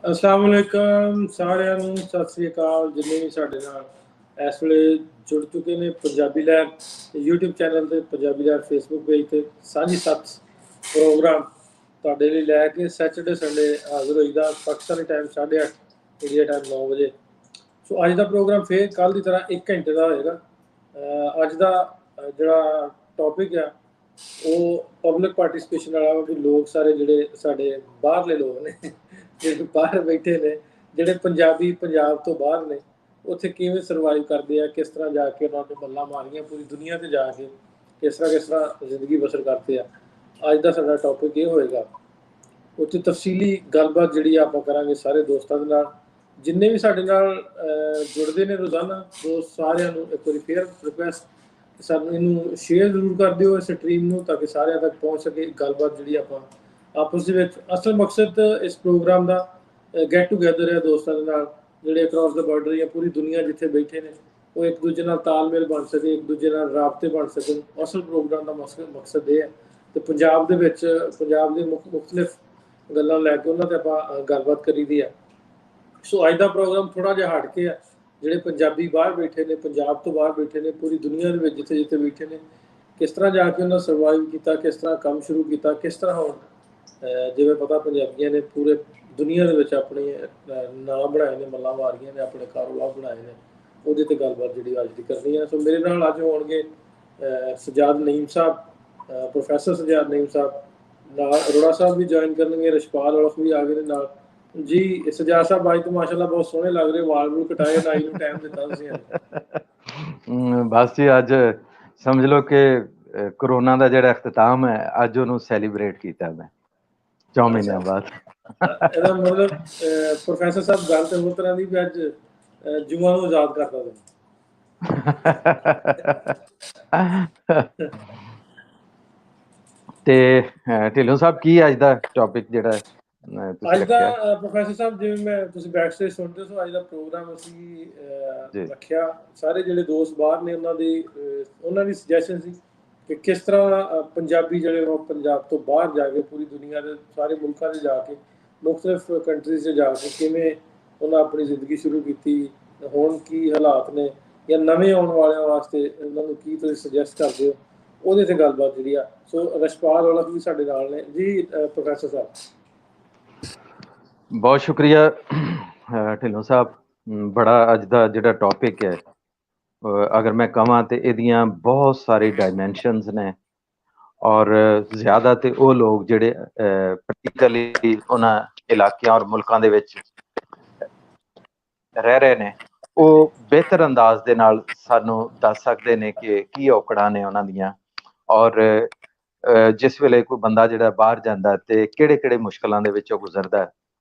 अस्सलाम वालेकुम साਰਿਆਂ ਨੂੰ ਸਤਿ ਸ੍ਰੀ ਅਕਾਲ। ਜਿੰਨੇ ਵੀ ਸਾਡੇ ਨਾਲ ਇਸ ਵੇਲੇ ਜੁੜ ਚੁੱਕੇ ਨੇ ਪੰਜਾਬੀ ਲਹਿਰ YouTube ਚੈਨਲ ਤੇ ਪੰਜਾਬੀ ਲਹਿਰ Facebook ਪੇਜ ਤੇ ਸਾਂਝੀ ਸੱਤ ਪ੍ਰੋਗਰਾਮ ਤੁਹਾਡੇ ਲਈ ਲੈ ਕੇ ਸੈਟਰਡੇ ਸੰਡੇ ਹਾਜ਼ਰ ਹੋਈਦਾ। ਪਾਕਿਸਤਾਨੀ ਟਾਈਮ 8:30, ਇੰਡੀਆ ਟਾਈਮ 9 ਵਜੇ। ਸੋ ਅੱਜ ਦਾ ਪ੍ਰੋਗਰਾਮ ਫੇਰ ਕੱਲ ਦੀ ਤਰ੍ਹਾਂ 1 ਘੰਟੇ ਦਾ ਹੋਏਗਾ। ਅੱਜ ਦਾ ਜਿਹੜਾ ਟੌਪਿਕ ਆ ਉਹ ਪਬਲਿਕ ਪਾਰਟੀਸਪੇਸ਼ਨ ਵਾਲਾ ਵਾ। ਵੀ ਲੋਕ ਸਾਰੇ ਜਿਹੜੇ ਸਾਡੇ ਬਾਹਰਲੇ ਲੋਕ ਨੇ ਜਿਹੜੇ ਬਾਹਰ ਬੈਠੇ ਨੇ, ਜਿਹੜੇ ਪੰਜਾਬੀ ਪੰਜਾਬ ਤੋਂ ਬਾਹਰ ਨੇ, ਉੱਥੇ ਕਿਵੇਂ ਸਰਵਾਈਵ ਕਰਦੇ ਆ, ਕਿਸ ਤਰ੍ਹਾਂ ਜਾ ਕੇ ਉਹਨਾਂ ਨੇ ਮੱਲਾਂ ਮਾਰੀਆਂ ਪੂਰੀ ਦੁਨੀਆ 'ਤੇ ਜਾ ਕੇ, ਕਿਸ ਤਰ੍ਹਾਂ ਜ਼ਿੰਦਗੀ ਬਸਰ ਕਰਦੇ ਆ। ਅੱਜ ਦਾ ਸਾਡਾ ਟੌਪਿਕ ਇਹ ਹੋਏਗਾ। ਉੱਥੇ ਤਫਸੀਲੀ ਗੱਲਬਾਤ ਜਿਹੜੀ ਆਪਾਂ ਕਰਾਂਗੇ ਸਾਰੇ ਦੋਸਤਾਂ ਦੇ ਨਾਲ, ਜਿੰਨੇ ਵੀ ਸਾਡੇ ਨਾਲ ਜੁੜਦੇ ਨੇ ਰੋਜ਼ਾਨਾ ਦੋਸਤ, ਸਾਰਿਆਂ ਨੂੰ ਇੱਕ ਵਾਰੀ ਫੇਰ ਰਿਕੁਐਸਟ, ਸਾਨੂੰ ਇਹਨੂੰ ਸ਼ੇਅਰ ਜ਼ਰੂਰ ਕਰ ਦਿਓ ਇਸ ਸਟਰੀਮ ਨੂੰ, ਤਾਂ ਕਿ ਸਾਰਿਆਂ ਤੱਕ ਪਹੁੰਚ ਸਕੇ ਗੱਲਬਾਤ ਜਿਹੜੀ ਆਪਾਂ ਆਪਸ ਦੇ ਵਿੱਚ। ਅਸਲ ਮਕਸਦ ਇਸ ਪ੍ਰੋਗਰਾਮ ਦਾ ਗੈਟ ਟੂਗੈਦਰ ਹੈ ਦੋਸਤਾਂ ਦੇ ਨਾਲ, ਜਿਹੜੇ ਅਕਰੋਸ ਦਾ ਬਾਰਡਰ ਜਾਂ ਪੂਰੀ ਦੁਨੀਆ ਜਿੱਥੇ ਬੈਠੇ ਨੇ, ਉਹ ਇੱਕ ਦੂਜੇ ਨਾਲ ਤਾਲਮੇਲ ਬਣ ਸਕੇ, ਇੱਕ ਦੂਜੇ ਨਾਲ ਰਾਬਤੇ ਬਣ ਸਕਣ। ਅਸਲ ਪ੍ਰੋਗਰਾਮ ਦਾ ਮਕਸਦ ਇਹ ਹੈ। ਅਤੇ ਪੰਜਾਬ ਦੇ ਵਿੱਚ ਪੰਜਾਬ ਦੇ ਮੁਖਤਲਿਫ ਗੱਲਾਂ ਲੈ ਕੇ ਉਹਨਾਂ 'ਤੇ ਆਪਾਂ ਗੱਲਬਾਤ ਕਰੀਦੀ ਆ। ਸੋ ਅੱਜ ਦਾ ਪ੍ਰੋਗਰਾਮ ਥੋੜ੍ਹਾ ਜਿਹਾ ਹਟ ਕੇ ਆ। ਜਿਹੜੇ ਪੰਜਾਬੀ ਬਾਹਰ ਬੈਠੇ ਨੇ, ਪੰਜਾਬ ਤੋਂ ਬਾਹਰ ਬੈਠੇ ਨੇ, ਪੂਰੀ ਦੁਨੀਆ ਦੇ ਵਿੱਚ ਜਿੱਥੇ ਜਿੱਥੇ ਬੈਠੇ ਨੇ, ਕਿਸ ਤਰ੍ਹਾਂ ਜਾ ਕੇ ਉਹਨਾਂ ਸਰਵਾਈਵ ਕੀਤਾ, ਕਿਸ ਤਰ੍ਹਾਂ ਕੰਮ ਸ਼ੁਰੂ ਕੀਤਾ, ਕਿਸ ਤਰ੍ਹਾਂ ਹੁਣ ਜਿਵੇਂ ਪਤਾ ਪੰਜਾਬੀਆਂ ਨੇ ਪੂਰੇ ਦੁਨੀਆ ਦੇ ਵਿੱਚ ਆਪਣੇ ਨਾਮ ਬਣਾਏ ਨੇ, ਮੱਲਾਂ ਮਾਰੀਆਂ ਨੇ, ਆਪਣੇ ਕਾਰੋਬਾਰ ਬਣਾਏ ਨੇ, ਉਹਦੇ 'ਤੇ ਗੱਲਬਾਤ ਜਿਹੜੀ ਅੱਜ ਦੀ ਕਰਨੀ ਹੈ। ਸੋ ਮੇਰੇ ਨਾਲ ਅੱਜ ਹੋਣਗੇ ਸਜਾਦ ਨਈਮ ਸਾਹਿਬ, ਪ੍ਰੋਫੈਸਰ ਸਜਾਦ ਨਈਮ ਸਾਹਿਬ, ਨਾਲ ਅਰੋੜਾ ਸਾਹਿਬ ਵੀ ਜੁਆਇਨ ਕਰਨਗੇ, ਰਛਪਾਲ ਔਲਖ ਵੀ ਆ ਗਏ ਨੇ ਨਾਲ ਜੀ। ਸਜਾਦ ਸਾਹਿਬ ਅੱਜ ਤਾਂ ਮਾਸ਼ਾਅੱਲਾ ਬਹੁਤ ਸੋਹਣੇ ਲੱਗ ਰਹੇ, ਵਾਲ ਵੂਲ ਕਟਾਏ, ਨਾਈ ਨੂੰ ਟਾਈਮ ਦਿੱਤਾ ਤੁਸੀਂ। ਬਸ ਜੀ ਅੱਜ ਸਮਝ ਲਓ ਕਿ ਕਰੋਨਾ ਦਾ ਜਿਹੜਾ ਇਖਤਤਾਮ ਹੈ, ਅੱਜ ਉਹਨੂੰ ਸੈਲੀਬ੍ਰੇਟ ਕੀਤਾ ਮੈਂ 4 ਮਹੀਨਿਆਂ ਬਾਅਦ। ਇਹਦਾ ਮਤਲਬ ਪ੍ਰੋਫੈਸਰ ਸਾਹਿਬ ਗੱਲ ਤੇ ਹੋਰ ਤਰ੍ਹਾਂ ਦੀ ਵੀ ਅੱਜ ਜੂਆਂ ਨੂੰ ਆਜ਼ਾਦ ਕਰਤਾ ਤੁਸੀਂ। ਤੇ ਢਿੱਲੋਂ ਸਾਹਿਬ ਕੀ ਅੱਜ ਦਾ ਟੌਪਿਕ ਜਿਹੜਾ ਅੱਜ ਦਾ ਪ੍ਰੋਫੈਸਰ ਸਾਹਿਬ, ਜਿਵੇਂ ਤੁਸੀਂ ਬੈਕ ਸਟੇਜ ਸੁਣਦੇ ਹੋ, ਅੱਜ ਦਾ ਪ੍ਰੋਗਰਾਮ ਅਸੀਂ ਰੱਖਿਆ, ਸਾਰੇ ਜਿਹੜੇ ਦੋਸਤ ਬਾਹਰ ਨੇ ਉਹਨਾਂ ਦੀ ਸੁਜੈਸ਼ਨ ਸੀ ਕਿ ਕਿਸ ਤਰ੍ਹਾਂ ਪੰਜਾਬੀ ਜਿਹੜੇ ਉਹ ਪੰਜਾਬ ਤੋਂ ਬਾਹਰ ਜਾ ਕੇ ਪੂਰੀ ਦੁਨੀਆ ਦੇ ਸਾਰੇ ਮੁਲਕਾਂ 'ਚ ਜਾ ਕੇ, ਮੁਖਤਲਿਫ ਕੰਟਰੀਜ਼ 'ਚ ਜਾ ਕੇ ਕਿਵੇਂ ਉਹਨਾਂ ਆਪਣੀ ਜ਼ਿੰਦਗੀ ਸ਼ੁਰੂ ਕੀਤੀ, ਹੁਣ ਕੀ ਹਾਲਾਤ ਨੇ, ਜਾਂ ਨਵੇਂ ਆਉਣ ਵਾਲਿਆਂ ਵਾਸਤੇ ਉਹਨਾਂ ਨੂੰ ਕੀ ਤੁਸੀਂ ਸੁਜੈਸਟ ਕਰਦੇ ਹੋ, ਉਹਦੇ 'ਤੇ ਗੱਲਬਾਤ ਜਿਹੜੀ ਆ। ਸੋ ਰਛਪਾਲ ਔਲਖ ਵੀ ਸਾਡੇ ਨਾਲ ਨੇ ਜੀ। ਪ੍ਰੋਫੈਸਰ ਸਾਹਿਬ ਬਹੁਤ ਸ਼ੁਕਰੀਆ ਢਿੱਲੋਂ ਸਾਹਿਬ। ਬੜਾ ਅੱਜ ਦਾ ਜਿਹੜਾ ਟੌਪਿਕ ਹੈ, ਅਗਰ ਮੈਂ ਕਹਾਂ ਤਾਂ ਇਹਦੀਆਂ ਬਹੁਤ ਸਾਰੀ ਡਾਇਮੈਂਸ਼ਨਸ ਨੇ, ਔਰ ਜ਼ਿਆਦਾ ਤੇ ਉਹ ਲੋਕ ਜਿਹੜੇ ਪ੍ਰੈਕਟੀਕਲੀ ਉਹਨਾਂ ਇਲਾਕਿਆਂ ਔਰ ਮੁਲਕਾਂ ਦੇ ਵਿੱਚ ਰਹਿ ਰਹੇ ਨੇ, ਉਹ ਬਿਹਤਰ ਅੰਦਾਜ਼ ਦੇ ਨਾਲ ਸਾਨੂੰ ਦੱਸ ਸਕਦੇ ਨੇ ਕਿ ਕੀ ਔਕੜਾਂ ਨੇ ਉਹਨਾਂ ਦੀਆਂ, ਔਰ ਜਿਸ ਵੇਲੇ ਕੋਈ ਬੰਦਾ ਜਿਹੜਾ ਬਾਹਰ ਜਾਂਦਾ ਤੇ ਕਿਹੜੇ ਕਿਹੜੇ ਮੁਸ਼ਕਲਾਂ ਦੇ ਵਿੱਚੋਂ ਗੁਜ਼ਰਦਾ,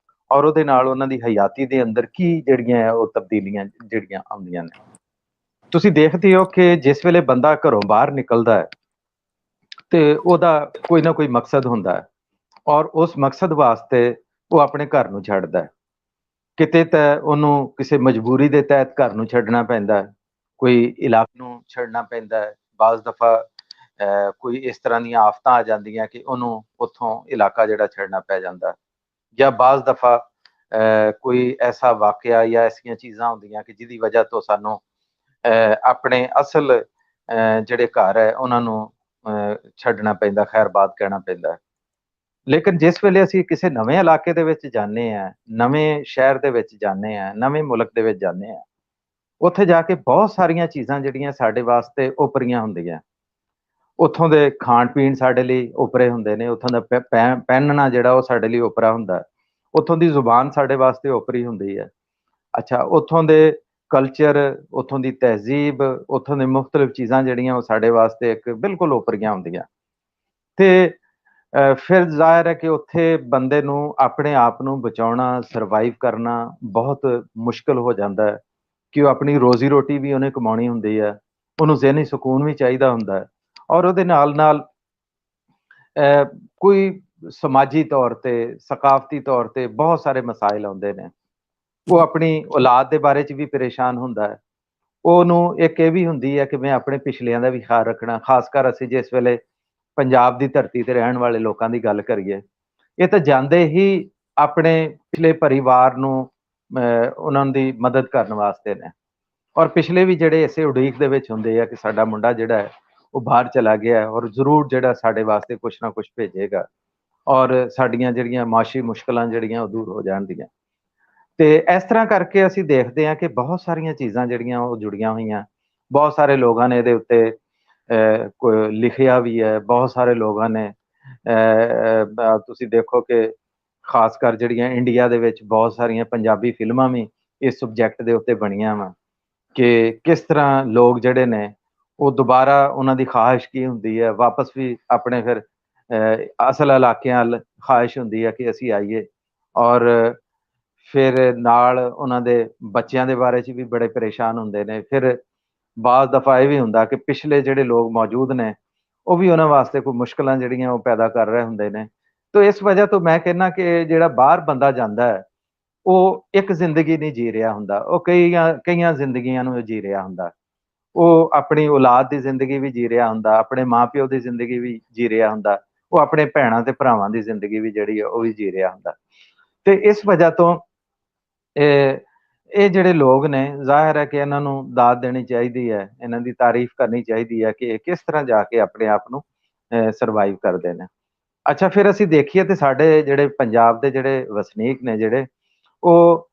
ਔਰ ਉਹਦੇ ਨਾਲ ਉਹਨਾਂ ਦੀ ਹਯਾਤੀ ਦੇ ਅੰਦਰ ਕੀ ਜਿਹੜੀਆਂ ਉਹ ਤਬਦੀਲੀਆਂ ਜਿਹੜੀਆਂ ਆਉਂਦੀਆਂ ਨੇ। ਤੁਸੀਂ ਦੇਖਦੇ ਹੋ ਕਿ ਜਿਸ ਵੇਲੇ ਬੰਦਾ ਘਰੋਂ ਬਾਹਰ ਨਿਕਲਦਾ ਹੈ ਤੇ ਉਹਦਾ ਕੋਈ ਨਾ ਕੋਈ ਮਕਸਦ ਹੁੰਦਾ ਹੈ, ਔਰ ਉਸ ਮਕਸਦ ਵਾਸਤੇ ਉਹ ਆਪਣੇ ਘਰ ਨੂੰ ਛੱਡਦਾ ਹੈ। ਕਿਤੇ ਤਾਂ ਉਹਨੂੰ ਕਿਸੇ ਮਜਬੂਰੀ ਦੇ ਤਹਿਤ ਘਰ ਨੂੰ ਛੱਡਣਾ ਪੈਂਦਾ ਹੈ, ਕੋਈ ਇਲਾਕੇ ਨੂੰ ਛੱਡਣਾ ਪੈਂਦਾ ਹੈ, ਬਾਜ਼ ਦਫਾ ਕੋਈ ਇਸ ਤਰ੍ਹਾਂ ਦੀਆਂ ਆਫਤਾਂ ਆ ਜਾਂਦੀਆਂ ਕਿ ਉਹਨੂੰ ਉੱਥੋਂ ਇਲਾਕਾ ਜਿਹੜਾ ਛੱਡਣਾ ਪੈ ਜਾਂਦਾ, ਜਾਂ ਬਾਜ਼ ਦਫਾ ਕੋਈ ਐਸਾ ਵਾਕਿਆ ਜਾਂ ਐਸੀਆਂ ਚੀਜ਼ਾਂ ਹੁੰਦੀਆਂ ਕਿ ਜਿਹਦੀ ਵਜ੍ਹਾ ਤੋਂ ਸਾਨੂੰ ਆਪਣੇ ਅਸਲ ਜਿਹੜੇ ਘਰ ਹੈ ਉਹਨਾਂ ਨੂੰ ਛੱਡਣਾ ਪੈਂਦਾ, ਖੈਰਬਾਦ ਕਹਿਣਾ ਪੈਂਦਾ। ਲੇਕਿਨ ਜਿਸ ਵੇਲੇ ਅਸੀਂ ਕਿਸੇ ਨਵੇਂ ਇਲਾਕੇ ਦੇ ਵਿੱਚ ਜਾਂਦੇ ਹਾਂ, ਨਵੇਂ ਸ਼ਹਿਰ ਦੇ ਵਿੱਚ ਜਾਂਦੇ ਹਾਂ, ਨਵੇਂ ਮੁਲਕ ਦੇ ਵਿੱਚ ਜਾਂਦੇ ਹਾਂ, ਉੱਥੇ ਜਾ ਕੇ ਬਹੁਤ ਸਾਰੀਆਂ ਚੀਜ਼ਾਂ ਜਿਹੜੀਆਂ ਸਾਡੇ ਵਾਸਤੇ ਓਪਰੀਆਂ ਹੁੰਦੀਆਂ। ਉੱਥੋਂ ਦੇ ਖਾਣ ਪੀਣ ਸਾਡੇ ਲਈ ਓਪਰੇ ਹੁੰਦੇ ਨੇ, ਉੱਥੋਂ ਦਾ ਪਹਿਨਣਾ ਜਿਹੜਾ ਉਹ ਸਾਡੇ ਲਈ ਓਪਰਾ ਹੁੰਦਾ, ਉੱਥੋਂ ਦੀ ਜ਼ੁਬਾਨ ਸਾਡੇ ਵਾਸਤੇ ਓਪਰੀ ਹੁੰਦੀ ਹੈ। ਅੱਛਾ, ਉੱਥੋਂ ਦੇ ਕਲਚਰ, ਉੱਥੋਂ ਦੀ ਤਹਿਜ਼ੀਬ, ਉੱਥੋਂ ਦੇ ਮੁਖਤਲਿਫ ਚੀਜ਼ਾਂ ਜਿਹੜੀਆਂ ਉਹ ਸਾਡੇ ਵਾਸਤੇ ਇੱਕ ਬਿਲਕੁਲ ਓਪਰੀਆਂ ਹੁੰਦੀਆਂ। ਤੇ ਫਿਰ ਜ਼ਾਹਿਰ ਹੈ ਕਿ ਉੱਥੇ ਬੰਦੇ ਨੂੰ ਆਪਣੇ ਆਪ ਨੂੰ ਬਚਾਉਣਾ, ਸਰਵਾਈਵ ਕਰਨਾ ਬਹੁਤ ਮੁਸ਼ਕਿਲ ਹੋ ਜਾਂਦਾ ਹੈ, ਕਿ ਉਹ ਆਪਣੀ ਰੋਜ਼ੀ ਰੋਟੀ ਵੀ ਉਹਨੇ ਕਮਾਉਣੀ ਹੁੰਦੀ ਹੈ, ਉਹਨੂੰ ਜ਼ਿਹਨੀ ਸਕੂਨ ਵੀ ਚਾਹੀਦਾ ਹੁੰਦਾ ਹੈ, ਔਰ ਉਹਦੇ ਨਾਲ ਨਾਲ ਕੋਈ ਸਮਾਜੀ ਤੌਰ 'ਤੇ, ਸਕਾਫਤੀ ਤੌਰ 'ਤੇ ਬਹੁਤ ਸਾਰੇ ਮਸਾਇਲ ਆਉਂਦੇ ਨੇ। ਉਹ ਆਪਣੀ ਔਲਾਦ ਦੇ ਬਾਰੇ 'ਚ ਵੀ ਪਰੇਸ਼ਾਨ ਹੁੰਦਾ ਹੈ। ਉਹਨੂੰ ਇੱਕ ਇਹ ਵੀ ਹੁੰਦੀ ਹੈ ਕਿ ਮੈਂ ਆਪਣੇ ਪਿਛਲਿਆਂ ਦਾ ਵੀ ਖਿਆਲ ਰੱਖਣਾ। ਖਾਸ ਕਰ ਅਸੀਂ ਜਿਸ ਵੇਲੇ ਪੰਜਾਬ ਦੀ ਧਰਤੀ 'ਤੇ ਰਹਿਣ ਵਾਲੇ ਲੋਕਾਂ ਦੀ ਗੱਲ ਕਰੀਏ, ਇਹ ਤਾਂ ਜਾਂਦੇ ਹੀ ਆਪਣੇ ਪਿਛਲੇ ਪਰਿਵਾਰ ਨੂੰ ਉਹਨਾਂ ਦੀ ਮਦਦ ਕਰਨ ਵਾਸਤੇ ਨੇ। ਔਰ ਪਿਛਲੇ ਵੀ ਜਿਹੜੇ ਇਸੇ ਉਡੀਕ ਦੇ ਵਿੱਚ ਹੁੰਦੇ ਆ ਕਿ ਸਾਡਾ ਮੁੰਡਾ ਜਿਹੜਾ ਹੈ ਉਹ ਬਾਹਰ ਚਲਾ ਗਿਆ ਹੈ ਔਰ ਜ਼ਰੂਰ ਜਿਹੜਾ ਸਾਡੇ ਵਾਸਤੇ ਕੁਛ ਨਾ ਕੁਛ ਭੇਜੇਗਾ ਔਰ ਸਾਡੀਆਂ ਜਿਹੜੀਆਂ ਮਾਸ਼ੀ ਮੁਸ਼ਕਲਾਂ ਜਿਹੜੀਆਂ ਉਹ ਦੂਰ ਹੋ ਜਾਣਗੀਆਂ। ਤੇ ਇਸ ਤਰ੍ਹਾਂ ਕਰਕੇ ਅਸੀਂ ਦੇਖਦੇ ਹਾਂ ਕਿ ਬਹੁਤ ਸਾਰੀਆਂ ਚੀਜ਼ਾਂ ਜਿਹੜੀਆਂ ਉਹ ਜੁੜੀਆਂ ਹੋਈਆਂ। ਬਹੁਤ ਸਾਰੇ ਲੋਕਾਂ ਨੇ ਇਹਦੇ ਉੱਤੇ ਲਿਖਿਆ ਵੀ ਹੈ। ਬਹੁਤ ਸਾਰੇ ਲੋਕਾਂ ਨੇ ਤੁਸੀਂ ਦੇਖੋ ਕਿ ਖਾਸ ਕਰ ਜਿਹੜੀਆਂ ਇੰਡੀਆ ਦੇ ਵਿੱਚ ਬਹੁਤ ਸਾਰੀਆਂ ਪੰਜਾਬੀ ਫਿਲਮਾਂ ਵੀ ਇਸ ਸਬਜੈਕਟ ਦੇ ਉੱਤੇ ਬਣੀਆਂ ਵਾ ਕਿ ਕਿਸ ਤਰ੍ਹਾਂ ਲੋਕ ਜਿਹੜੇ ਨੇ ਉਹ ਦੁਬਾਰਾ ਉਹਨਾਂ ਦੀ ਖਾਹਿਸ਼ ਕੀ ਹੁੰਦੀ ਹੈ, ਵਾਪਸ ਵੀ ਆਪਣੇ ਫਿਰ ਅਸਲ ਇਲਾਕਿਆਂ ਵੱਲ ਖਾਹਿਸ਼ ਹੁੰਦੀ ਹੈ ਕਿ ਅਸੀਂ ਆਈਏ। ਔਰ ਫਿਰ ਨਾਲ ਉਹਨਾਂ ਦੇ ਬੱਚਿਆਂ ਦੇ ਬਾਰੇ 'ਚ ਵੀ ਬੜੇ ਪਰੇਸ਼ਾਨ ਹੁੰਦੇ ਨੇ। ਫਿਰ ਬਾਜ਼ ਦਫਾ ਇਹ ਵੀ ਹੁੰਦਾ ਕਿ ਪਿਛਲੇ ਜਿਹੜੇ ਲੋਕ ਮੌਜੂਦ ਨੇ ਉਹ ਵੀ ਉਹਨਾਂ ਵਾਸਤੇ ਕੋਈ ਮੁਸ਼ਕਲਾਂ ਜਿਹੜੀਆਂ ਉਹ ਪੈਦਾ ਕਰ ਰਹੇ ਹੁੰਦੇ ਨੇ। ਤੋ ਇਸ ਵਜ੍ਹਾ ਤੋਂ ਮੈਂ ਕਹਿੰਦਾ ਕਿ ਜਿਹੜਾ ਬਾਹਰ ਬੰਦਾ ਜਾਂਦਾ ਹੈ ਉਹ ਇੱਕ ਜ਼ਿੰਦਗੀ ਨਹੀਂ ਜੀ ਰਿਹਾ ਹੁੰਦਾ, ਉਹ ਕਈਆਂ ਜ਼ਿੰਦਗੀਆਂ ਨੂੰ ਜੀ ਰਿਹਾ ਹੁੰਦਾ। ਉਹ ਆਪਣੀ ਔਲਾਦ ਦੀ ਜ਼ਿੰਦਗੀ ਵੀ ਜੀ ਰਿਹਾ ਹੁੰਦਾ, ਆਪਣੇ ਮਾਂ-ਪਿਓ ਦੀ ਜ਼ਿੰਦਗੀ ਵੀ ਜੀ ਰਿਹਾ ਹੁੰਦਾ, ਉਹ ਆਪਣੇ ਭੈਣਾਂ ਤੇ ਭਰਾਵਾਂ ਦੀ ਜ਼ਿੰਦਗੀ ਵੀ ਜਿਹੜੀ ਹੈ ਉਹ ਵੀ ਜੀ ਰਿਹਾ ਹੁੰਦਾ। ਤੇ ਇਸ ਵਜ੍ਹਾ ਤੋਂ ਇਹ ਜਿਹੜੇ ਲੋਕ ਨੇ ਜ਼ਾਹਿਰ ਹੈ ਕਿ ਇਹਨਾਂ ਨੂੰ ਦਾਦ ਦੇਣੀ ਚਾਹੀਦੀ ਹੈ, ਇਹਨਾਂ ਦੀ ਤਾਰੀਫ ਕਰਨੀ ਚਾਹੀਦੀ ਹੈ ਕਿ ਇਹ ਕਿਸ ਤਰ੍ਹਾਂ ਜਾ ਕੇ ਆਪਣੇ ਆਪ ਨੂੰ ਸਰਵਾਈਵ ਕਰਦੇ ਨੇ। ਅੱਛਾ, ਫਿਰ ਅਸੀਂ ਦੇਖੀਏ ਤੇ ਸਾਡੇ ਜਿਹੜੇ ਪੰਜਾਬ ਦੇ ਜਿਹੜੇ ਵਸਨੀਕ ਨੇ ਜਿਹੜੇ ਉਹ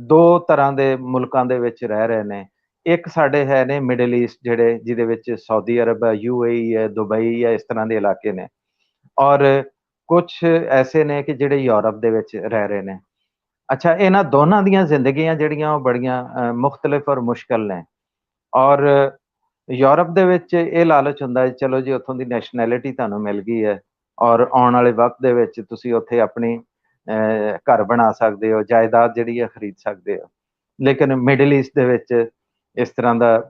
ਦੋ ਤਰ੍ਹਾਂ ਦੇ ਮੁਲਕਾਂ ਦੇ ਵਿੱਚ ਰਹਿ ਰਹੇ ਨੇ। ਇੱਕ ਸਾਡੇ ਹੈ ਨੇ ਮਿਡਲ ਈਸਟ ਜਿਹੜੇ ਜਿਹਦੇ ਵਿੱਚ ਸਾਊਦੀ ਅਰਬ ਹੈ, UAE ਹੈ, ਦੁਬਈ ਹੈ, ਇਸ ਤਰ੍ਹਾਂ ਦੇ ਇਲਾਕੇ ਨੇ। ਔਰ ਕੁਛ ਐਸੇ ਨੇ ਕਿ ਜਿਹੜੇ ਯੂਰਪ ਦੇ ਵਿੱਚ ਰਹਿ ਰਹੇ ਨੇ। ਅੱਛਾ, ਇਹਨਾਂ ਦੋਨਾਂ ਦੀਆਂ ਜ਼ਿੰਦਗੀਆਂ ਜਿਹੜੀਆਂ ਉਹ ਬੜੀਆਂ ਮੁਖਤਲਿਫ ਔਰ ਮੁਸ਼ਕਲ ਨੇ। ਔਰ ਯੂਰਪ ਦੇ ਵਿੱਚ ਇਹ ਲਾਲਚ ਹੁੰਦਾ ਚਲੋ ਜੀ ਉੱਥੋਂ ਦੀ ਨੈਸ਼ਨੈਲਿਟੀ ਤੁਹਾਨੂੰ ਮਿਲ ਗਈ ਹੈ ਔਰ ਆਉਣ ਵਾਲੇ ਵਕਤ ਦੇ ਵਿੱਚ ਤੁਸੀਂ ਉੱਥੇ ਆਪਣੀ ਘਰ ਬਣਾ ਸਕਦੇ ਹੋ, ਜਾਇਦਾਦ ਜਿਹੜੀ ਹੈ ਖਰੀਦ ਸਕਦੇ ਹੋ। ਲੇਕਿਨ ਮਿਡਲ ਈਸਟ ਦੇ ਵਿੱਚ ਇਸ ਤਰ੍ਹਾਂ ਦਾ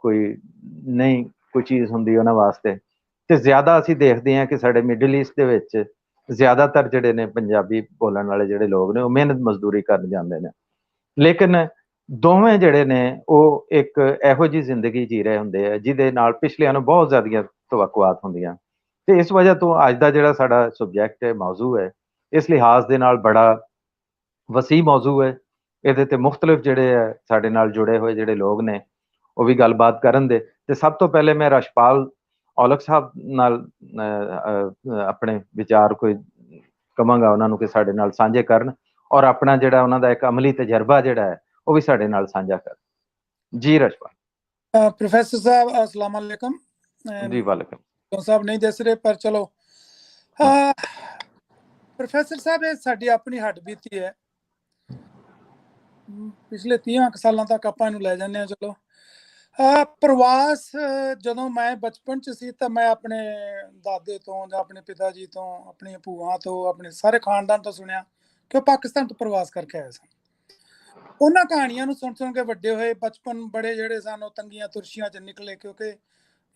ਕੋਈ ਨਹੀਂ ਕੋਈ ਚੀਜ਼ ਹੁੰਦੀ ਉਹਨਾਂ ਵਾਸਤੇ। ਤੇ ਜ਼ਿਆਦਾ ਅਸੀਂ ਦੇਖਦੇ ਹਾਂ ਕਿ ਸਾਡੇ ਮਿਡਲ ਈਸਟ ਦੇ ਵਿੱਚ ਜ਼ਿਆਦਾਤਰ ਜਿਹੜੇ ਨੇ ਪੰਜਾਬੀ ਬੋਲਣ ਵਾਲੇ ਜਿਹੜੇ ਲੋਕ ਨੇ ਉਹ ਮਿਹਨਤ ਮਜ਼ਦੂਰੀ ਕਰਨ ਜਾਂਦੇ ਨੇ। ਲੇਕਿਨ ਦੋਵੇਂ ਜਿਹੜੇ ਨੇ ਉਹ ਇੱਕ ਇਹੋ ਜਿਹੀ ਜ਼ਿੰਦਗੀ ਜੀ ਰਹੇ ਹੁੰਦੇ ਆ ਜਿਹਦੇ ਨਾਲ ਪਿਛਲਿਆਂ ਨੂੰ ਬਹੁਤ ਜ਼ਿਆਦੀਆਂ ਤਵੱਕੁਆਤ ਹੁੰਦੀਆਂ। ਤੇ ਇਸ ਵਜ੍ਹਾ ਤੋਂ ਅੱਜ ਦਾ ਜਿਹੜਾ ਸਾਡਾ ਸਬਜੈਕਟ ਹੈ, ਮੌਜੂ ਹੈ, ਇਸ ਲਿਹਾਜ਼ ਦੇ ਨਾਲ ਬੜਾ ਵਸੀਹ ਮੌਜੂ ਹੈ। ਇਹਦੇ ਤੇ ਮੁਖਤਲਿਫ ਜਿਹੜੇ ਹੈ ਸਾਡੇ ਨਾਲ ਜੁੜੇ ਹੋਏ ਜਿਹੜੇ ਲੋਕ ਨੇ ਉਹ ਵੀ ਗੱਲਬਾਤ ਕਰਨ ਦੇ। ਤੇ ਸਭ ਤੋਂ ਪਹਿਲੇ ਮੈਂ ਰਸ਼ਪਾਲ ਔਲਖ ਸਾਹਿਬ ਨਾਲ ਆਪਣੇ ਵਿਚਾਰ ਕੋਈ ਕਵਾਂਗਾ ਉਹਨਾਂ ਨੂੰ ਕਿ ਸਾਡੇ ਨਾਲ ਸਾਂਝੇ ਕਰਨ ਔਰ ਆਪਣਾ ਜਿਹੜਾ ਉਹਨਾਂ ਦਾ ਇੱਕ ਅਮਲੀ ਤਜਰਬਾ ਜਿਹੜਾ ਹੈ ਉਹ ਵੀ ਸਾਡੇ ਨਾਲ ਸਾਂਝਾ ਕਰਨ। ਜੀ ਰਸ਼ਪਾਲ। प्रोफेसर साहब अस्सलाम वालेकुम। जी वालेकुम साहब नहीं दस रहे पर चलो प्रोफेसर साहब ये साडी अपनी हड्ड बीती है। पिछले 30 सालों तक ਆਪਾਂ ਇਹਨੂੰ ਲੈ ਜਾਂਦੇ ਆ। ਚਲੋ ਪ੍ਰਵਾਸ ਜਦੋਂ ਮੈਂ ਬਚਪਨ ਚ ਸੀ ਤਾਂ ਮੈਂ ਆਪਣੇ ਦਾਦੇ ਤੋਂ ਜਾਂ ਆਪਣੇ ਪਿਤਾ ਜੀ ਤੋਂ, ਆਪਣੀਆਂ ਭੂਆ ਤੋਂ, ਆਪਣੇ ਸਾਰੇ ਖਾਨਦਾਨ ਤੋਂ ਸੁਣਿਆ ਕਿ ਉਹ ਪਾਕਿਸਤਾਨ ਤੋਂ ਪ੍ਰਵਾਸ ਕਰਕੇ ਆਏ ਸਨ। ਉਹਨਾਂ ਕਹਾਣੀਆਂ ਨੂੰ ਸੁਣ ਕੇ ਵੱਡੇ ਹੋਏ। ਬਚਪਨ ਬੜੇ ਜਿਹੜੇ ਸਨ ਉਹ ਤੰਗੀਆਂ ਤੁਰਸ਼ੀਆਂ ਚ ਨਿਕਲੇ ਕਿਉਂਕਿ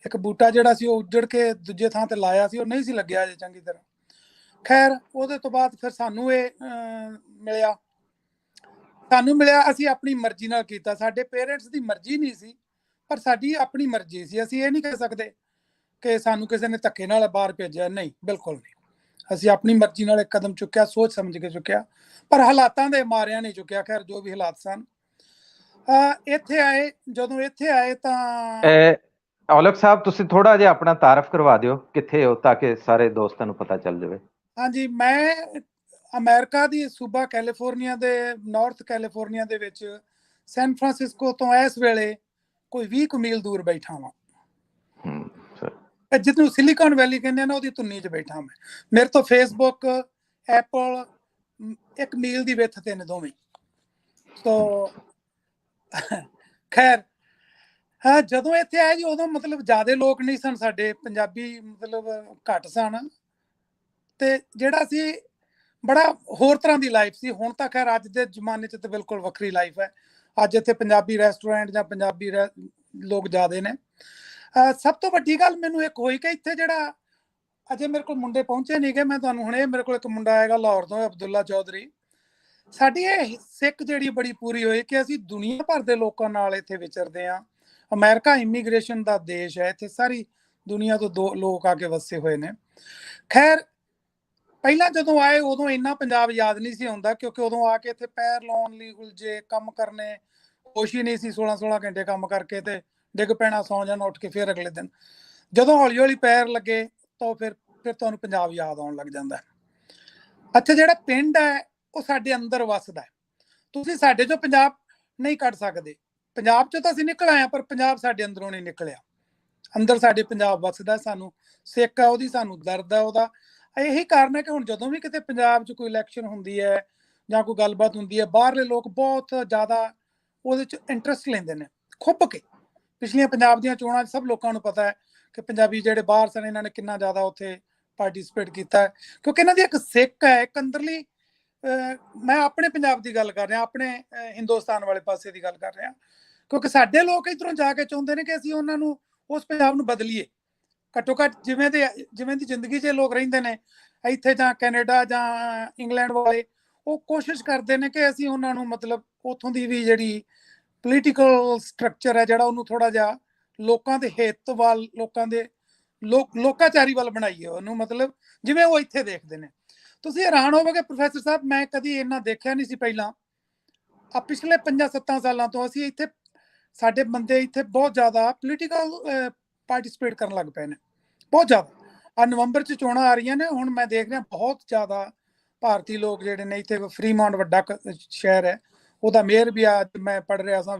ਇੱਕ ਬੂਟਾ ਜਿਹੜਾ ਸੀ ਉਹ ਉੱਜੜ ਕੇ ਦੂਜੇ ਥਾਂ ਤੇ ਲਾਇਆ ਸੀ, ਉਹ ਨਹੀਂ ਸੀ ਲੱਗਿਆ ਅਜੇ ਚੰਗੀ ਤਰ੍ਹਾਂ। ਖੈਰ ਉਹਦੇ ਤੋਂ ਬਾਅਦ ਫਿਰ ਸਾਨੂੰ ਇਹ ਮਿਲਿਆ। ਅਸੀਂ ਆਪਣੀ ਮਰਜ਼ੀ ਨਾਲ ਕੀਤਾ। ਸਾਡੇ ਪੇਰੈਂਟਸ ਦੀ ਮਰਜ਼ੀ ਨਹੀਂ ਸੀ ਪਰ ਸਾਡੀ ਆਪਣੀ ਮਰਜ਼ੀ ਸੀ। ਅਸੀਂ ਇਹ ਨਹੀਂ ਕਹਿ ਸਕਦੇ ਕਿ ਸਾਨੂੰ ਕਿਸੇ ਨੇ ਧੱਕੇ ਨਾਲ ਬਾਹਰ ਭੇਜਿਆ, ਨਹੀਂ, ਬਿਲਕੁਲ ਨਹੀਂ। ਅਸੀਂ ਆਪਣੀ ਮਰਜ਼ੀ ਨਾਲ ਇੱਕ ਕਦਮ ਚੁੱਕਿਆ, ਸੋਚ ਸਮਝ ਕੇ ਚੁੱਕਿਆ, ਪਰ ਹਾਲਾਤਾਂ ਦੇ ਮਾਰਿਆਂ ਨਹੀਂ ਚੁੱਕਿਆ। ਖੈਰ ਜੋ ਵੀ ਹਾਲਾਤ ਸਨ। ਜਦੋਂ ਇੱਥੇ ਆਏ ਤਾਂ ਔਲਖ ਸਾਹਿਬ ਤੁਸੀਂ ਥੋੜਾ ਜਿਹਾ ਆਪਣਾ ਤਾਰਫ ਕਰਵਾ ਦਿਓ ਕਿੱਥੇ ਹੋ ਤਾਂ ਕਿ ਸਾਰੇ ਦੋਸਤਾਂ ਨੂੰ ਪਤਾ ਚੱਲ ਜਾਵੇ। ਹਾਂਜੀ, ਮੈਂ ਅਮਰੀਕਾ ਦੀ ਸੂਬਾ ਕੈਲੀਫੋਰਨੀਆ ਦੇ ਨਾਰਥ ਕੈਲੀਫੋਰਨੀਆ ਦੇ ਵਿੱਚ ਸੈਨ ਫਰਾਂਸਿਸਕੋ ਤੋਂ ਇਸ ਵੇਲੇ ਕੋਈ 20 ਮੀਲ ਦੂਰ ਬੈਠਾ ਵਾਂ। ਜਿਹਨੂੰ ਸਿਲੀਕਨ ਵੈਲੀ ਕਹਿੰਦੇ ਨਾ ਉਹਦੀ ਧੁੰਨੀ 'ਚ ਬੈਠਾ ਮੈਂ। ਮੇਰੇ ਤੋਂ ਫੇਸਬੁੱਕ, ਐਪਲ 1 ਮੀਲ ਦੀ ਵਿੱਥ ਤੇ ਨੇ ਦੋਵੇਂ। ਸੋ ਖੈਰ ਜਦੋਂ ਇੱਥੇ ਆਏ ਜੀ ਉਦੋਂ ਮਤਲਬ ਜ਼ਿਆਦਾ ਲੋਕ ਨਹੀਂ ਸਨ, ਸਾਡੇ ਪੰਜਾਬੀ ਮਤਲਬ ਘੱਟ ਸਨ। ਤੇ ਜਿਹੜਾ ਸੀ ਬੜਾ ਹੋਰ ਤਰ੍ਹਾਂ ਦੀ ਲਾਈਫ ਸੀ। ਹੁਣ ਤਾਂ ਖੈਰ ਅੱਜ ਦੇ ਜ਼ਮਾਨੇ 'ਚ ਤਾਂ ਬਿਲਕੁਲ ਵੱਖਰੀ ਲਾਈਫ ਹੈ। ਅੱਜ ਇੱਥੇ ਪੰਜਾਬੀ ਰੈਸਟੋਰੈਂਟ ਜਾਂ ਪੰਜਾਬੀ ਲੋਕ ਜ਼ਿਆਦੇ ਨੇ। ਸਭ ਤੋਂ ਵੱਡੀ ਗੱਲ ਮੈਨੂੰ ਇੱਕ ਹੋਈ ਕਿ ਇੱਥੇ ਜਿਹੜਾ ਅਜੇ ਮੇਰੇ ਕੋਲ ਮੁੰਡੇ ਪਹੁੰਚੇ ਨਹੀਂ ਗਏ, ਮੈਂ ਤੁਹਾਨੂੰ ਹੁਣੇ ਮੇਰੇ ਕੋਲ ਇੱਕ ਮੁੰਡਾ ਆਏਗਾ ਲਾਹੌਰ ਤੋਂ, ਅਬਦੁੱਲਾ ਚੌਧਰੀ। ਸਾਡੀ ਇਹ ਸਿੱਖ ਜਿਹੜੀ ਬੜੀ ਪੂਰੀ ਹੋਈ ਕਿ ਅਸੀਂ ਦੁਨੀਆ ਭਰ ਦੇ ਲੋਕਾਂ ਨਾਲ ਇੱਥੇ ਵਿਚਰਦੇ ਹਾਂ। ਅਮਰੀਕਾ ਇਮੀਗ੍ਰੇਸ਼ਨ ਦਾ ਦੇਸ਼ ਹੈ, ਇੱਥੇ ਸਾਰੀ ਦੁਨੀਆ ਤੋਂ ਲੋਕ ਆ ਕੇ ਵਸੇ ਹੋਏ ਨੇ। ਖੈਰ ਪਹਿਲਾਂ ਜਦੋਂ ਆਏ ਉਦੋਂ ਇੰਨਾ ਪੰਜਾਬ ਯਾਦ ਨਹੀਂ ਸੀ ਆਉਂਦਾ, ਕਿਉਂਕਿ ਉਦੋਂ ਆ ਕੇ ਇੱਥੇ ਪੈਰ ਲਾਉਣ ਲਈ ਉਲਝੇ, ਕੰਮ ਕਰਨੇ ਹੋਸ਼ ਹੀ ਨਹੀਂ ਸੀ, 16 ਘੰਟੇ ਕੰਮ ਕਰਕੇ ਤੇ ਡਿੱਗ ਪੈਣਾ, ਸੌਂ ਜਾਣਾ ਉੱਠ ਕੇ ਫਿਰ ਅਗਲੇ ਦਿਨ। ਜਦੋਂ ਹੌਲੀ ਹੌਲੀ ਪੈਰ ਲੱਗੇ ਤਾਂ ਫਿਰ ਤੁਹਾਨੂੰ ਪੰਜਾਬ ਯਾਦ ਆਉਣ ਲੱਗ ਜਾਂਦਾ। ਅੱਛਾ, ਜਿਹੜਾ ਪਿੰਡ ਹੈ ਉਹ ਸਾਡੇ ਅੰਦਰ ਵਸਦਾ ਹੈ। ਤੁਸੀਂ ਸਾਡੇ ਚੋਂ ਪੰਜਾਬ ਨਹੀਂ ਕੱਢ ਸਕਦੇ, ਪੰਜਾਬ ਚੋਂ ਤਾਂ ਅਸੀਂ ਨਿਕਲ ਆਏ, ਪਰ ਪੰਜਾਬ ਸਾਡੇ ਅੰਦਰੋਂ ਨਹੀਂ ਨਿਕਲਿਆ। ਅੰਦਰ ਸਾਡੇ ਪੰਜਾਬ ਵਸਦਾ, ਸਾਨੂੰ ਸਿੱਖ ਹੈ ਉਹਦੀ, ਸਾਨੂੰ ਦਰਦ ਹੈ ਉਹਦਾ। ਇਹੀ ਕਾਰਨ ਹੈ ਕਿ ਹੁਣ ਜਦੋਂ ਵੀ ਕਿਤੇ ਪੰਜਾਬ 'ਚ ਕੋਈ ਇਲੈਕਸ਼ਨ ਹੁੰਦੀ ਹੈ ਜਾਂ ਕੋਈ ਗੱਲਬਾਤ ਹੁੰਦੀ ਹੈ, ਬਾਹਰਲੇ ਲੋਕ ਬਹੁਤ ਜ਼ਿਆਦਾ ਉਹਦੇ 'ਚ ਇੰਟਰਸਟ ਲੈਂਦੇ ਨੇ, ਖੁੱਭ ਕੇ। ਪਿਛਲੀਆਂ ਪੰਜਾਬ ਦੀਆਂ ਚੋਣਾਂ 'ਚ ਸਭ ਲੋਕਾਂ ਨੂੰ ਪਤਾ ਹੈ ਕਿ ਪੰਜਾਬੀ ਜਿਹੜੇ ਬਾਹਰ ਸਨ, ਇਹਨਾਂ ਨੇ ਕਿੰਨਾ ਜ਼ਿਆਦਾ ਉੱਥੇ ਪਾਰਟੀਸਪੇਟ ਕੀਤਾ ਹੈ, ਕਿਉਂਕਿ ਇਹਨਾਂ ਦੀ ਇੱਕ ਸਿੱਖ ਹੈ, ਇੱਕ ਅੰਦਰਲੀ। ਮੈਂ ਆਪਣੇ ਪੰਜਾਬ ਦੀ ਗੱਲ ਕਰ ਰਿਹਾ, ਆਪਣੇ ਹਿੰਦੁਸਤਾਨ ਵਾਲੇ ਪਾਸੇ ਦੀ ਗੱਲ ਕਰ ਰਿਹਾ, ਕਿਉਂਕਿ ਸਾਡੇ ਲੋਕ ਇੱਧਰੋਂ ਜਾ ਕੇ ਚਾਹੁੰਦੇ ਨੇ ਕਿ ਅਸੀਂ ਉਹਨਾਂ ਨੂੰ, ਉਸ ਪੰਜਾਬ ਨੂੰ ਬਦਲੀਏ। ਘੱਟੋ ਘੱਟ ਜਿਵੇਂ ਦੀ ਜ਼ਿੰਦਗੀ 'ਚ ਲੋਕ ਰਹਿੰਦੇ ਨੇ ਇੱਥੇ, ਜਾਂ ਕੈਨੇਡਾ ਜਾਂ ਇੰਗਲੈਂਡ ਵਾਲੇ, ਉਹ ਕੋਸ਼ਿਸ਼ ਕਰਦੇ ਨੇ ਕਿ ਅਸੀਂ ਉਹਨਾਂ ਨੂੰ, ਮਤਲਬ ਉੱਥੋਂ ਦੀ ਵੀ ਜਿਹੜੀ ਪੋਲੀਟੀਕਲ ਸਟਰਕਚਰ ਹੈ ਜਿਹੜਾ, ਉਹਨੂੰ ਥੋੜਾ ਜਿਹਾ ਲੋਕਾਂ ਦੇ ਹਿੱਤ ਵੱਲ, ਲੋਕਾਂ ਦੇ ਲੋਕਾਚਾਰੀ ਵੱਲ ਬਣਾਈਏ ਉਹਨੂੰ, ਮਤਲਬ ਜਿਵੇਂ ਉਹ ਇੱਥੇ ਦੇਖਦੇ ਨੇ। ਤੁਸੀਂ ਹੈਰਾਨ ਹੋਵੋਗੇ ਪ੍ਰੋਫੈਸਰ ਸਾਹਿਬ, ਮੈਂ ਕਦੀ ਇੰਨਾ ਦੇਖਿਆ ਨਹੀਂ ਸੀ ਪਹਿਲਾਂ। ਆ ਪਿਛਲੇ 5-7 ਸਾਲਾਂ ਤੋਂ ਅਸੀਂ ਇੱਥੇ, ਸਾਡੇ ਬੰਦੇ ਇੱਥੇ ਬਹੁਤ ਜ਼ਿਆਦਾ ਪੋਲੀਟੀਕਲ ਪਾਰਟੀਸਪੇਟ ਕਰਨ ਲੱਗ ਪਏ ਨੇ, ਬਹੁਤ ਜ਼ਿਆਦਾ। ਆ ਨਵੰਬਰ 'ਚ ਚੋਣਾਂ ਆ ਰਹੀਆਂ ਨੇ, ਹੁਣ ਮੈਂ ਦੇਖ ਰਿਹਾ ਬਹੁਤ ਜ਼ਿਆਦਾ ਭਾਰਤੀ ਲੋਕ ਜਿਹੜੇ ਨੇ ਇੱਥੇ, ਫਰੀਮਾਉਂਟ ਵੱਡਾ ਸ਼ਹਿਰ ਹੈ, ਉਹਦਾ ਮੇਅਰ ਵੀ ਆ, ਮੈਂ ਪੜ੍ਹ ਰਿਹਾ ਸਾਂ,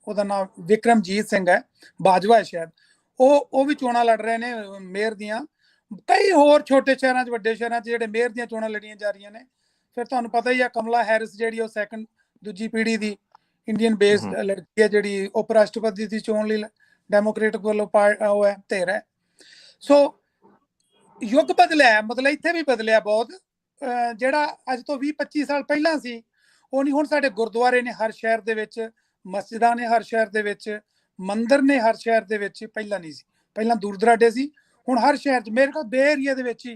ਉਹਦਾ ਨਾਮ ਵਿਕਰਮਜੀਤ ਸਿੰਘ ਹੈ, ਬਾਜਵਾ ਹੈ ਸ਼ਾਇਦ, ਉਹ ਵੀ ਚੋਣਾਂ ਲੜ ਰਹੇ ਨੇ ਮੇਅਰ ਦੀਆਂ। ਕਈ ਹੋਰ ਛੋਟੇ ਸ਼ਹਿਰਾਂ 'ਚ, ਵੱਡੇ ਸ਼ਹਿਰਾਂ 'ਚ ਜਿਹੜੇ ਮੇਅਰ ਦੀਆਂ ਚੋਣਾਂ ਲੜੀਆਂ ਜਾ ਰਹੀਆਂ ਨੇ। ਫਿਰ ਤੁਹਾਨੂੰ ਪਤਾ ਹੀ ਆ, ਕਮਲਾ ਹੈਰਿਸ ਜਿਹੜੀ, ਉਹ ਦੂਜੀ ਪੀੜ੍ਹੀ ਦੀ ਇੰਡੀਅਨ ਬੇਸਡ ਲੜਕੀ ਹੈ, ਜਿਹੜੀ ਉਪ ਰਾਸ਼ਟਰਪਤੀ ਦੀ ਚੋਣ ਲਈ ਡੈਮੋਕ੍ਰੇਟਿਕ ਵੱਲੋਂ ਉਹ ਹੈ, ਧਿਰ ਹੈ। ਸੋ ਯੁੱਗ ਬਦਲਿਆ, ਮਤਲਬ ਇੱਥੇ ਵੀ ਬਦਲਿਆ ਬਹੁਤ। ਜਿਹੜਾ ਅੱਜ ਤੋਂ 20-25 ਸਾਲ ਪਹਿਲਾਂ ਸੀ, ਉਹ ਨਹੀਂ। ਹੁਣ ਸਾਡੇ ਗੁਰਦੁਆਰੇ ਨੇ ਹਰ ਸ਼ਹਿਰ ਦੇ ਵਿੱਚ, ਮਸਜਿਦਾਂ ਨੇ ਹਰ ਸ਼ਹਿਰ ਦੇ ਵਿੱਚ, ਮੰਦਿਰ ਨੇ ਹਰ ਸ਼ਹਿਰ ਦੇ ਵਿੱਚ। ਪਹਿਲਾਂ ਨਹੀਂ ਸੀ, ਪਹਿਲਾਂ ਦੂਰ ਦਰਾਡੇ ਸੀ, ਹੁਣ ਹਰ ਸ਼ਹਿਰ 'ਚ। ਮੇਰੇ ਕੋਲ ਬੇ ਏਰੀਆ ਦੇ ਵਿੱਚ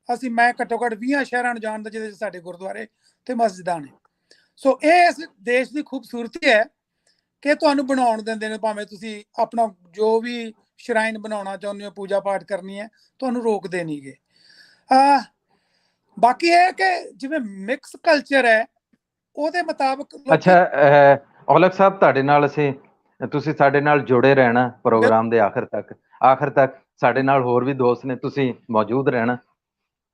ਹੀ ਮੈਂ ਘੱਟੋ ਘੱਟ 20 ਸ਼ਹਿਰਾਂ ਨੂੰ ਜਾਣਦਾ ਜਿਹਦੇ 'ਚ ਸਾਡੇ ਗੁਰਦੁਆਰੇ ਤੇ ਮਸਜਿਦਾਂ ਨੇ। ਸੋ ਇਹ ਇਸ ਦੇਸ਼ ਦੀ ਖੂਬਸੂਰਤੀ ਹੈ ਕਿ ਤੁਹਾਨੂੰ ਬਣਾਉਣ ਦਿੰਦੇ ਨੇ, ਭਾਵੇਂ ਤੁਸੀਂ ਆਪਣਾ ਜੋ ਵੀ ਸ਼ਰਾਈਨ ਬਣਾਉਣਾ ਚਾਹੁੰਦੇ ਹੋ, ਪੂਜਾ ਪਾਠ ਕਰਨੀ ਹੈ, ਤੁਹਾਨੂੰ ਰੋਕਦੇ ਨਹੀਂ ਗੇ। ਬਾਕੀ ਇਹ ਕਿ ਜਿਵੇਂ ਮਿਕਸ ਕਲਚਰ ਹੈ, ਉਹਦੇ ਮੁਤਾਬਕ। ਅੱਛਾ ਔਲਖ ਸਾਹਿਬ, ਤੁਹਾਡੇ ਨਾਲ ਤੁਸੀਂ ਸਾਡੇ ਨਾਲ ਜੁੜੇ ਰਹਿਣਾ ਪ੍ਰੋਗਰਾਮ ਦੇ ਆਖਰ ਤੱਕ। ਸਾਡੇ ਨਾਲ ਹੋਰ ਵੀ ਦੋਸਤ ਨੇ, ਤੁਸੀਂ ਮੌਜੂਦ ਰਹਿਣਾ।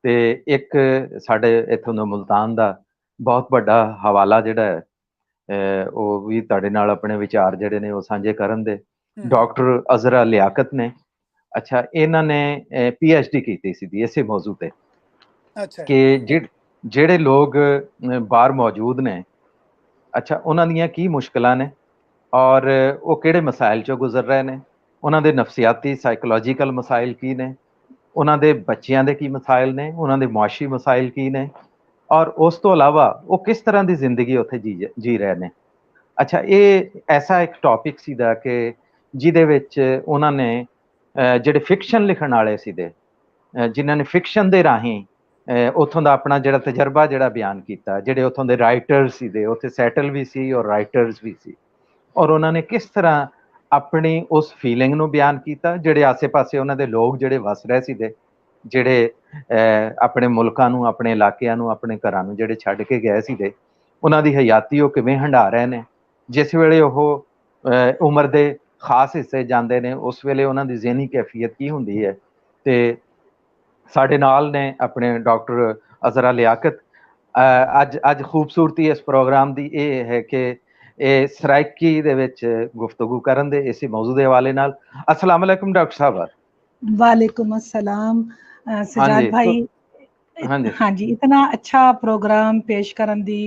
ਤੇ ਇੱਕ ਸਾਡੇ ਇੱਥੋਂ ਦਾ ਮੁਲਤਾਨ ਦਾ ਬਹੁਤ ਵੱਡਾ ਹਵਾਲਾ ਜਿਹੜਾ ਹੈ, ਉਹ ਵੀ ਤੁਹਾਡੇ ਨਾਲ ਆਪਣੇ ਵਿਚਾਰ ਜਿਹੜੇ ਨੇ ਉਹ ਸਾਂਝੇ ਕਰਨ ਦੇ, ਡਾਕਟਰ ਅਜ਼ਰਾ ਲਿਆਕਤ ਨੇ। ਅੱਛਾ, ਇਹਨਾਂ ਨੇ PhD ਕੀਤੀ ਸੀ ਇਸੇ ਮੌਜੂ ਤੇ, ਕਿ ਜਿਹੜੇ ਲੋਕ ਬਾਹਰ ਮੌਜੂਦ ਨੇ, ਅੱਛਾ, ਉਹਨਾਂ ਦੀਆਂ ਕੀ ਮੁਸ਼ਕਲਾਂ ਨੇ ਔਰ ਉਹ ਕਿਹੜੇ ਮਸਾਇਲ 'ਚੋਂ ਗੁਜ਼ਰ ਰਹੇ ਨੇ, ਉਹਨਾਂ ਦੇ ਨਫਸੀਆਤੀ ਸਾਈਕੋਲੋਜੀਕਲ ਮਸਾਇਲ ਕੀ ਨੇ, ਉਹਨਾਂ ਦੇ ਬੱਚਿਆਂ ਦੇ ਕੀ ਮਸਾਇਲ ਨੇ, ਉਹਨਾਂ ਦੇ ਮੁਆਸ਼ੀ ਮਸਾਇਲ ਕੀ ਨੇ, ਔਰ ਉਸ ਤੋਂ ਇਲਾਵਾ ਉਹ ਕਿਸ ਤਰ੍ਹਾਂ ਦੀ ਜ਼ਿੰਦਗੀ ਉੱਥੇ ਜੀ ਰਹੇ ਨੇ। ਅੱਛਾ, ਇਹ ਐਸਾ ਇੱਕ ਟੌਪਿਕ ਸੀਗਾ ਕਿ ਜਿਹਦੇ ਵਿੱਚ ਉਹਨਾਂ ਨੇ ਜਿਹੜੇ ਫਿਕਸ਼ਨ ਲਿਖਣ ਵਾਲੇ ਸੀਗੇ, ਜਿਨ੍ਹਾਂ ਨੇ ਫਿਕਸ਼ਨ ਦੇ ਰਾਹੀਂ ਉੱਥੋਂ ਦਾ ਆਪਣਾ ਜਿਹੜਾ ਤਜਰਬਾ ਜਿਹੜਾ ਬਿਆਨ ਕੀਤਾ, ਜਿਹੜੇ ਉੱਥੋਂ ਦੇ ਰਾਈਟਰ ਸੀਗੇ, ਉੱਥੇ ਸੈਟਲ ਵੀ ਸੀ ਔਰ ਰਾਈਟਰਸ ਵੀ ਸੀ, ਔਰ ਉਹਨਾਂ ਨੇ ਕਿਸ ਤਰ੍ਹਾਂ ਆਪਣੀ ਉਸ ਫੀਲਿੰਗ ਨੂੰ ਬਿਆਨ ਕੀਤਾ। ਜਿਹੜੇ ਆਸੇ-ਪਾਸੇ ਉਹਨਾਂ ਦੇ ਲੋਕ ਜਿਹੜੇ ਵਸ ਰਹੇ ਸੀਗੇ, ਜਿਹੜੇ ਆਪਣੇ ਮੁਲਕਾਂ ਨੂੰ, ਆਪਣੇ ਇਲਾਕਿਆਂ ਨੂੰ, ਆਪਣੇ ਘਰਾਂ ਨੂੰ ਜਿਹੜੇ ਛੱਡ ਕੇ ਗਏ ਸੀਗੇ, ਉਹਨਾਂ ਦੀ ਹਯਾਤੀ ਉਹ ਕਿਵੇਂ ਹੰਢਾ ਰਹੇ ਨੇ। ਜਿਸ ਵੇਲੇ ਉਹ ਉਮਰ ਦੇ ਖਾਸ ਹਿੱਸੇ ਜਾਂਦੇ ਨੇ, ਉਸ ਵੇਲੇ ਉਹਨਾਂ ਦੀ ਜ਼ਿਹਨੀ ਕੈਫੀਅਤ ਕੀ ਹੁੰਦੀ ਹੈ। ਤੇ ਸਾਡੇ ਨਾਲ ਨੇ ਆਪਣੇ ਡਾਕਟਰ ਅਜ਼ਰਾ ਲਿਆਕਤ। ਅੱਜ ਖੂਬਸੂਰਤੀ ਇਸ ਪ੍ਰੋਗਰਾਮ ਦੀ ਇਹ ਹੈ ਕਿ ਇਹ ਸਰਾਇਕੀ ਦੇ ਵਿੱਚ ਗੁਫ਼ਤਗੂ ਕਰਨ ਦੇ ਇਸੇ ਮੌਜੂ ਦੇ ਹਵਾਲੇ ਨਾਲ। अस्सलाम वालेकुम डॉक्टर साहब। वालेकुम अस्सलाम सजाद भाई। हाँ जी, इतना अच्छा प्रोग्राम पेश करन दी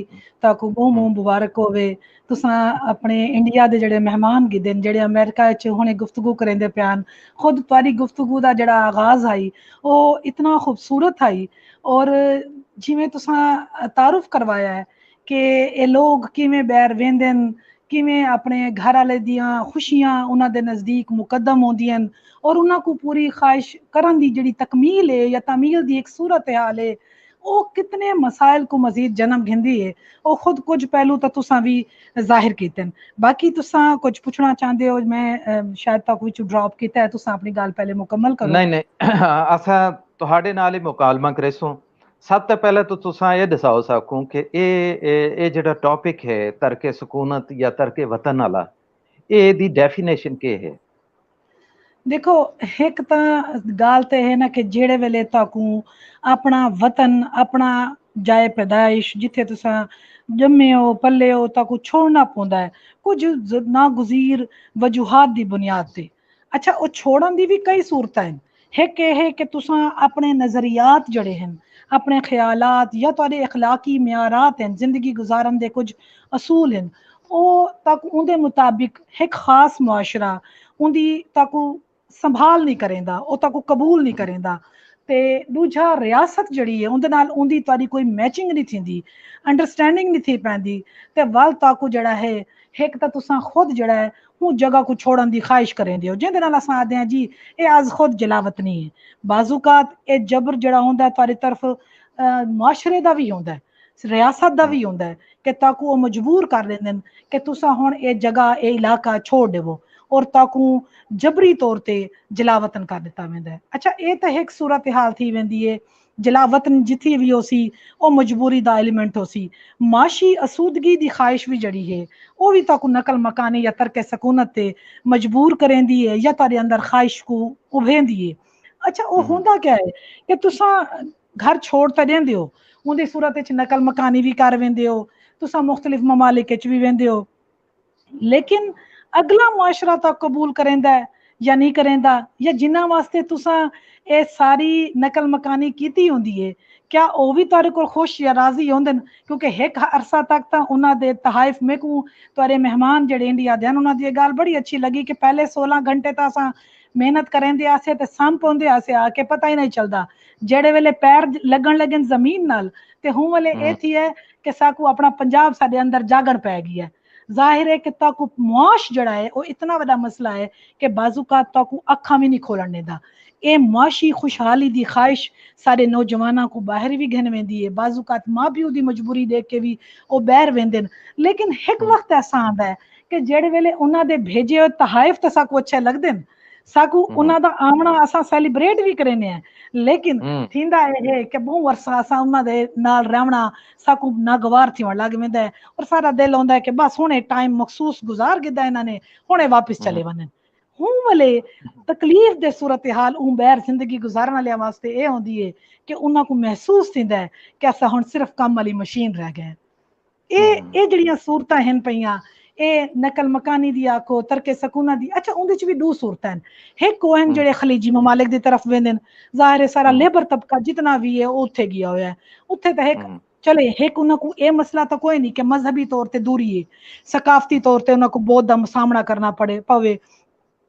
ताकू बहुत मुबारक होवे। तुसां अपने इंडिया दे जेड़े मेहमान गिदे जेड़े अमेरिका च हुणे गुफ्तगू करेंदे प्यान, खुद तुहाडी गुफ्तगू दा जेड़ा आगाज आई वो इतना खूबसूरत आई, और जिवें तुसां तारुफ करवाया है कि ये लोग किवें बैर वेंदे न, किवें अपने घर वाले दियां खुशियां उन्हां दे नज़दीक मुकद्दम होंदियां और उन्हां को पूरी ख्वाहिश करन दी जेड़ी तकमील है या तमील दी एक सूरत हाल है, वो कितने मसाइल को मजीद जन्म गिंदी है। वो खुद कुछ पहलू तो तुसां भी जाहिर कीते न। बाकी तुसां कुछ पूछना चाहते हो, मैं शायद तक विच ड्रॉप कीता है, तुसां अपनी गल पहले मुकम्मल करो। नहीं असा ਤੁਹਾਡੇ ਨਾਲ ਹੀ ਮੁਕਾਲਮਾ ਕरेसूं। सब तो पहले तो तुसा ये दसाओ सकूं कि ये ਜਿਹੜਾ टॉपिक है तरके सुकूनत या तरके वतन वाला, ये दी डेफिनेशन के है? देखो एक तो गाल तो है ना कि जेड़े वेले ताकू अपना वतन अपना जाए पैदाइश जिथे तुसा जम्मे हो पले हो ताकू छोड़ना पौंदा है कुछ नागुजीर वजूहात दी बुनियाद ते। अच्छा वो छोड़न दी भी कई सूरत हैं। एक है कि तुसा अपने नजरियात जड़े हैं अपने ख्यालात या तुहाडे अखलाकी म्यारात हैं जिंदगी गुजारन दे कुछ असूल हैं ओ तक उनके मुताबिक एक खास मुआशरा उनकी ताकू संभाल नहीं करेंदा ओ ताकू कबूल नहीं करेंदा ते दूजा रियासत जड़ी है उनदे नाल उनदी तुहाडी कोई मैचिंग नहीं थींदी अंडरस्टैंडिंग नहीं थी पैंदी ते वल ताकू जड़ा है एक तो तुसा खुद जड़ा है वो जगह को छोड़न दी ख्वाहिश करेंदे हो जिंदे नाल असां आखदे हां जी ये अज खुद जलावत नहीं है। बाजुकात ये जबर जड़ा होंदा तुहाडी तरफ मुआशरे दा भी होंदा है रियासत दा भी होंदा है कि ताकू वो मजबूर कर देंदे कि तुसा हुण ये जगह ये इलाका छोड़ देवो और ताकू जबरी तौर ते जलावतन कर दिता वेंदा है। अच्छा ये तो एक सूरत हाल थी वेंदी है जलावतन जिथे भी होसी वो मजबूरी दा एलिमेंट होसी माशी असूदगी दी ख्वाहिश भी जड़ी है वो भी ताकू नकल मकानी या तरके सकूनत ते मजबूर करेंदी है या तारे अंदर ख्वाहिश को उभेंदी है। अच्छा वो होंदा क्या है कि तुसा घर छोड़ तो देंदे हो उनदी सूरत विच नकल मकानी भी कर वेंदे हो तुसा मुख्तलिफ ममालिक विच भी वेंदे हो लेकिन अगला मुआशरा तो कबूल करेंदा है या नहीं करेंदा या जिन्ना वास्ते तुसा ये सारी नकल मकानी कीती होंदी है क्या वो भी तुहाडे कोल खुश या राजी होंदे क्योंकि एक अरसा तक तो उन्हां दे तहाइफ में को तुहाडे मेहमान जेडे इंडिया दे उन्हां दी गल बड़ी अच्छी लगी कि पहले 16 घंटे तो असां मेहनत करेंदे आसे ते सम पौंदे आसे आके पता ही नहीं चलता जेड़े वेले पैर लगन लगन जमीन नाल ते हुण वाले ये थी है कि साकू अपना पंजाब साडे अंदर जागण पै गई है। जाहिर है कि ताकू मुआश जड़ा है वो इतना बड़ा मसला है कि बाजुकात ताकू अखा भी नहीं खोलन देता ये मुआशी खुशहाली दी ख्वाहिश सारे नौजवानों को बाहर भी घन वेंदी है बाजुकात माँ प्यो दी मजबूरी देख के भी वो बहर वेंदे लेकिन एक वक्त ऐसा आंदा है कि जेड़े वेले उन्हां दे भेजे हुए तहाइफ तो साकू अच्छे लगदे न साकू उन्हां दा आमना असां सेलिब्रेट भी करने हैं लेकिन थींदा है कि बहु अरसा असां उन्हां दे नाल रहना साकू नागवार थिवण लग वेंदा है और सारा दिल होंदा है कि बस हुणे टाइम मखसूस गुजार गिदा इन्हां ने हुणे वापस चले वञन हूं वाले तकलीफ दे सूरत हाल ऊं बैर जिंदगी गुजारन वाले वास्ते ये होंदी है कि उन्हां को महसूस थींदा है कि असां हुण सिर्फ कम वाली मशीन रह गए ये जड़ियां सूरतां हैं पईयां ए नकल मकानी दी आखो तरके सकूना दी। अच्छा उनदे च भी दो सूरतां हैं एक को हैं जेड़े खलीजी ममालिक दी तरफ वेंदे न जाहिर है सारा लेबर तबका जितना भी है उत्थे गया होया है उत्थे तो एक चले एक उन्हां को ये मसला तो कोई नहीं कि मजहबी तौर ते दूरी है सकाफती तौर ते उन्हां को बहुत दा सामना करना पवे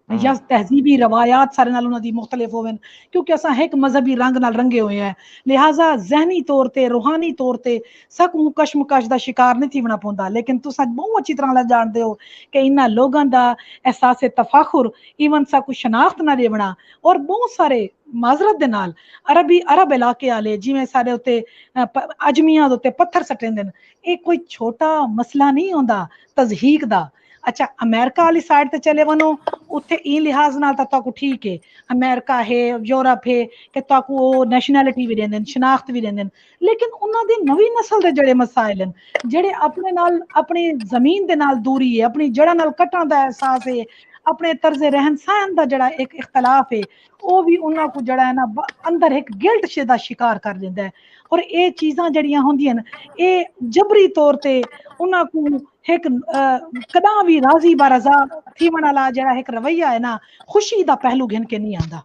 या तहजीबी रवायात सारे नाल उन्हां दी मुख्तलिफ होवन क्योंकि असां एक मजहबी रंग नाल रंगे हुए हैं लिहाजा जहनी तौर ते रूहानी तौर ते सकू कशमकश दा शिकार नहीं थीवना पौंदा लेकिन तुसां बहुत अच्छी तरह जानते हो कि इन्हां लोगां दा एहसास तफाखुर इवन सकू शनाख्त ना देवना और बहुत सारे माजरत दे नाल अरब इलाके आले जिवें सारे उत्ते अजमियां दे उत्ते पत्थर सटेंदे न ये कोई छोटा मसला नहीं होंदा तजहीक दा। अच्छा अमेरिका वाली साइड ते चले वनो उत्थे ई लिहाज नाल ताकू ठीक है अमेरिका है यूरोप है कि ताकू वो नेशनैलिटी भी देंदे शनाख्त भी देंदे लेकिन उन्हां दी नवी नस्ल दे जड़े मसाइल हैं जेड़े अपने नाल अपनी जमीन दे नाल दूरी है अपनी जड़ा नाल कटण दा एहसास है अपने तर्ज रहन सहन दा जड़ा एक इख्तलाफ है वो भी उन्हां को जड़ा है ना अंदर एक गिल्ट शे दा शिकार कर दिंदा है और ये चीज़ां जड़ियां होंदियां ये जबरी तौर ते उन्हां को एक कदा भी राजी बारजा थीवण वाला जड़ा एक रवैया है ना खुशी दा पहलू घिन के नहीं आंदा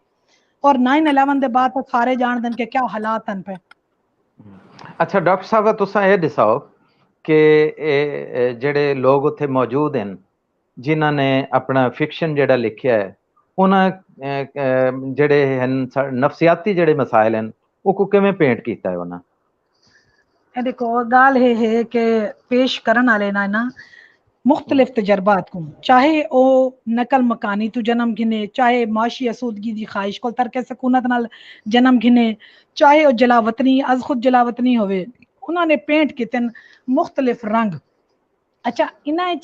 और 9/11 दे बाद तो सारे जान देन के क्या हालात हैं पे। अच्छा डॉक्टर साहब तुसां ये दसाओ कि जेड़े लोग उत्थे मौजूद हैं जिन्हां ने अपना फिक्शन जेड़ा लिखिया है उन्हां जेड़े हैं नफसियाती जेड़े मसाइल हैं वो किवें पेंट कीता है उन्हां देखो गाल है कि पेश करन वाले ना मुख्तलिफ तजर्बात को चाहे वो नकल मकानी तो जन्म घिने चाहे माशी असूदगी दी ख्वाहिश को तरके सकूनत नाल जन्म घिने चाहे वो जलावतनी अज खुद जलावतनी होवे उन्होंने पेंट किते मुख्तलिफ रंग। अच्छा इन्हां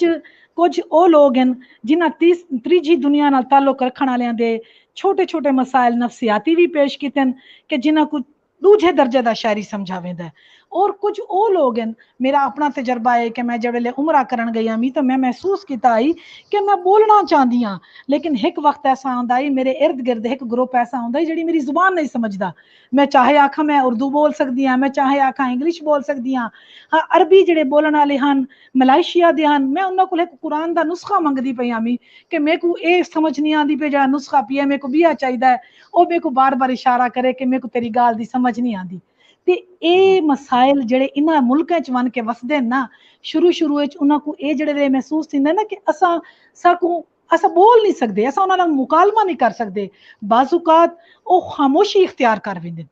कुछ वो लोग हैं जिन्हां तीजी दुनिया नाल ताल्लुक रखण वालियां दे छोटे छोटे मसाइल नफसियाती भी पेश किते हैं कि जिन्हें कुछ दूजे दर्जे का शायरी समझावेंदा है। और कुछ वो लोग हैं, मेरा अपना तजर्बा है कि मैं जब वेले उमरा करन गई मी तो मैं महसूस किया आई कि मैं बोलना चाहती हाँ, लेकिन एक वक्त ऐसा आंदा आई मेरे इर्द गिर्द एक ग्रुप ऐसा आंदा जी मेरी जुबान नहीं समझदा। मैं चाहे आखा मैं उर्दू बोल सकती हाँ, मैं चाहे आखा इंग्लिश बोल सकती हाँ, हाँ अरबी जेडे बोलने वाले हैं मलाइशिया दे हैं, मैं उन्होंने को एक कुरान का नुस्खा मंगदी पई हाँ मी कि मेरे को ये समझ नहीं आती पे जरा नुस्खा पिया मेरे को बिया चाहिए है, वो मेरे को बार बार इशारा करे कि मेरे को तेरी गाल दी समझ नहीं आती। ते ये मसाइल जेडे इन्हां मुल्कां च वन के वसदे ना, शुरू शुरू उन्हां को ये जेडे महसूस थींदा ना कि असा बोल नहीं सकते, असा उन्हां नाल मुकालमा नहीं कर सकते। बाजुकात वो खामोशी इख्तियार कर वेंदे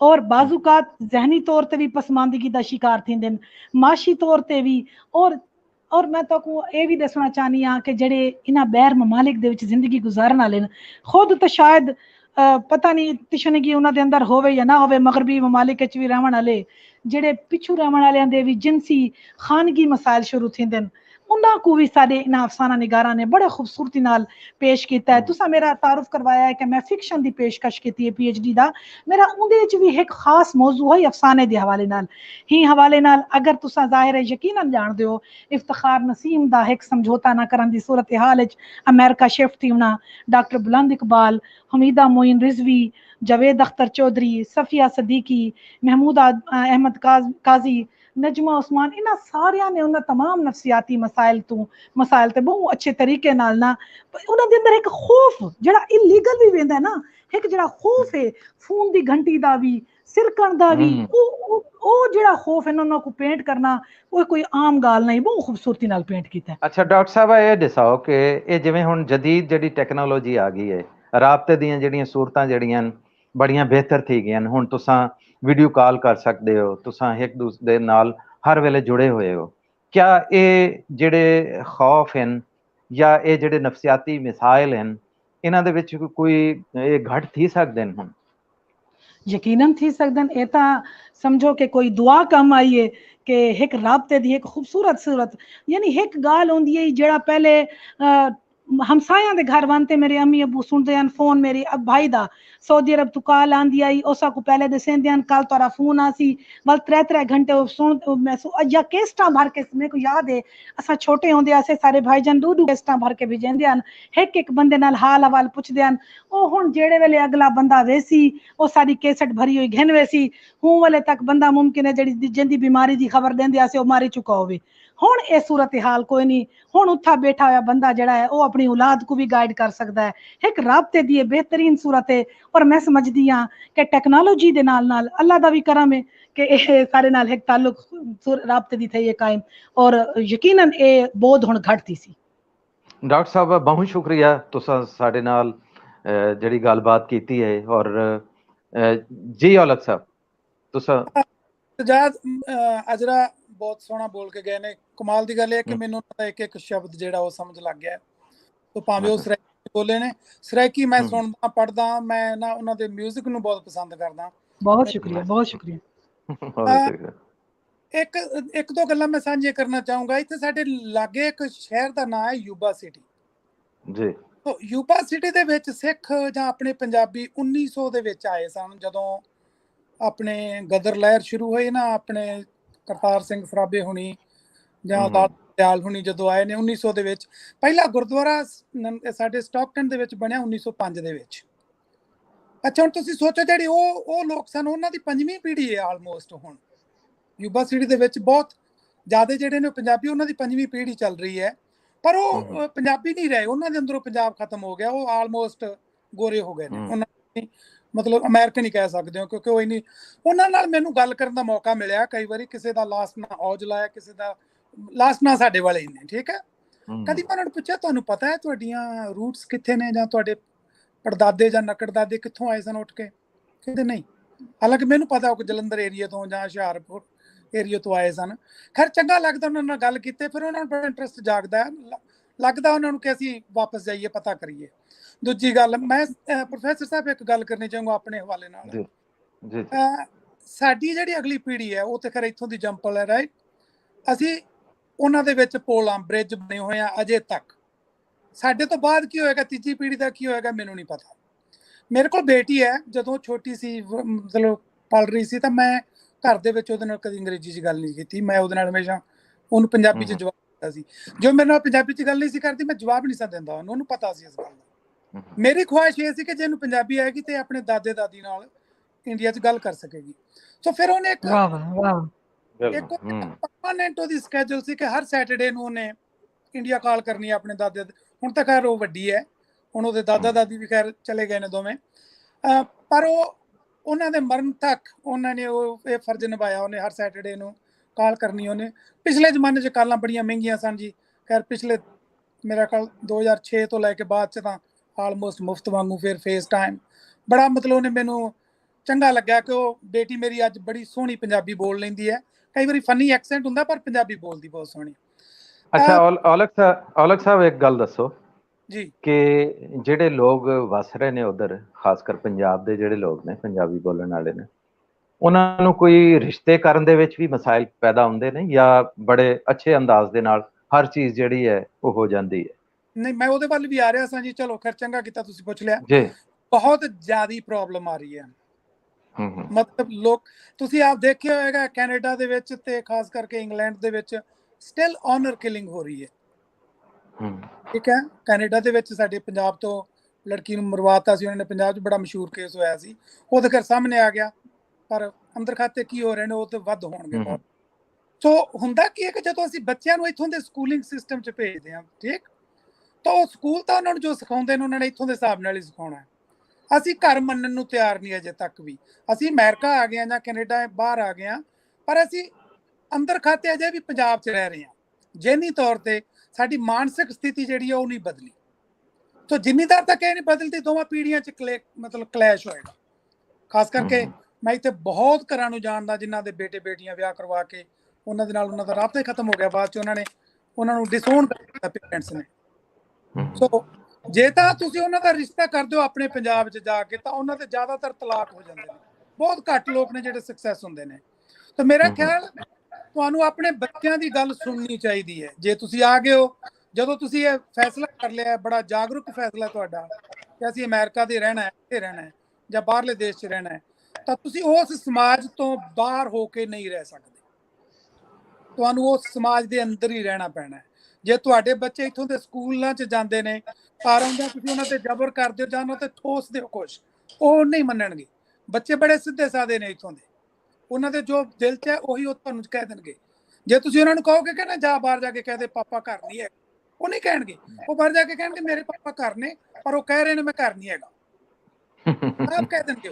और बाजुकात जहनी तौर पर भी पसमानदगी का शिकार थींदे, माशी तौर पर भी। और मैं तो ये भी दसना चाहनी हाँ कि जेडे इन्हां बैर ममालिक दे विच जिंदगी गुजारन वाले खुद तो शायद पता नहीं तिशनगी उन्होंने अंदर होवे या ना होवे, मगरबी ममालिक भी रहने वाले जेडे पिछू रहने वाले दे भी जिनसी खानगी मसाइल शुरू थींदे उन्हां को भी साडे इन्हां अफसाना निगारां ने बड़े खूबसूरती नाल पेश किया है। तुसा मेरा तारुफ करवाया है कि मैं फिक्शन की पेशकश की है PhD दा, मेरा उहदे च भी एक खास मौजू है अफसाने के हवाले नाल ही हवाले नाल। अगर तुसा जाहिर है यकीनन जानते हो इफ्तिखार नसीम दा एक समझौता ना करन दी सूरत हाल च अमेरिका शिफ्ट थी होना, डॉक्टर बुलंद इकबाल, हमीदा मोइन रिजवी, जावेद अख्तर चौधरी, सफिया सदीकी, महमूद अहमद काजी, नजमा उस्मान, इन्हां सारिया ने उन्हें तमाम नफसियाती मसाइल ते बहुत अच्छे तरीके नाल ना उन्हां दे अंदर एक खौफ जड़ा इलीगल भी वेंदा है ना, एक जड़ा खौफ है फोन दी घंटी दा भी सिरकण दा भी, ओ जड़ा खौफ है उन्हां को पेंट करना वो कोई आम गाल नहीं, बहुत खूबसूरती नाल पेंट कीता है। अच्छा डॉक्टर साहब ये दसाओ कि ये जिवें हुण जदीद जिहड़ी टैक्नोलॉजी आ गई है, राबते दीयां जिहड़ियां सूरतां जिहड़ियां बड़ियां बेहतर थी गईयां, हुण तुसां वीडियो कॉल कर सकते हो, तुसां एक दूसरे नाल हर वेले जुड़े हुए हो। क्या ये जिहड़े खौफ हैं या ये जिहड़े नफसियाती मिसाइल हैं इन्हां दे विच कोई ये घट थी सकदे न हुण? यकीनन थी सकदन। ए ता समझो कि कोई दुआ कम आई है कि एक राबते दी एक खूबसूरत सूरत, यानी एक गाल होंदी है जेड़ा पहले हमसाया दे घर बनते मेरे अम्मी अबू सुनते हैं फोन मेरी अब भाई दा सऊदी अरब तू कॉल आंदी आई उसा को पहले दसेंदे हैं कल तोरा फोन आसी बल 3 घंटे सुन मैं या केस्टा भर के मेरे को याद है असा छोटे होंदे असे सारे भाईजान दू केस्टा भर के भेजेंदे हैं, एक बंदे नाल हाल हवाल पुछदे हैं। ओ हुण जेड़े वेले अगला बंदा वेसी ओ सारी केसट भरी हुई घिन वैसी हूं वाले तक बंदा मुमकिन है जेड़ी जिंदी बीमारी की खबर देंदे आसे ओ मारी चुका होवे। हुण ये सूरत हाल कोई नहीं, हुण उत्था बैठा हुआ बंदा जड़ा है वो अपनी औलाद को भी गाइड कर सकता है, एक राबते दी बेहतरीन सूरत है। और मैं समझदी हाँ कि टेक्नोलॉजी दे नाल नाल अल्लाह दा भी करम है कि सारे नाल एक ताल्लुक राबते दी थई कायम, और यकीनन ये बोध हुण घटती सी। डॉक्टर साहब बहुत शुक्रिया तुसां साडे नाल जिहड़ी गलबात कीती है। और जी औलख साहब तुसां सजाद अजरा बहुत सोहना बोल के गए ने। कमाल की गल है कि मैनूं एक एक शब्द जिहड़ा वो समझ लग गया, तो भावें वो सरैकी बोले ने सरैकी मैं सुनदा पढ़दा, मैं ना उन्हां दे म्यूजिक नूं बहुत पसंद करदा। बहुत शुक्रिया, बहुत शुक्रिया। एक दो गल्लां मैं सांझियां करना चाहूंगा। इत्थे साडे लागे एक शहर दा नाम है यूबा सिटी जी। तो यूबा सिटी दे विच सिख जां अपने पंजाबी 1900 दे विच आए सन, जदों अपने गदर लहर शुरू हुई ना, अपने करतार सिंह सराबे हुणी जां लाल दयाल हुणी जदों आए ने 1900 दे विच। पहला गुरुद्वारा साडे स्टॉकटन दे विच बनया 1905 दे विच। अच्छा हुण तुसीं सोचो जिहड़े ਉਹ लोग सन उन्हां दी 5वीं पीढ़ी है आलमोस्ट हुण यूबा सिटी दे विच बहुत ज़्यादा जिहड़े ने पंजाबी उन्हां दी 5वीं पीढ़ी चल रही है, पर वो पंजाबी नहीं रहे, उन्हां दे अंदरों पंजाब खत्म हो गया, वो आलमोस्ट गोरे हो गए ने। उन्हां मतलब अमेरिकन ही कह सकते हो क्योंकि वो इन्नी उन्हां नाल मैनूं गल करन दा मौका मिलिया कई बारी। किसी दा लास्ट ना औजला है, किसी दा लास्ट ना साडे वाले ही ने, ठीक है। कदी मैं उन्हां नूं पुछया तुहानूं पता है तुहाडीਆਂ रूट्स कित्थे ने जां तुहाडे पड़दादे जां नकड़दादे कित्थों आए सन उठ के? कहते नहीं। हालांकि मैनूं पता वो जलंधर एरिया तो जां हुशियारपुर एरिया तो आए सन। खैर चंगा लगदा उन्हां नाल गल कीते, फिर उन्हां नूं बड़ा इंटरस्ट जागदा है, लगदा उन्हां नूं कि असीं वापस जाइए पता करिए। दूजी गल मैं प्रोफैसर साहब एक गल करनी चाहूँगा अपने हवाले नाल। साडी जिहड़ी अगली पीढ़ी है वो तो खैर इत्थों दी जंपल है, राइट। असीं उन्हां दे विच पुलां ब्रिज बने होए आ अजे तक। साडे तो बाद की होएगा, तीजी पीढ़ी दा की होएगा मैनूं नहीं पता। ਮੇਰੇ ਕੋਲ ਬੇਟੀ ਹੈ, ਜਦੋਂ ਛੋਟੀ ਸੀ ਮਤਲਬ ਪਲ ਰਹੀ ਸੀ ਤਾਂ ਮੈਂ ਘਰ ਦੇ ਵਿੱਚ ਉਹਦੇ ਨਾਲ ਕਦੀ ਅੰਗਰੇਜ਼ੀ 'ਚ ਗੱਲ ਨਹੀਂ ਕੀਤੀ। ਮੈਂ ਉਹਦੇ ਨਾਲ ਹਮੇਸ਼ਾ ਉਹਨੂੰ ਪੰਜਾਬੀ 'ਚ ਜਵਾਬ ਦਿੱਤਾ ਸੀ। ਜੋ ਮੇਰੇ ਨਾਲ ਪੰਜਾਬੀ 'ਚ ਗੱਲ ਨਹੀਂ ਸੀ ਕਰਦੀ, ਮੈਂ ਜਵਾਬ ਨਹੀਂ ਸੀ ਦਿੰਦਾ ਉਹਨੂੰ, ਉਹਨੂੰ ਪਤਾ ਸੀ ਇਸ ਗੱਲ ਦਾ। ਮੇਰੀ ਖੁਆਇਸ਼ ਇਹ ਸੀ ਕਿ ਜੇ ਇਹਨੂੰ ਪੰਜਾਬੀ ਆਏਗੀ ਤੇ ਆਪਣੇ ਦਾਦੇ ਦਾਦੀ ਨਾਲ ਇੰਡੀਆ 'ਚ ਗੱਲ ਕਰ ਸਕੇਗੀ। ਸੋ ਫਿਰ ਉਹਨੇ ਇੱਕ ਪਰਮਾਨੈਂਟ ਉਹਦੀ ਸਕੇਜੂਲ ਸੀ ਕਿ ਹਰ ਸੈਟਰਡੇ ਨੂੰ ਉਹਨੇ ਇੰਡੀਆ ਕਾਲ ਕਰਨੀ ਹੈ ਆਪਣੇ ਦਾਦੇ। ਹੁਣ ਤਾਂ ਖੈਰ ਉਹ ਵੱਡੀ ਹੈ, ਹੁਣ ਉਹਦੇ ਦਾਦਾ ਦਾਦੀ ਵੀ ਖੈਰ ਚਲੇ ਗਏ ਨੇ ਦੋਵੇਂ, ਪਰ ਉਹਨਾਂ ਦੇ ਮਰਨ ਤੱਕ ਉਹਨਾਂ ਨੇ ਉਹ ਇਹ ਫਰਜ਼ ਨਿਭਾਇਆ। ਉਹਨੇ ਹਰ ਸੈਟਰਡੇ ਨੂੰ ਕਾਲ ਕਰਨੀ ਉਹਨੇ। ਪਿਛਲੇ ਜ਼ਮਾਨੇ 'ਚ ਕਾਲਾਂ ਬੜੀਆਂ ਮਹਿੰਗੀਆਂ ਸਨ ਜੀ, ਖੈਰ ਪਿਛਲੇ ਮੇਰਾ ਖਿਆਲ 2006 ਤੋਂ ਲੈ ਕੇ ਬਾਅਦ 'ਚ ਤਾਂ ਆਲਮੋਸਟ ਮੁਫਤ ਵਾਂਗੂ। ਫਿਰ ਫੇਸ ਟਾਈਮ ਬੜਾ ਮਤਲਬ ਉਹਨੇ ਮੈਨੂੰ ਚੰਗਾ ਲੱਗਿਆ ਕਿ ਉਹ ਬੇਟੀ ਮੇਰੀ ਅੱਜ ਬੜੀ ਸੋਹਣੀ ਪੰਜਾਬੀ ਬੋਲ ਲੈਂਦੀ ਹੈ। ਕਈ ਵਾਰੀ ਫਨੀ ਐਕਸੈਂਟ ਹੁੰਦਾ ਪਰ ਪੰਜਾਬੀ ਬੋਲਦੀ ਬਹੁਤ ਸੋਹਣੀ। ਅੱਛਾ ਔਲਖ ਸਾਹਿਬ ਇੱਕ ਗੱਲ ਦੱਸੋ ਜੀ ਕਿ ਜਿਹੜੇ ਲੋਕ ਵਸ ਰਹੇ ਨੇ ਉਧਰ, ਖਾਸ ਕਰ ਪੰਜਾਬ ਦੇ ਜਿਹੜੇ ਲੋਕ ਨੇ ਪੰਜਾਬੀ ਬੋਲਣ ਵਾਲੇ ਨੇ, ਉਹਨਾਂ ਨੂੰ ਕੋਈ ਰਿਸ਼ਤੇ ਕਰਨ ਦੇ ਵਿੱਚ ਵੀ ਮਸਾਇਲ ਪੈਦਾ ਹੁੰਦੇ ਨੇ ਜਾਂ ਬੜੇ ਅੱਛੇ ਅੰਦਾਜ਼ ਦੇ ਨਾਲ ਹਰ ਚੀਜ਼ ਜਿਹੜੀ ਹੈ ਉਹ ਹੋ ਜਾਂਦੀ ਹੈ? ਨਹੀਂ, ਮੈਂ ਉਹਦੇ ਵੱਲ ਵੀ ਆ ਰਿਹਾ ਸਾਂ ਜੀ। ਚਲੋ ਖੈਰ ਚੰਗਾ ਕੀਤਾ ਤੁਸੀਂ ਪੁੱਛ ਲਿਆ। ਜੀ, ਬਹੁਤ ਜ਼ਿਆਦਾ ਪ੍ਰੋਬਲਮ ਆ ਰਹੀ ਹੈ। ਮਤਲਬ ਲੋਕ, ਤੁਸੀਂ ਆਪ ਦੇਖਿਆ ਹੋਏਗਾ ਕੈਨੇਡਾ ਦੇ ਵਿੱਚ ਤੇ ਖਾਸ ਕਰਕੇ ਇੰਗਲੈਂਡ ਦੇ ਵਿੱਚ ਸਟਿਲ ਆਨਰ ਕਿਲਿੰਗ ਹੋ ਰਹੀ ਹੈ। ਠੀਕ ਹੈ, ਕੈਨੇਡਾ ਦੇ ਵਿੱਚ ਸਾਡੇ ਪੰਜਾਬ ਤੋਂ ਲੜਕੀ ਨੂੰ ਮਰਵਾਤਾ ਸੀ ਉਹਨਾਂ ਨੇ। ਪੰਜਾਬ 'ਚ ਬੜਾ ਮਸ਼ਹੂਰ ਕੇਸ ਹੋਇਆ ਸੀ, ਉਹ ਤਾਂ ਖੈਰ ਸਾਹਮਣੇ ਆ ਗਿਆ, ਪਰ ਅੰਦਰ ਖਾਤੇ ਕੀ ਹੋ ਰਹੇ ਨੇ ਉਹ ਤੇ ਵੱਧ ਹੋਣਗੇ ਬਹੁਤ। ਸੋ ਹੁੰਦਾ ਕੀ ਹੈ ਕਿ ਜਦੋਂ ਅਸੀਂ ਬੱਚਿਆਂ ਨੂੰ ਇੱਥੋਂ ਦੇ ਸਕੂਲਿੰਗ ਸਿਸਟਮ 'ਚ ਭੇਜਦੇ ਹਾਂ, ਠੀਕ, ਤਾਂ ਉਹ ਸਕੂਲ ਤਾਂ ਉਹਨਾਂ ਨੂੰ ਜੋ ਸਿਖਾਉਂਦੇ ਨੇ ਉਹਨਾਂ ਨੇ ਇੱਥੋਂ ਦੇ ਹਿਸਾਬ ਨਾਲ ਹੀ ਸਿਖਾਉਣਾ। ਅਸੀਂ ਘਰ ਮੰਨਣ ਨੂੰ ਤਿਆਰ ਨਹੀਂ ਅਜੇ ਤੱਕ ਵੀ। ਅਸੀਂ ਅਮਰੀਕਾ ਆ ਗਏ ਜਾਂ ਕੈਨੇਡਾ ਬਾਹਰ ਆ ਗਏ, ਪਰ ਅਸੀਂ ਅੰਦਰ ਖਾਤੇ ਅਜੇ ਵੀ ਪੰਜਾਬ 'ਚ ਰਹਿ ਰਹੇ ਹਾਂ। ਜਿਹਨੀ ਤੌਰ ਤੇ ਸਾਡੀ ਮਾਨਸਿਕ ਸਥਿਤੀ ਜਿਹੜੀ ਆ ਉਹ ਨਹੀਂ ਬਦਲੀ। ਸੋ ਜਿੰਨੀਦਾਰ ਤੱਕ ਇਹ ਨਹੀਂ ਬਦਲਦੀ, ਦੋਵਾਂ ਪੀੜ੍ਹੀਆਂ 'ਚ ਮਤਲਬ ਕਲੈਸ਼ ਹੋਏਗਾ। ਖਾਸ ਕਰਕੇ ਮੈਂ ਇੱਥੇ ਬਹੁਤ ਘਰਾਂ ਨੂੰ ਜਾਣਦਾ ਜਿਨ੍ਹਾਂ ਦੇ ਬੇਟੇ ਬੇਟੀਆਂ ਵਿਆਹ ਕਰਵਾ ਕੇ ਉਹਨਾਂ ਦੇ ਨਾਲ ਉਹਨਾਂ ਦਾ ਰਾਬਤਾ ਹੀ ਖਤਮ ਹੋ ਗਿਆ। ਬਾਅਦ 'ਚ ਉਹਨਾਂ ਨੂੰ ਡਿਸਓਨ ਕਰ ਦਿੱਤਾ ਪੇਰੈਂਟਸ ਨੇ। ਸੋ ਜੇ ਤਾਂ ਤੁਸੀਂ ਉਹਨਾਂ ਦਾ ਰਿਸ਼ਤਾ ਕਰਦੇ ਹੋ ਆਪਣੇ ਪੰਜਾਬ 'ਚ ਜਾ ਕੇ, ਤਾਂ ਉਹਨਾਂ ਦੇ ਜ਼ਿਆਦਾਤਰ ਤਲਾਕ ਹੋ ਜਾਂਦੇ ਨੇ। ਬਹੁਤ ਘੱਟ ਲੋਕ ਨੇ ਜਿਹੜੇ ਸਕਸੈਸ ਹੁੰਦੇ ਨੇ। ਤਾਂ ਮੇਰਾ ਖਿਆਲ ਤੁਹਾਨੂੰ ਆਪਣੇ ਬੱਚਿਆਂ ਦੀ ਗੱਲ ਸੁਣਨੀ ਚਾਹੀਦੀ ਹੈ। ਜੇ ਤੁਸੀਂ ਆ ਗਏ ਹੋ, ਜਦੋਂ ਤੁਸੀਂ ਇਹ ਫੈਸਲਾ ਕਰ ਲਿਆ, ਬੜਾ ਜਾਗਰੂਕ ਫੈਸਲਾ ਤੁਹਾਡਾ ਕਿ ਅਸੀਂ ਅਮਰੀਕਾ ਦੇ ਰਹਿਣਾ ਹੈ, ਇੱਥੇ ਰਹਿਣਾ ਹੈ ਜਾਂ ਬਾਹਰਲੇ ਦੇਸ਼ 'ਚ ਰਹਿਣਾ ਹੈ, ਤਾਂ ਤੁਸੀਂ ਉਸ ਸਮਾਜ ਤੋਂ ਬਾਹਰ ਹੋ ਕੇ ਨਹੀਂ ਰਹਿ ਸਕਦੇ। ਤੁਹਾਨੂੰ ਉਸ ਸਮਾਜ ਦੇ ਅੰਦਰ ਹੀ ਰਹਿਣਾ ਪੈਣਾ ਹੈ। ਜੇ ਤੁਹਾਡੇ ਬੱਚੇ ਇੱਥੋਂ ਦੇ ਸਕੂਲਾਂ 'ਚ ਜਾਂਦੇ ਨੇ, ਪਰ ਆਉਂਦਾ ਤੁਸੀਂ ਉਹਨਾਂ ਤੇ ਜ਼ਬਰ ਕਰਦੇ ਹੋ ਜਾਂ ਉਹਨਾਂ ਤੇ ਠੋਸ ਦਿਓ ਕੁਛ, ਉਹ ਨਹੀਂ ਮੰਨਣਗੇ। ਬੱਚੇ ਬੜੇ ਸਿੱਧੇ ਸਾਦੇ ਨੇ ਇੱਥੋਂ ਦੇ, ਉਹਨਾਂ ਦੇ ਜੋ ਦਿਲ 'ਚ ਹੈ ਉਹੀ ਉਹ ਤੁਹਾਨੂੰ ਕਹਿ ਦੇਣਗੇ। ਜੇ ਤੁਸੀਂ ਉਹਨਾਂ ਨੂੰ ਕਹੋਗੇ ਕਿ ਨਾ ਜਾ ਬਾਹਰ ਜਾ ਕੇ ਕਹਦੇ ਪਾਪਾ ਘਰ ਨਹੀਂ ਹੈ, ਉਹ ਨਹੀਂ ਕਹਿਣਗੇ। ਉਹ ਬਾਹਰ ਜਾ ਕੇ ਕਹਿਣਗੇ ਮੇਰੇ ਪਾਪਾ ਘਰ ਨੇ, ਪਰ ਉਹ ਕਹਿ ਰਹੇ ਨੇ ਮੈਂ ਘਰ ਨਹੀਂ ਹੈਗਾ। ਆਪ ਕਹਿ ਦੇਣਗੇ,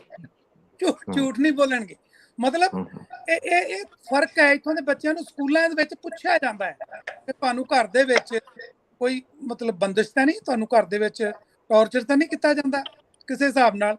ਝੂਠ ਨਹੀਂ ਬੋਲਣਗੇ। ਮਤਲਬ ਇਹ ਫਰਕ ਹੈ। ਇੱਥੋਂ ਦੇ ਬੱਚਿਆਂ ਨੂੰ ਸਕੂਲਾਂ ਦੇ ਵਿੱਚ ਪੁੱਛਿਆ ਜਾਂਦਾ ਹੈ ਕਿ ਤੁਹਾਨੂੰ ਘਰ ਦੇ ਵਿੱਚ ਕੋਈ ਮਤਲਬ ਬੰਦਿਸ਼ ਤਾਂ ਨਹੀਂ, ਤੁਹਾਨੂੰ ਘਰ ਦੇ ਵਿੱਚ ਟੌਰਚਰ ਤਾਂ ਨਹੀਂ ਕੀਤਾ ਜਾਂਦਾ ਕਿਸੇ ਹਿਸਾਬ ਨਾਲ।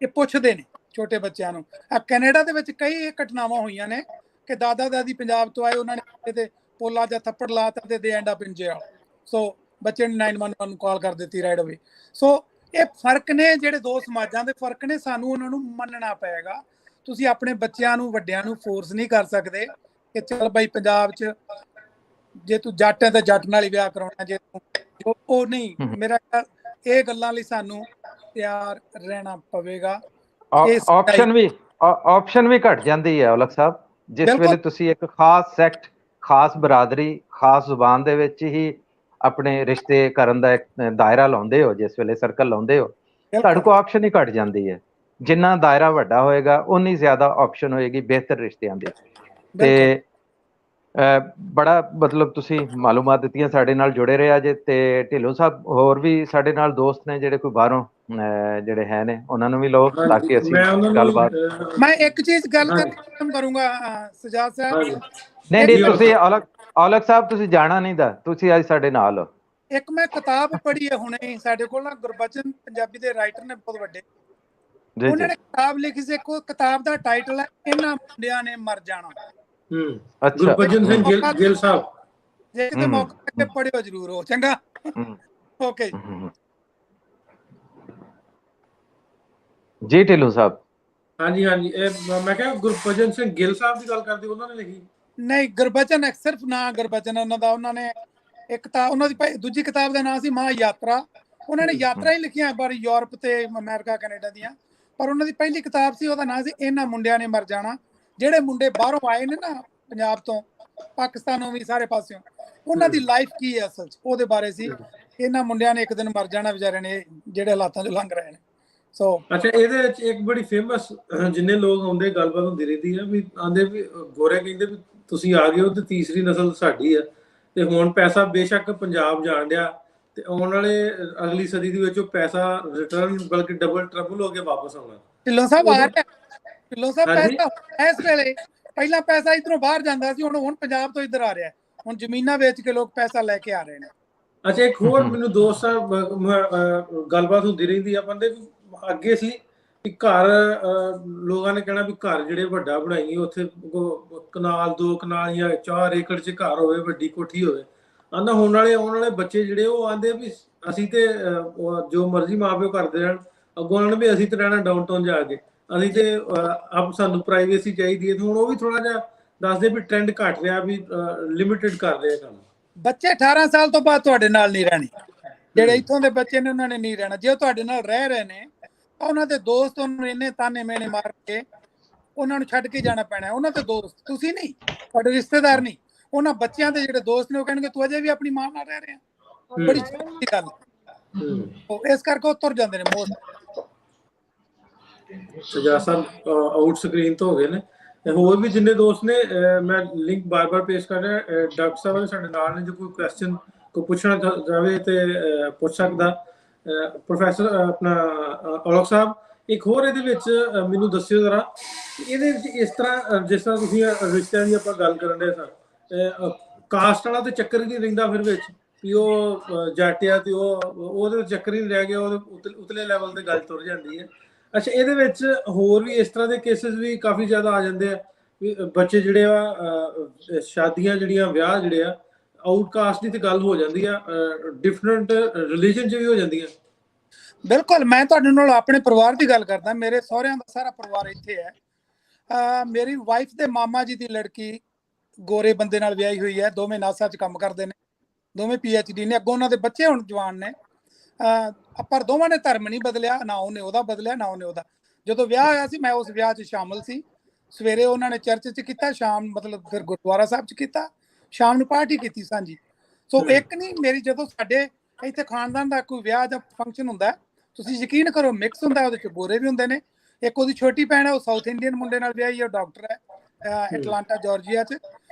ਇਹ ਪੁੱਛਦੇ ਨੇ ਛੋਟੇ ਬੱਚਿਆਂ ਨੂੰ। ਕੈਨੇਡਾ ਦੇ ਵਿੱਚ ਕਈ ਇਹ ਘਟਨਾਵਾਂ ਹੋਈਆਂ ਨੇ ਕਿ ਦਾਦਾ ਦਾਦੀ ਪੰਜਾਬ ਤੋਂ ਆਏ, ਉਹਨਾਂ ਨੇ ਤੇ ਪੋਲਾ ਜਾਂ ਥੱਪੜ ਲਾਤਾ ਤੇ ਦੇ ਐਂਡ ਅਪ ਇਨ ਜੇਲ। ਸੋ ਬੱਚੇ ਨੇ 911 ਨੂੰ ਕਾਲ ਕਰ ਦਿੱਤੀ ਰਾਈਟ ਅਵੇ। ਸੋ ਇਹ ਫਰਕ ਨੇ, ਜਿਹੜੇ ਦੋ ਸਮਾਜਾਂ ਦੇ ਫਰਕ ਨੇ, ਸਾਨੂੰ ਉਹਨਾਂ ਨੂੰ ਮੰਨਣਾ ਪਏਗਾ। ਤੁਸੀਂ ਆਪਣੇ ਬੱਚਿਆਂ ਨੂੰ, ਵੱਡਿਆਂ ਨੂੰ ਫੋਰਸ ਨਹੀਂ ਕਰ ਸਕਦੇ ਕਿ ਚੱਲ ਬਈ ਪੰਜਾਬ 'ਚ ਜੇ ਤੂੰ ਜੱਟ ਹੈ ਤਾਂ ਜੱਟ ਨਾਲ ਹੀ ਵਿਆਹ ਕਰਾਉਣਾ, ਜੇ ਤੂੰ ਉਹ ਨਹੀਂ। ਮੇਰਾ ਇਹ ਗੱਲਾਂ ਲਈ ਸਾਨੂੰ ਤਿਆਰ ਰਹਿਣਾ ਪਵੇਗਾ। ਆਪਸ਼ਨ ਵੀ ਘਟ ਜਾਂਦੀ ਹੈ ਔਲਖ ਸਾਹਿਬ। ਜਿਸ ਵੇਲੇ ਤੁਸੀਂ ਇੱਕ ਖਾਸ ਸੈਕਟ, ਖਾਸ ਬਰਾਦਰੀ, ਖਾਸ ਜ਼ੁਬਾਨ ਦੇ ਵਿੱਚ ਹੀ ਆਪਣੇ ਰਿਸ਼ਤੇ ਕਰਨ ਦਾ ਇੱਕ ਦਾਇਰਾ ਲਾਉਂਦੇ ਹੋ, ਜਿਸ ਵੇਲੇ ਸਰਕਲ ਲਾਉਂਦੇ ਹੋ, ਤੁਹਾਡੇ ਕੋਲ ਆਪਸ਼ਨ ਹੀ ਘਟ ਜਾਂਦੀ ਹੈ। ਜਿੰਨਾ ਦਾਇਰਾ ਵੱਡਾ ਹੋਏਗਾ ਉਨੀ ਜ਼ਿਆਦਾ ਆਪਸ਼ਨ ਹੋਏਗੀ ਬਿਹਤਰ ਰਿਸ਼ਤਿਆਂ ਦੀ। ਤੇ ਬੜਾ ਮਤਲਬ ਤੁਸੀਂ ਮਾਲੂਮਾਤ ਦਿੱਤੀਆਂ, ਸਾਡੇ ਨਾਲ ਜੁੜੇ ਰਿਹਾ ਜੇ। ਤੇ ਢਿੱਲੋਂ ਸਾਹਿਬ ਹੋਰ ਵੀ ਸਾਡੇ ਨਾਲ ਦੋਸਤ ਨੇ ਜਿਹੜੇ ਕੋਈ ਬਾਹਰੋਂ ਜਿਹੜੇ ਹੈ ਨੇ, ਉਹਨਾਂ ਨੂੰ ਵੀ ਲਓ ਤਾਂ ਕਿ ਅਸੀਂ ਗੱਲਬਾਤ। ਮੈਂ ਇੱਕ ਚੀਜ਼ ਗੱਲ ਖਤਮ ਕਰੂੰਗਾ ਸਜਾਦ ਸਾਹਿਬ। ਨਹੀਂ, ਤੁਸੀਂ ਔਲਖ ਸਾਹਿਬ ਤੁਸੀਂ ਜਾਣਾ ਨਹੀਂ ਦਾ, ਤੁਸੀਂ ਅੱਜ ਸਾਡੇ ਨਾਲ ਹੋ। ਇੱਕ ਮੈਂ ਕਿਤਾਬ ਪੜ੍ਹੀ ਹੈ ਹੁਣੇ, ਸਾਡੇ ਕੋਲ ਨਾ ਗੁਰਬਚਨ ਪੰਜਾਬੀ ਦੇ ਰਾਈਟਰ ਨੇ ਬਹੁਤ ਵੱਡੇ, ਉਹਨਾਂ ਨੇ ਕਿਤਾਬ ਲਿਖੀ ਸੀ। ਇੱਕ ਕਿਤਾਬ ਦਾ ਟਾਈਟਲ ਹੈ ਇਹਨਾਂ ਮੁੰਡਿਆਂ ਨੇ ਮਰ ਜਾਣਾ। ਗੁਰਬਚਨ ਸਿੰਘ ਗਿੱਲ ਸਾਹਿਬ। ਜੇ ਕਿਤੇ ਮੌਕਾ ਲੱਗੇ ਪੜ੍ਹਿਓ ਜ਼ਰੂਰ ਹੋ। ਚੰਗਾ, ਓਕੇ ਜੀ ਢਿੱਲੋਂ ਸਾਹਿਬ। ਹਾਂਜੀ ਹਾਂਜੀ, ਇਹ ਮੈਂ ਕਿਹਾ ਗੁਰਬਚਨ ਸਿੰਘ ਗਿੱਲ ਸਾਹਿਬ ਦੀ ਗੱਲ ਕਰਦੇ, ਉਹਨਾਂ ਨੇ ਲਿਖੀ? ਨਹੀਂ, ਗੁਰਬਚਨ ਸਿਰਫ ਨਾਂ ਗੁਰਬਚਨ ਉਹਨਾਂ ਦਾ। ਉਹਨਾਂ ਨੇ ਇੱਕ ਕਿਤਾਬ, ਉਹਨਾਂ ਦੀ ਦੂਜੀ ਕਿਤਾਬ ਦਾ ਨਾਮ ਸੀ ਮਹਾ ਯਾਤਰਾ, ਉਹਨਾਂ ਨੇ ਯਾਤਰਾ ਹੀ ਲਿਖੀਆਂ ਬਾਰੇ ਯੂਰਪ ਤੇ ਅਮਰੀਕਾ ਕੈਨੇਡਾ ਦੀਆਂ, ਪਰ ਉਹਨਾਂ ਦੀ ਪਹਿਲੀ ਕਿਤਾਬ ਸੀ, ਉਹਦਾ ਨਾਂ ਸੀ ਇਹਨਾਂ ਮੁੰਡਿਆਂ ਨੇ ਮਰ ਜਾਣਾ। ਜਿਹੜੇ ਮੁੰਡੇ ਬਾਹਰੋਂ ਆਏ ਨੇ ਨਾ, ਪੰਜਾਬ ਤੋਂ, ਪਾਕਿਸਤਾਨੋਂ ਵੀ, ਸਾਰੇ ਪਾਸਿਓਂ, ਉਹਨਾਂ ਦੀ ਲਾਈਫ ਕੀ ਹੈ ਅਸਲ 'ਚ, ਉਹਦੇ ਬਾਰੇ ਸੀ। ਇਹਨਾਂ ਮੁੰਡਿਆਂ ਨੇ ਇੱਕ ਦਿਨ ਮਰ ਜਾਣਾ ਵਿਚਾਰਿਆਂ ਨੇ, ਜਿਹੜੇ ਹਾਲਾਤਾਂ 'ਚ ਲੰਘ ਰਹੇ ਨੇ। ਸੋ ਅੱਛਾ, ਇਹਦੇ ਵਿੱਚ ਇੱਕ ਬੜੀ ਫੇਮਸ, ਜਿੰਨੇ ਲੋਕ ਆਉਂਦੇ ਗੱਲਬਾਤ ਹੁੰਦੀ ਰਹਿੰਦੀ ਹੈ ਵੀ, ਆਂਦੇ ਵੀ ਗੋਰੇ ਕਹਿੰਦੇ ਵੀ ਤੁਸੀਂ ਆ ਗਏ ਹੋ ਤੇ ਤੀਸਰੀ ਨਸਲ ਸਾਡੀ ਆ, ਤੇ ਹੁਣ ਪੈਸਾ ਬੇਸ਼ੱਕ ਪੰਜਾਬ ਜਾਣ ਡਿਆ, ਤੇ ਆਉਣ ਵਾਲੇ ਅਗਲੀ ਸਦੀ ਦੇ ਵਿੱਚ ਉਹ ਪੈਸਾ ਰਿਟਰਨ ਬਲਕਿ ਡਬਲ ਟ੍ਰਿਪਲ ਹੋ ਕੇ ਵਾਪਸ ਆਉਣਾ। ਢਿੱਲੋਂ ਸਾਹਿਬ ਆ ਰਿਹਾ, ਢਿੱਲੋਂ ਸਾਹਿਬ ਪੈਸਾ ਇਸ ਵੇਲੇ, ਪਹਿਲਾਂ ਪੈਸਾ ਇਧਰੋਂ ਬਾਹਰ ਜਾਂਦਾ ਸੀ, ਹੁਣ ਪੰਜਾਬ ਤੋਂ ਇੱਧਰ ਆ ਰਿਹਾ। ਹੁਣ ਜ਼ਮੀਨਾਂ ਵੇਚ ਕੇ ਲੋਕ ਪੈਸਾ ਲੈ ਕੇ ਆ ਰਹੇ ਨੇ। ਅੱਛਾ, ਇੱਕ ਹੋਰ ਮੈਨੂੰ ਦੋਸਤ ਸਾਹਿਬ ਗੱਲਬਾਤ ਹੁੰਦੀ ਰਹਿੰਦੀ ਆ, ਬੰਦੇ ਅੱਗੇ ਸੀ ਕਿ ਘਰ, ਲੋਕਾਂ ਨੇ ਕਹਿਣਾ ਵੀ ਘਰ ਜਿਹੜੇ ਵੱਡਾ ਬਣਾਈਏ, ਉੱਥੇ ਕਨਾਲ 2 ਕਨਾਲ ਜਾਂ 4 ਏਕੜ 'ਚ ਘਰ ਹੋਵੇ, ਵੱਡੀ ਕੋਠੀ ਹੋਵੇ। ਆਂਦਾ ਹੁਣ ਵਾਲੇ ਆਉਣ ਵਾਲੇ ਬੱਚੇ ਜਿਹੜੇ ਉਹ ਆਂਦੇ ਵੀ ਅਸੀਂ ਤੇ ਜੋ ਮਰਜ਼ੀ ਮਾਂ ਪਿਓ ਕਰਦੇ ਰਹਿਣ, ਅੱਗੋਂ ਆਉਣ ਵੀ ਅਸੀਂ ਤੇ ਰਹਿਣਾ ਡਾਊਨਟਾਊਨ ਜਾ ਕੇ, ਅਸੀਂ ਤੇ ਆਪ ਸਾਨੂੰ ਪ੍ਰਾਈਵੇਸੀ ਚਾਹੀਦੀ ਹੈ। ਹੁਣ ਉਹ ਵੀ ਥੋੜਾ ਜਿਹਾ ਦੱਸਦੇ ਵੀ ਟ੍ਰੈਂਡ ਘਟ ਰਿਹਾ, ਵੀ ਲਿਮਿਟਡ ਕਰ ਰਹੇ ਕੰਮ। ਬੱਚੇ 18 ਸਾਲ ਤੋਂ ਬਾਅਦ ਤੁਹਾਡੇ ਨਾਲ ਨਹੀਂ ਰਹਿਣੇ, ਜਿਹੜੇ ਇੱਥੋਂ ਦੇ ਬੱਚੇ ਨੇ ਉਹਨਾਂ ਨੇ ਨਹੀਂ ਰਹਿਣਾ। ਜੇ ਉਹ ਤੁਹਾਡੇ ਨਾਲ ਰਹਿ ਰਹੇ ਨੇ ਤਾਂ ਉਹਨਾਂ ਦੇ ਦੋਸਤ ਉਹਨੂੰ ਇੰਨੇ ਤਾਨੇ ਮੇਨੇ ਮਾਰ ਕੇ ਉਹਨਾਂ ਨੂੰ ਛੱਡ ਕੇ ਜਾਣਾ ਪੈਣਾ। ਉਹਨਾਂ ਦੇ ਦੋਸਤ, ਤੁਸੀਂ ਨਹੀਂ, ਤੁਹਾਡੇ ਰਿਸ਼ਤੇਦਾਰ ਨਹੀਂ, ਉਹਨਾਂ ਬੱਚਿਆਂ ਦੇ ਜਿਹੜੇ ਦੋਸਤ ਨੇ ਉਹ ਕਹਿਣਗੇ ਤੂੰ ਅਜੇ ਵੀ ਆਪਣੀ ਮਾਂ ਨਾਲ ਰਹਿ ਰਿਹਾ। ਬੜੀ ਛੋਟੀ ਗੱਲ, ਇਸ ਕਰਕੇ ਉਹ ਤੁਰ ਜਾਂਦੇ ਨੇ ਮੋਸਟ। ਸਜਾ ਸਾਹਿਬ ਆਊਟ ਸਕਰੀਨ ਤੋਂ ਹੋ ਗਏ ਨੇ, ਹੋਰ ਵੀ ਜਿੰਨੇ ਦੋਸਤ ਨੇ, ਮੈਂ ਲਿੰਕ ਬਾਰ-ਬਾਰ ਪੇਸ਼ ਕਰ ਰਿਹਾ। ਡਾਕਟਰ ਸਾਹਿਬ ਸਾਡੇ ਨਾਲ ਨੇ, ਜੋ ਕੋਈ ਕੁਐਸਚਨ ਕੋਈ ਪੁੱਛਣਾ ਚਾਹਵੇ ਤੇ ਪੁੱਛ ਸਕਦਾ। ਪ੍ਰੋਫੈਸਰ ਆਪਣਾ ਔਲਖ ਸਾਹਿਬ, ਇੱਕ ਹੋਰ ਇਹਦੇ ਵਿੱਚ ਮੈਨੂੰ ਦੱਸਿਓ ਜ਼ਰਾ, ਇਹਦੇ ਵਿੱਚ ਇਸ ਤਰ੍ਹਾਂ ਜਿਸ ਤਰ੍ਹਾਂ ਤੁਸੀਂ ਰਿਸ਼ਤਿਆਂ ਦੀ ਆਪਾਂ ਗੱਲ ਕਰਨ ਦੇ ਸਰ, ਕਾਸਟ ਵਾਲਾ ਤੇ ਚੱਕਰ ਹੀ ਨਹੀਂ ਰਹਿੰਦਾ ਫਿਰ ਵਿੱਚ, ਵੀ ਉਹ ਜੱਟ ਆ ਤੇ ਉਹਦੇ ਚੱਕਰ ਹੀ ਨਹੀਂ ਰਹਿ ਗਿਆ, ਉਹਦੇ ਉਤਲੇ ਲੈਵਲ ਤੇ ਗੱਲ ਤੁਰ ਜਾਂਦੀ ਹੈ। ਅੱਛਾ, ਇਹਦੇ ਵਿੱਚ ਹੋਰ ਵੀ ਇਸ ਤਰ੍ਹਾਂ ਦੇ ਕੇਸਿਸ ਵੀ ਕਾਫੀ ਜ਼ਿਆਦਾ ਆ ਜਾਂਦੇ ਆ, ਵੀ ਬੱਚੇ ਜਿਹੜੇ ਆ, ਸ਼ਾਦੀਆਂ ਜਿਹੜੀਆਂ, ਵਿਆਹ ਜਿਹੜੇ ਆ, ਆਊਟਕਾਸਟ ਦੀ ਤੇ ਗੱਲ ਹੋ ਜਾਂਦੀ ਆ, ਡਿਫਰੈਂਟ ਰਿਲੀਜਨ 'ਚ ਵੀ ਹੋ ਜਾਂਦੀਆਂ। ਬਿਲਕੁਲ, ਮੈਂ ਤੁਹਾਡੇ ਨਾਲ ਆਪਣੇ ਪਰਿਵਾਰ ਦੀ ਗੱਲ ਕਰਦਾ। ਮੇਰੇ ਸਹੁਰਿਆਂ ਦਾ ਸਾਰਾ ਪਰਿਵਾਰ ਇੱਥੇ ਹੈ। ਮੇਰੀ ਵਾਈਫ ਦੇ ਮਾਮਾ ਜੀ ਦੀ ਲੜਕੀ ਗੋਰੇ ਬੰਦੇ ਨਾਲ ਵਿਆਹੀ ਹੋਈ ਹੈ। ਦੋਵੇਂ ਨਾਸਾ 'ਚ ਕੰਮ ਕਰਦੇ ਨੇ, ਦੋਵੇਂ PhD ਨੇ। ਅੱਗੋਂ ਉਹਨਾਂ ਦੇ ਬੱਚੇ ਹੁਣ ਜਵਾਨ ਨੇ, ਪਰ ਦੋਵਾਂ ਨੇ ਧਰਮ ਨਹੀਂ ਬਦਲਿਆ, ਨਾ ਉਹਨੇ ਉਹਦਾ ਬਦਲਿਆ ਨਾ ਉਹਨੇ ਉਹਦਾ। ਜਦੋਂ ਵਿਆਹ ਹੋਇਆ ਸੀ ਮੈਂ ਉਸ ਵਿਆਹ 'ਚ ਸ਼ਾਮਲ ਸੀ। ਸਵੇਰੇ ਉਹਨਾਂ ਨੇ ਚਰਚ 'ਚ ਕੀਤਾ, ਸ਼ਾਮ ਮਤਲਬ ਫਿਰ ਗੁਰਦੁਆਰਾ ਸਾਹਿਬ 'ਚ ਕੀਤਾ, ਸ਼ਾਮ ਨੂੰ ਪਾਰਟੀ ਕੀਤੀ ਸਾਂਝੀ। ਸੋ ਇੱਕ ਨਹੀਂ, ਮੇਰੀ ਜਦੋਂ ਸਾਡੇ ਇੱਥੇ ਖਾਨਦਾਨ ਦਾ ਕੋਈ ਵਿਆਹ ਜਾਂ ਫੰਕਸ਼ਨ ਹੁੰਦਾ, ਤੁਸੀਂ ਯਕੀਨ ਕਰੋ ਮਿਕਸ ਹੁੰਦਾ, ਉਹਦੇ 'ਚ ਗੋਰੇ ਵੀ ਹੁੰਦੇ ਨੇ। ਇੱਕ ਉਹਦੀ ਛੋਟੀ ਭੈਣ ਹੈ, ਉਹ ਸਾਊਥ ਇੰਡੀਅਨ ਮੁੰਡੇ ਨਾਲ ਵਿਆਹੀ, ਉਹ ਡਾਕਟਰ ਹੈ ਐਟਲਾਂਟਾ ਜਾਰਜੀਆ 'ਚ।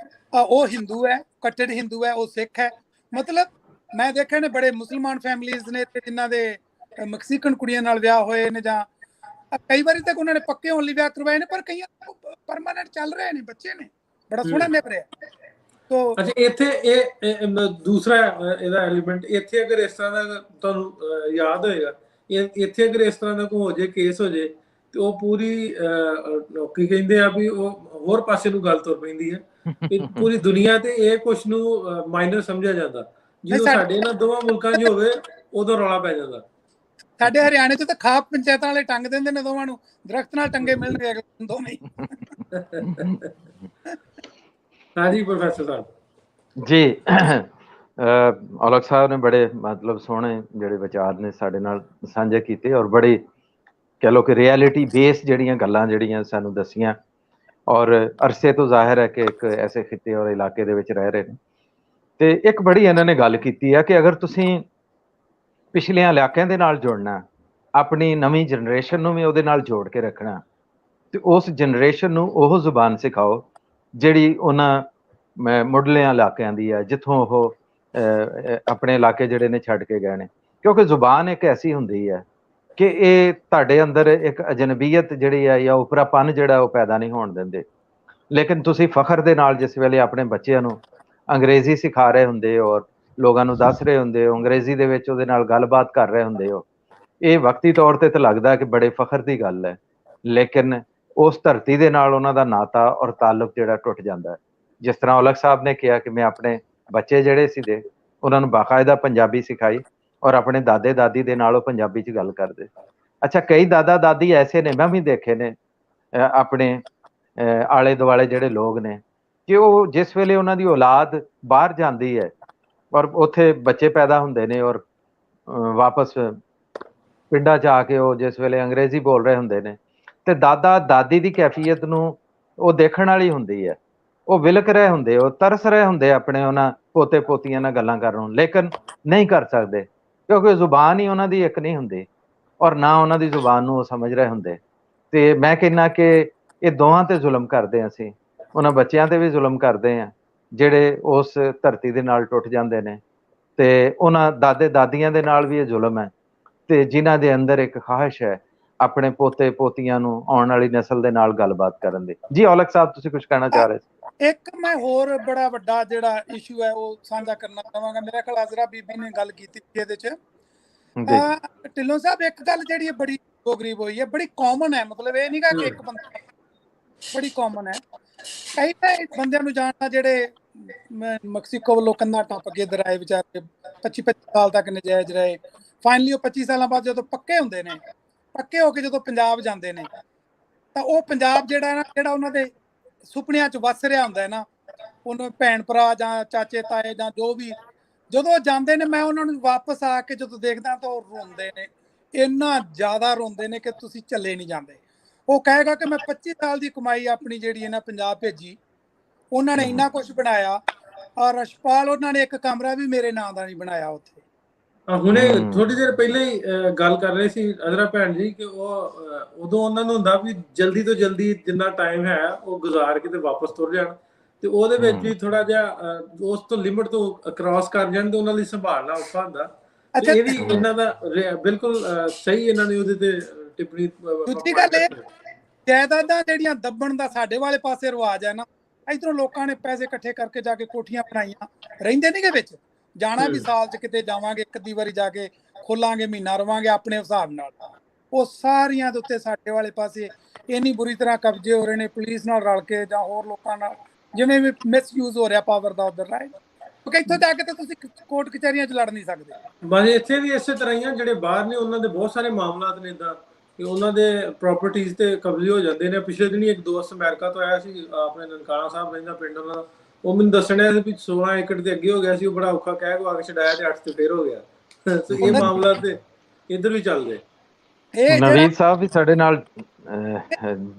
ਉਹ ਹਿੰਦੂ ਹੈ, ਕੱਟੜ ਹਿੰਦੂ ਹੈ, ਉਹ ਸਿੱਖ ਹੈ। ਮਤਲਬ ਮੈਂ ਦੇਖਿਆ ਨੇ ਬੜੇ ਮੁਸਲਮਾਨ ਫੈਮਲੀਜ਼ ਨੇ ਤੇ ਜਿਨ੍ਹਾਂ ਦੇ ਮੈਕਸੀਕਨ ਕੁੜੀਆਂ ਨਾਲ ਵਿਆਹ ਹੋਏ ਨੇ, ਜਾਂ ਕਈ ਵਾਰੀ ਤੱਕ ਉਹਨਾਂ ਨੇ ਪੱਕੇ ਹੋਣ ਲਈ ਵਿਆਹ ਕਰਵਾਏ ਨੇ, ਪਰ ਕਈਆਂ ਪਰਮਾਨੈਂਟ ਚੱਲ ਰਹੇ ਨੇ, ਬੱਚੇ ਨੇ, ਬੜਾ ਸੋਹਣਾ ਨਿਭ ਰਿਹਾ। ਤੋ ਅੱਛਾ, ਇੱਥੇ ਇਹ ਦੂਸਰਾ ਇਹਦਾ ਐਲੀਮੈਂਟ, ਇੱਥੇ ਅਗਰ ਇਸ ਤਰ੍ਹਾਂ ਦਾ ਤੁਹਾਨੂੰ ਯਾਦ ਹੋਏਗਾ, ਇੱਥੇ ਅਗਰ ਇਸ ਤਰ੍ਹਾਂ ਦਾ ਕੋਈ ਹੋ ਜੇ, ਕੇਸ ਹੋ ਜੇ, ਤੇ ਉਹ ਪੂਰੀ ਕੀ ਕਹਿੰਦੇ ਆ ਵੀ ਉਹ ਹੋਰ ਪਾਸੇ ਨੂੰ ਗੱਲ ਤੁਰ ਪੈਂਦੀ ਹੈ। ਪੂਰੀ ਦੁਨੀਆ ਤੇ ਇਹ ਕੁਛ ਨੂੰ ਮਾਈਨਰ ਸਮਝਿਆ ਜਾਂਦਾ। ਜਦੋਂ ਸਾਡੇ ਇਹਨਾਂ ਦੋਵਾਂ ਮੁਲਕਾਂ 'ਚ ਹੋਵੇ ਉਦੋਂ ਰੌਲਾ ਪੈ ਜਾਂਦਾ। ਸਾਡੇ ਹਰਿਆਣੇ 'ਚ ਤਾਂ ਖਾਪ ਪੰਚਾਇਤਾਂ ਵਾਲੇ ਟੰਗ ਦਿੰਦੇ ਨੇ ਦੋਵਾਂ ਨੂੰ, ਦਰਖਤ ਨਾਲ ਟੰਗੇ ਮਿਲਣਗੇ ਦੋਵੇਂ ਹੀ। ਹਾਂਜੀ ਪ੍ਰੋਫੈਸਰ ਸਾਹਿਬ ਜੀ, ਔਲਖ ਸਾਹਿਬ ਨੇ ਬੜੇ ਮਤਲਬ ਸੋਹਣੇ ਜਿਹੜੇ ਵਿਚਾਰ ਨੇ ਸਾਡੇ ਨਾਲ ਸਾਂਝੇ ਕੀਤੇ, ਔਰ ਬੜੀ ਕਹਿ ਲਓ ਕਿ ਰਿਐਲਿਟੀ ਬੇਸ ਜਿਹੜੀਆਂ ਗੱਲਾਂ ਜਿਹੜੀਆਂ ਸਾਨੂੰ ਦੱਸੀਆਂ, ਔਰ ਅਰਸੇ ਤੋਂ ਜ਼ਾਹਿਰ ਹੈ ਕਿ ਇੱਕ ਐਸੇ ਖਿੱਤੇ ਔਰ ਇਲਾਕੇ ਦੇ ਵਿੱਚ ਰਹਿ ਰਹੇ ਨੇ। ਤੇ ਇੱਕ ਬੜੀ ਇਹਨਾਂ ਨੇ ਗੱਲ ਕੀਤੀ ਹੈ ਕਿ ਅਗਰ ਤੁਸੀਂ ਪਿਛਲੇ ਇਲਾਕਿਆਂ ਦੇ ਨਾਲ ਜੁੜਨਾ, ਆਪਣੀ ਨਵੀਂ ਜਨਰੇਸ਼ਨ ਨੂੰ ਵੀ ਉਹਦੇ ਨਾਲ ਜੋੜ ਕੇ ਰੱਖਣਾ, ਤੇ ਉਸ ਜਨਰੇਸ਼ਨ ਨੂੰ ਉਹ ਜ਼ੁਬਾਨ ਸਿਖਾਓ ਜਿਹੜੀ ਉਹਨਾਂ ਮੁੱਢਲੇ ਇਲਾਕਿਆਂ ਦੀ ਹੈ, ਜਿੱਥੋਂ ਉਹ ਆਪਣੇ ਇਲਾਕੇ ਜਿਹੜੇ ਨੇ ਛੱਡ ਕੇ ਗਏ ਨੇ। ਕਿਉਂਕਿ ਜ਼ੁਬਾਨ ਇੱਕ ਐਸੀ ਹੁੰਦੀ ਹੈ ਕਿ ਇਹ ਤੁਹਾਡੇ ਅੰਦਰ ਇੱਕ ਅਜਨਬੀਅਤ ਜਿਹੜੀ ਹੈ ਜਾਂ ਉਪਰਾਪਨ ਜਿਹੜਾ ਉਹ ਪੈਦਾ ਨਹੀਂ ਹੋਣ ਦਿੰਦੇ। ਲੇਕਿਨ ਤੁਸੀਂ ਫਖਰ ਦੇ ਨਾਲ ਜਿਸ ਵੇਲੇ ਆਪਣੇ ਬੱਚਿਆਂ ਨੂੰ ਅੰਗਰੇਜ਼ੀ ਸਿਖਾ ਰਹੇ ਹੁੰਦੇ ਹੋ, ਔਰ ਲੋਕਾਂ ਨੂੰ ਦੱਸ ਰਹੇ ਹੁੰਦੇ ਹੋ, ਅੰਗਰੇਜ਼ੀ ਦੇ ਵਿੱਚ ਉਹਦੇ ਨਾਲ ਗੱਲਬਾਤ ਕਰ ਰਹੇ ਹੁੰਦੇ ਹੋ, ਇਹ ਵਕਤੀ ਤੌਰ ਤੇ ਤਾਂ ਲੱਗਦਾ ਕਿ ਬੜੇ ਫਖਰ ਦੀ ਗੱਲ ਹੈ, ਲੇਕਿਨ ਉਸ ਧਰਤੀ ਦੇ ਨਾਲ ਉਹਨਾਂ ਦਾ ਨਾਤਾ ਔਰ ਤਾਲੁਕ ਜਿਹੜਾ ਟੁੱਟ ਜਾਂਦਾ ਹੈ। ਜਿਸ ਤਰ੍ਹਾਂ ਔਲਖ ਸਾਹਿਬ ਨੇ ਕਿਹਾ ਕਿ ਮੈਂ ਆਪਣੇ ਬੱਚੇ ਜਿਹੜੇ ਸੀਗੇ ਉਹਨਾਂ ਨੂੰ ਬਾਕਾਇਦਾ ਪੰਜਾਬੀ ਸਿਖਾਈ, ਔਰ ਆਪਣੇ ਦਾਦੇ ਦਾਦੀ ਦੇ ਨਾਲ ਉਹ ਪੰਜਾਬੀ 'ਚ ਗੱਲ ਕਰਦੇ। ਅੱਛਾ, ਕਈ ਦਾਦਾ ਦਾਦੀ ਐਸੇ ਨੇ, ਮੈਂ ਵੀ ਦੇਖੇ ਨੇ ਆਪਣੇ ਆਲੇ ਦੁਆਲੇ ਜਿਹੜੇ ਲੋਕ ਨੇ, ਕਿ ਉਹ ਜਿਸ ਵੇਲੇ ਉਹਨਾਂ ਦੀ ਔਲਾਦ ਬਾਹਰ ਜਾਂਦੀ ਹੈ ਔਰ ਉੱਥੇ ਬੱਚੇ ਪੈਦਾ ਹੁੰਦੇ ਨੇ, ਔਰ ਵਾਪਸ ਪਿੰਡਾਂ 'ਚ ਆ ਕੇ ਉਹ ਜਿਸ ਵੇਲੇ ਅੰਗਰੇਜ਼ੀ ਬੋਲ ਰਹੇ ਹੁੰਦੇ ਨੇ ਤੇ ਦਾਦਾ ਦਾਦੀ ਦੀ ਕੈਫੀਅਤ ਨੂੰ ਉਹ ਦੇਖਣ ਵਾਲੀ ਹੁੰਦੀ ਹੈ। ਉਹ ਵਿਲਕ ਰਹੇ ਹੁੰਦੇ, ਉਹ ਤਰਸ ਰਹੇ ਹੁੰਦੇ ਆਪਣੇ ਉਹਨਾਂ ਪੋਤੇ ਪੋਤੀਆਂ ਨਾਲ ਗੱਲਾਂ ਕਰਨ ਨੂੰ, ਲੇਕਿਨ ਨਹੀਂ ਕਰ ਸਕਦੇ ਕਿਉਂਕਿ ਜ਼ੁਬਾਨ ਹੀ ਉਹਨਾਂ ਦੀ ਇੱਕ ਨਹੀਂ ਹੁੰਦੀ ਔਰ ਨਾ ਉਹਨਾਂ ਦੀ ਜ਼ੁਬਾਨ ਨੂੰ ਉਹ ਸਮਝ ਰਹੇ ਹੁੰਦੇ। ਤੇ ਮੈਂ ਕਹਿੰਦਾ ਕਿ ਇਹ ਦੋਹਾਂ ਤੇ ਜ਼ੁਲਮ ਕਰਦੇ ਹਾਂ ਅਸੀਂ, ਉਹਨਾਂ ਬੱਚਿਆਂ ਤੇ ਵੀ ਜ਼ੁਲਮ ਕਰਦੇ ਹਾਂ ਜਿਹੜੇ ਉਸ ਧਰਤੀ ਦੇ ਨਾਲ ਟੁੱਟ ਜਾਂਦੇ ਨੇ, ਤੇ ਉਹਨਾਂ ਦਾਦੇ ਦਾਦੀਆਂ ਦੇ ਨਾਲ ਵੀ ਇਹ ਜ਼ੁਲਮ ਹੈ ਤੇ ਜਿਨ੍ਹਾਂ ਦੇ ਅੰਦਰ ਇੱਕ ਖਾਹਿਸ਼ ਹੈ ਆਪਣੇ ਪੋਤੇ ਪੋਤੀਆਂ ਨੂੰ ਆਉਣ ਵਾਲੀ ਨਸਲ ਦੇ ਨਾਲ ਗੱਲਬਾਤ ਕਰਨ ਦੀ। ਜੀ ਔਲਖ ਸਾਹਿਬ ਤੁਸੀਂ ਕੁਝ ਕਹਿਣਾ ਚਾਹ ਰਹੇ ਸੀ? ਇੱਕ ਮੈਂ ਹੋਰ ਬੜਾ ਵੱਡਾ ਜਿਹੜਾ ਇਸ਼ੂ ਹੈ ਉਹ ਸਾਂਝਾ ਕਰਨਾ ਚਾਹਾਂਗਾ। ਮੇਰਾ ਖਿਆਲ ਆਜ਼ਰਾ ਬੀਬੀ ਨੇ ਗੱਲ ਕੀਤੀ ਇਹਦੇ 'ਚ। ਢਿੱਲੋਂ ਸਾਹਿਬ ਇੱਕ ਗੱਲ ਜਿਹੜੀ ਬੜੀ ਗਰੀਬ ਹੋਈ ਹੈ, ਬੜੀ ਕਾਮਨ ਹੈ, ਮਤਲਬ ਇਹ ਨਹੀਂ ਗਾ ਕਿ ਇੱਕ ਬੰਦਾ, ਬੜੀ ਕਾਮਨ ਹੈ। ਕਈ ਬੰਦਿਆਂ ਨੂੰ ਜਾਣਦਾ ਜਿਹੜੇ ਮੈਕਸੀਕੋ ਵੱਲੋਂ ਕੰਧਾਂ ਟੱਪ ਕੇ ਇੱਧਰ ਆਏ ਵਿਚਾਰੇ 25 ਸਾਲ ਤੱਕ ਨਜਾਇਜ਼ ਰਹੇ, ਫਾਈਨਲੀ ਉਹ 25 ਸਾਲਾਂ ਬਾਅਦ ਜਦੋਂ ਪੱਕੇ ਹੁੰਦੇ ਨੇ, ਪੱਕੇ ਹੋ ਕੇ ਜਦੋਂ ਪੰਜਾਬ ਜਾਂਦੇ ਨੇ ਤਾਂ ਉਹ ਪੰਜਾਬ ਜਿਹੜਾ ਨਾ, ਜਿਹੜਾ ਉਹਨਾਂ ਦੇ ਸੁਪਨਿਆਂ 'ਚ ਵਸ ਰਿਹਾ ਹੁੰਦਾ ਹੈ ਨਾ, ਉਹਨਾਂ ਭੈਣ ਭਰਾ ਜਾਂ ਚਾਚੇ ਤਾਏ ਜਾਂ ਜੋ ਵੀ, ਜਦੋਂ ਜਾਂਦੇ ਨੇ ਮੈਂ ਉਹਨਾਂ ਨੂੰ ਵਾਪਸ ਆ ਕੇ ਜਦੋਂ ਦੇਖਦਾ ਤਾਂ ਉਹ ਰੋਂਦੇ ਨੇ, ਇੰਨਾ ਜ਼ਿਆਦਾ ਰੋਂਦੇ ਨੇ ਕਿ ਤੁਸੀਂ ਚੱਲੇ ਨਹੀਂ ਜਾਂਦੇ। ਉਹ ਕਹੇਗਾ ਕਿ ਮੈਂ 25 ਸਾਲ ਦੀ ਕਮਾਈ ਆਪਣੀ ਜਿਹੜੀ ਹੈ ਨਾ ਪੰਜਾਬ ਭੇਜੀ, ਉਹਨਾਂ ਨੇ ਇੰਨਾ ਕੁਝ ਬਣਾਇਆ ਔਰ ਰਸ਼ਪਾਲ ਉਹਨਾਂ ਨੇ ਇੱਕ ਕਮਰਾ ਵੀ ਮੇਰੇ ਨਾਂ ਦਾ ਨਹੀਂ ਬਣਾਇਆ ਉੱਥੇ। ਹੁਣੇ ਥੋੜੀ ਦੇਰ ਪਹਿਲਾਂ ਹੀ ਗੱਲ ਕਰ ਰਹੇ ਸੀ ਅਜ਼ਰਾ ਭੈਣ ਜੀ ਕਿ ਉਹ ਉਦੋਂ ਉਹਨਾਂ ਨੂੰ ਹੁੰਦਾ ਵੀ ਜਲਦੀ ਤੋਂ ਜਲਦੀ ਜਿੰਨਾ ਟਾਈਮ ਹੈ ਉਹ ਗੁਜ਼ਾਰ ਕੇ ਤੇ ਵਾਪਸ ਤੁਰ ਜਾਣ, ਤੇ ਉਹਦੇ ਵਿੱਚ ਵੀ ਥੋੜਾ ਜਿਹਾ ਉਸ ਤੋਂ ਲਿਮਟ ਤੋਂ ਕ੍ਰਾਸ ਕਰ ਜਾਣ ਤੇ ਉਹਨਾਂ ਲਈ ਸੰਭਾਲਣਾ ਔਖਾ ਹੁੰਦਾ। ਇਹ ਵੀ ਇਹਨਾਂ ਦਾ ਬਿਲਕੁਲ ਸਹੀ ਇਹਨਾਂ ਨੇ ਉਹਦੇ ਤੇ ਟਿੱਪਣੀ। ਦੂਜੀ ਗੱਲ ਇਹ, ਜਾਇਦਾਦਾਂ ਜਿਹੜੀਆਂ ਦੱਬਣ ਦਾ ਸਾਡੇ ਵਾਲੇ ਪਾਸੇ ਰਿਵਾਜ ਹੈ ਨਾ, ਇਧਰੋਂ ਲੋਕਾਂ ਨੇ ਪੈਸੇ ਇਕੱਠੇ ਕਰਕੇ ਜਾ ਕੇ ਕੋਠੀਆਂ ਬਣਾਈਆਂ, ਰਹਿੰਦੇ ਨਹੀਂ ਗੇ ਵਿੱਚ, ਜਾਣਾ ਵੀ ਸਾਲ 'ਚ ਕਿਤੇ ਜਾਵਾਂਗੇ, ਇੱਕ ਅੱਧੀ ਵਾਰੀ ਜਾ ਕੇ ਖੋਲਾਂਗੇ, ਮਹੀਨਾ ਰਵਾਂਗੇ ਆਪਣੇ ਹਿਸਾਬ ਨਾਲ। ਉਹ ਸਾਰੀਆਂ ਦੇ ਉੱਤੇ ਸਾਡੇ ਵਾਲੇ ਪਾਸੇ ਇੰਨੀ ਬੁਰੀ ਤਰ੍ਹਾਂ ਕਬਜ਼ੇ ਹੋ ਰਹੇ ਨੇ ਪੁਲਿਸ ਨਾਲ ਰਲ ਕੇ ਜਾਂ ਹੋਰ ਲੋਕਾਂ ਨਾਲ, ਜਿਵੇਂ ਵੀ ਮਿਸਯੂਜ਼ ਹੋ ਰਿਹਾ ਪਾਵਰ ਦਾ ਉਧਰ ਰਾਏ, ਕਿਉਂਕਿ ਇੱਥੋਂ ਜਾ ਕੇ ਤਾਂ ਤੁਸੀਂ ਕੋਰਟ ਕਚਹਿਰੀਆਂ 'ਚ ਲੜ ਨਹੀਂ ਸਕਦੇ। ਬਸ ਇੱਥੇ ਵੀ ਇਸੇ ਤਰ੍ਹਾਂ ਹੀ ਆ, ਜਿਹੜੇ ਬਾਹਰ ਨੇ ਉਹਨਾਂ ਦੇ ਬਹੁਤ ਸਾਰੇ ਮਾਮਲਾਤ ਨੇ ਇੱਦਾਂ ਕਿ ਉਹਨਾਂ ਦੇ ਪ੍ਰਾਪਰਟੀਜ਼ ਤੇ ਕਬਜ਼ੇ ਹੋ ਜਾਂਦੇ ਨੇ। ਪਿਛਲੇ ਦਿਨੀ ਇੱਕ ਦੋਸਤ ਅਮਰੀਕਾ ਤੋਂ ਆਇਆ ਸੀ, ਆਪਣੇ ਨਨਕਾਣਾ ਸਾਹਿਬ ਰਹਿੰਦਾ ਪਿੰਡ ਉਹਨਾਂ ਦਾ, ਉਹ ਮੈਨੂੰ ਦੱਸਣ ਡਿਆ ਸੀ ਵੀ 16 ਏਕੜ ਦੇ ਅੱਗੇ ਹੋ ਗਿਆ ਸੀ, ਉਹ ਬੜਾ ਔਖਾ ਕਹਿ ਕੋ ਆ ਕੇ ਛਡਾਇਆ ਤੇ 8 ਤੇ ਫੇਰ ਹੋ ਗਿਆ। ਇਹ ਮਾਮਲਾ ਤੇ ਇੱਧਰ ਵੀ ਚੱਲਦੇ। ਨਵੀਦ ਸਾਹਿਬ ਵੀ ਸਾਡੇ ਨਾਲ।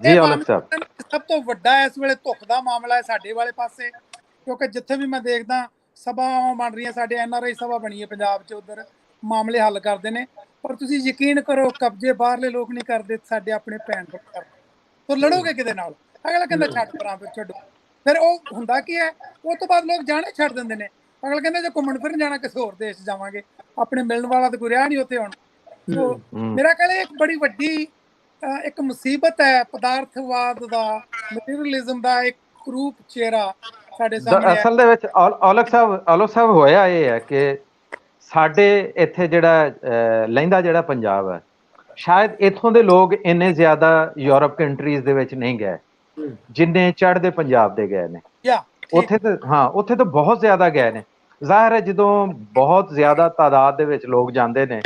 ਜੀ ਔਲਖ ਸਾਹਿਬ, ਸਭ ਤੋਂ ਵੱਡਾ ਇਸ ਵੇਲੇ ਧੁੱਖ ਦਾ ਮਾਮਲਾ ਹੈ ਸਾਡੇ ਵਾਲੇ ਪਾਸੇ, ਕਿਉਂਕਿ ਜਿੱਥੇ ਵੀ ਮੈਂ ਦੇਖਦਾ ਸਭਾਵਾਂ ਬਣ ਰਹੀਆਂ, ਸਾਡੇ NRI ਸਭਾ ਬਣੀ ਹੈ ਪੰਜਾਬ 'ਚ, ਉਧਰ ਮਾਮਲੇ ਹੱਲ ਕਰਦੇ ਨੇ, ਪਰ ਤੁਸੀਂ ਯਕੀਨ ਕਰੋ ਕਬਜ਼ੇ ਬਾਹਰਲੇ ਲੋਕ ਨਹੀਂ ਕਰਦੇ, ਸਾਡੇ ਆਪਣੇ ਭੈਣ ਭਰਾ। ਤਾਂ ਲੜੋਗੇ ਕਿਹਦੇ ਨਾਲ? ਅਗਲਾ ਕਹਿੰਦਾ ਛੱਡ ਪਰਾਂ, ਫਿਰ ਛੱਡੋ। ਫਿਰ ਉਹ ਹੁੰਦਾ ਕੀ ਹੈ, ਉਹ ਤੋਂ ਬਾਅਦ ਲੋਕ ਜਾਣੇ ਛੱਡ ਦਿੰਦੇ ਨੇ। ਅਗਲਾ ਕਹਿੰਦਾ ਜੇ ਘੁੰਮਣ ਫਿਰਨ ਜਾਣਾ ਕਿਸੇ ਹੋਰ ਦੇਸ਼ ਜਾਵਾਂਗੇ, ਆਪਣੇ ਮਿਲਣ ਵਾਲਾ ਤਾਂ ਕੋਈ ਰਿਹਾ ਨਹੀਂ ਉੱਥੇ ਹੁਣ। ਮੇਰਾ ਖਿਆਲ ਇੱਕ ਬੜੀ ਵੱਡੀ ਇੱਕ ਮੁਸੀਬਤ ਹੈ ਪਦਾਰਥਵਾਦ ਦਾ, ਮਟੀਰੀਅਲਿਜ਼ਮ ਦਾ ਇੱਕ ਰੂਪ ਚਿਹਰਾ ਸਾਡੇ ਸਾਹਮਣੇ। ਅਸਲ ਦੇ ਵਿੱਚ ਔਲਖ ਸਾਹਿਬ ਹੋਇਆ ਇਹ ਹੈ ਕਿ ਸਾਡੇ ਇੱਥੇ ਜਿਹੜਾ ਲਹਿੰਦਾ ਜਿਹੜਾ ਪੰਜਾਬ ਹੈ, ਸ਼ਾਇਦ ਇੱਥੋਂ ਦੇ ਲੋਕ ਇੰਨੇ ਜ਼ਿਆਦਾ ਯੂਰਪ ਕੰਟਰੀਜ਼ ਦੇ ਵਿੱਚ ਨਹੀਂ ਗਏ ਜਿੰਨੇ ਚੜ੍ਹਦੇ ਪੰਜਾਬ ਦੇ ਗਏ ਨੇ। ਉੱਥੇ ਤਾਂ ਉੱਥੇ ਤਾਂ ਬਹੁਤ ਜ਼ਿਆਦਾ ਗਏ ਨੇ। ਜ਼ਾਹਿਰ ਹੈ ਜਦੋਂ ਬਹੁਤ ਜ਼ਿਆਦਾ ਤਾਦਾਦ ਦੇ ਵਿੱਚ ਲੋਕ ਜਾਂਦੇ ਨੇ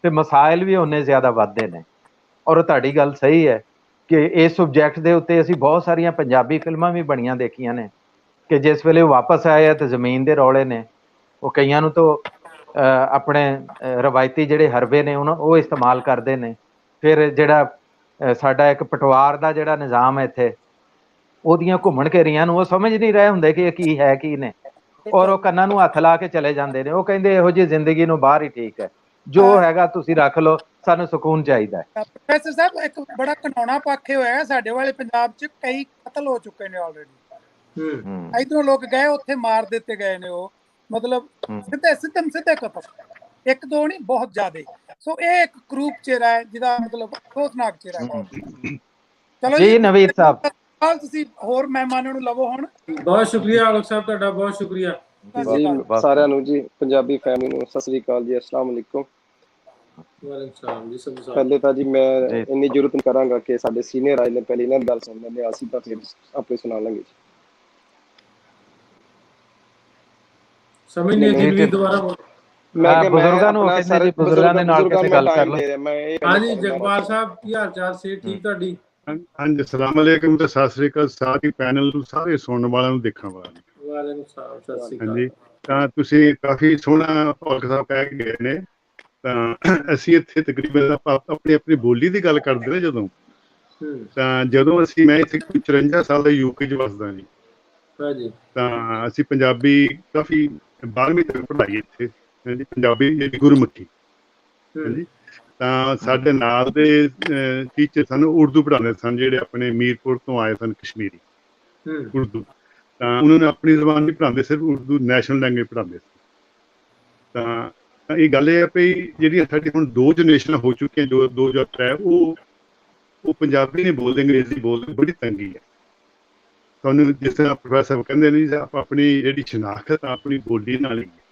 ਤੇ ਮਸਾਇਲ ਵੀ ਉਨੇ ਜ਼ਿਆਦਾ ਵੱਧਦੇ ਨੇ। ਔਰ ਤੁਹਾਡੀ ਗੱਲ ਸਹੀ ਹੈ ਕਿ ਇਸ ਸਬਜੈਕਟ ਦੇ ਉੱਤੇ ਅਸੀਂ ਬਹੁਤ ਸਾਰੀਆਂ ਪੰਜਾਬੀ ਫਿਲਮਾਂ ਵੀ ਬਣੀਆਂ ਦੇਖੀਆਂ ਨੇ ਕਿ ਜਿਸ ਵੇਲੇ ਉਹ ਵਾਪਸ ਆਏ ਆ ਤੇ ਜ਼ਮੀਨ ਦੇ ਰੌਲੇ ਨੇ, ਉਹ ਕਈਆਂ ਨੂੰ ਤਾਂ ਆਪਣੇ ਰਵਾਇਤੀ ਜਿਹੜੇ ਹਰਬੇ ਨੇ ਉਹ ਇਸਤੇਮਾਲ ਕਰਦੇ ਨੇ। ਫਿਰ ਜਿਹੜਾ ਸਾਡਾ ਇੱਕ ਪਟਵਾਰ ਦਾ ਜਿਹੜਾ ਨਿਜ਼ਾਮ ਹੈ ਇੱਥੇ, ਉਹਦੀਆਂ ਘੁੰਮਣ ਘੇਰੀਆਂ ਨੂੰ ਉਹ ਸਮਝ ਨਹੀਂ ਰਹੇ ਹੁੰਦੇ ਕਿ ਇਹ ਕੀ ਹੈ ਕੀ ਨੇ, ਔਰ ਉਹ ਕੰਨਾਂ ਨੂੰ ਹੱਥ ਲਾ ਕੇ ਚਲੇ ਜਾਂਦੇ ਨੇ। ਉਹ ਕਹਿੰਦੇ ਇਹੋ ਜਿਹੀ ਜ਼ਿੰਦਗੀ ਨੂੰ ਬਾਹਰ ਹੀ ਠੀਕ ਹੈ, ਜੋ ਹੈਗਾ ਤੁਸੀਂ ਰੱਖ ਲਓ, ਸਾਨੂੰ ਸਕੂਨ ਚਾਹੀਦਾ ਹੈ। ਪ੍ਰੋਫੈਸਰ ਸਾਹਿਬ ਇੱਕ ਬੜਾ ਘਿਨਾਉਣਾ ਪੱਖ ਹੋਇਆ, ਸਾਡੇ ਵਾਲੇ ਪੰਜਾਬ 'ਚ ਕਈ ਕਤਲ ਹੋ ਚੁੱਕੇ ਨੇ ਆਲਰੇਡੀ। ਇਧਰੋਂ ਲੋਕ ਗਏ, ਉੱਥੇ ਮਾਰ ਦਿੱਤੇ ਗਏ ਨੇ, ਉਹ ਮਤਲਬ ਸਿੱਧੇ ਕਤਲ, ਇੱਕ ਦੋ ਨਹੀਂ ਬਹੁਤ ਜ਼ਿਆਦੇ। ਸੋ ਇਹ ਇੱਕ ਕਰੂਪ ਚਿਹਰਾ ਹੈ ਜਿਹਦਾ ਮਤਲਬ ਅਫਸੋਸਨਾਕ ਚਿਹਰਾ ਹੈ। ਚਲੋ ਜੀ ਨਵੀਦ ਸਾਹਿਬ, ਤੁਸੀਂ ਹੋਰ ਮਹਿਮਾਨਾਂ ਨੂੰ ਲਵੋ ਹੁਣ। ਬਹੁਤ ਸ਼ੁਕਰੀਆ ਔਲਖ ਸਾਹਿਬ, ਤੁਹਾਡਾ ਬਹੁਤ ਸ਼ੁਕਰੀਆ ਜੀ ਸਾਰਿਆਂ ਨੂੰ, ਜੀ ਪੰਜਾਬੀ ਫੈਮਿਲੀ ਨੂੰ ਸਤਿ ਸ੍ਰੀ ਅਕਾਲ ਜੀ, ਅਸਲਾਮ ਅਲੈਕੁਮ। ਪਹਿਲੇ ਤਾਂ ਜੀ ਮੈਂ ਇੰਨੀ ਜ਼ਰੂਰਤ ਨਹੀਂ ਕਰਾਂਗਾ ਕਿ ਸਾਡੇ ਸੀਨੀਅਰ ਆਏ ਨੇ, ਪਹਿਲੇ ਇਹਨਾਂ ਦੀ ਗੱਲ ਸੁਣ ਲੈਂਦੇ, ਅਸੀਂ ਤਾਂ ਫਿਰ ਆਪੇ ਸੁਣਾ ਲਾਂਗੇ ਜੀ। ਸਮਝ ਨਹੀਂ ਦੁਬਾਰਾ ਮੈਂ ਬਜ਼ੁਰਗਾਂ ਨੂੰ ਕਹਿੰਦੇ ਜੀ, ਬਜ਼ੁਰਗਾਂ ਦੇ ਨਾਲ ਕਿਤੇ ਗੱਲ ਕਰ ਲਓ। ਹਾਂਜੀ ਜਗਪਾਲ ਸਾਹਿਬ, ਕੀ ਹਾਲ ਚਾਲ? ਸੇ ਠੀਕ ਤੁਹਾਡੀ? ਹਾਂਜੀ ਅਸਲਾਮ ਅਲੈਕੁਮ ਤੇ ਸਤਿ ਸ੍ਰੀ ਅਕਾਲ ਸਾਰੀ ਪੈਨਲ ਨੂੰ, ਸਾਰੇ ਸੁਣਨ ਵਾਲਿਆਂ ਨੂੰ, ਦੇਖਣ ਵਾਲਿਆਂ ਨੂੰ। ਵਾਲੇਕੁਮ ਸਲਾਮ, ਸਤਿ ਸ੍ਰੀ ਅਕਾਲ। ਹਾਂਜੀ, ਤਾਂ ਤੁਸੀਂ ਕਾਫੀ ਸੋਹਣਾ ਔਲਖ ਸਾਹਿਬ ਕਹਿ ਗਏ ਨੇ ਤਾਂ ਅਸੀਂ ਇੱਥੇ ਤਕਰੀਬਨ ਆਪਣੀ ਆਪਣੀ ਬੋਲੀ ਦੀ ਗੱਲ ਕਰਦੇ ਨੇ ਜਦੋਂ, ਤਾਂ ਜਦੋਂ ਮੈਂ ਇੱਥੇ 54 ਸਾਲ ਦਾ ਯੂਕੇ 'ਚ ਵਸਦਾ ਜੀ, ਤਾਂ ਅਸੀਂ ਪੰਜਾਬੀ ਕਾਫੀ 12ਵੀਂ ਤੱਕ ਪੜ੍ਹਾਈ ਇੱਥੇ, ਹਾਂਜੀ, ਪੰਜਾਬੀ ਜਿਹੜੀ ਗੁਰਮੁਖੀ, ਹਾਂਜੀ। ਤਾਂ ਸਾਡੇ ਨਾਲ ਦੇ ਟੀਚਰ ਸਾਨੂੰ ਉਰਦੂ ਪੜ੍ਹਾਉਂਦੇ ਸਨ, ਜਿਹੜੇ ਆਪਣੇ ਮੀਰਪੁਰ ਤੋਂ ਆਏ ਸਨ, ਕਸ਼ਮੀਰੀ ਉਰਦੂ। ਤਾਂ ਉਹਨਾਂ ਨੇ ਆਪਣੀ ਜ਼ਬਾਨ ਨਹੀਂ ਪੜ੍ਹਾਉਂਦੇ, ਸਿਰਫ ਉਰਦੂ ਨੈਸ਼ਨਲ ਲੈਂਗੁਏਜ ਪੜ੍ਹਾਉਂਦੇ ਸੀ। ਤਾਂ ਇਹ ਗੱਲ ਇਹ ਹੈ ਵੀ ਜਿਹੜੀਆਂ ਸਾਡੀ ਹੁਣ 2 ਜਨਰੇਸ਼ਨਾਂ ਹੋ ਚੁੱਕੀਆਂ, ਜੋ 2 ਜਾਂ 3, ਉਹ ਪੰਜਾਬੀ ਨਹੀਂ ਬੋਲਦੇ, ਅੰਗਰੇਜ਼ੀ ਬੋਲਦੇ, ਬੜੀ ਤੰਗੀ ਹੈ ਤੁਹਾਨੂੰ। ਜਿਸ ਤਰ੍ਹਾਂ ਪ੍ਰੋਫੈਸਰ ਕਹਿੰਦੇ ਨੇ, ਆਪਣੀ ਜਿਹੜੀ ਸ਼ਨਾਖਤ ਆਪਣੀ ਬੋਲੀ ਨਾਲ ਹੀ ਹੈ,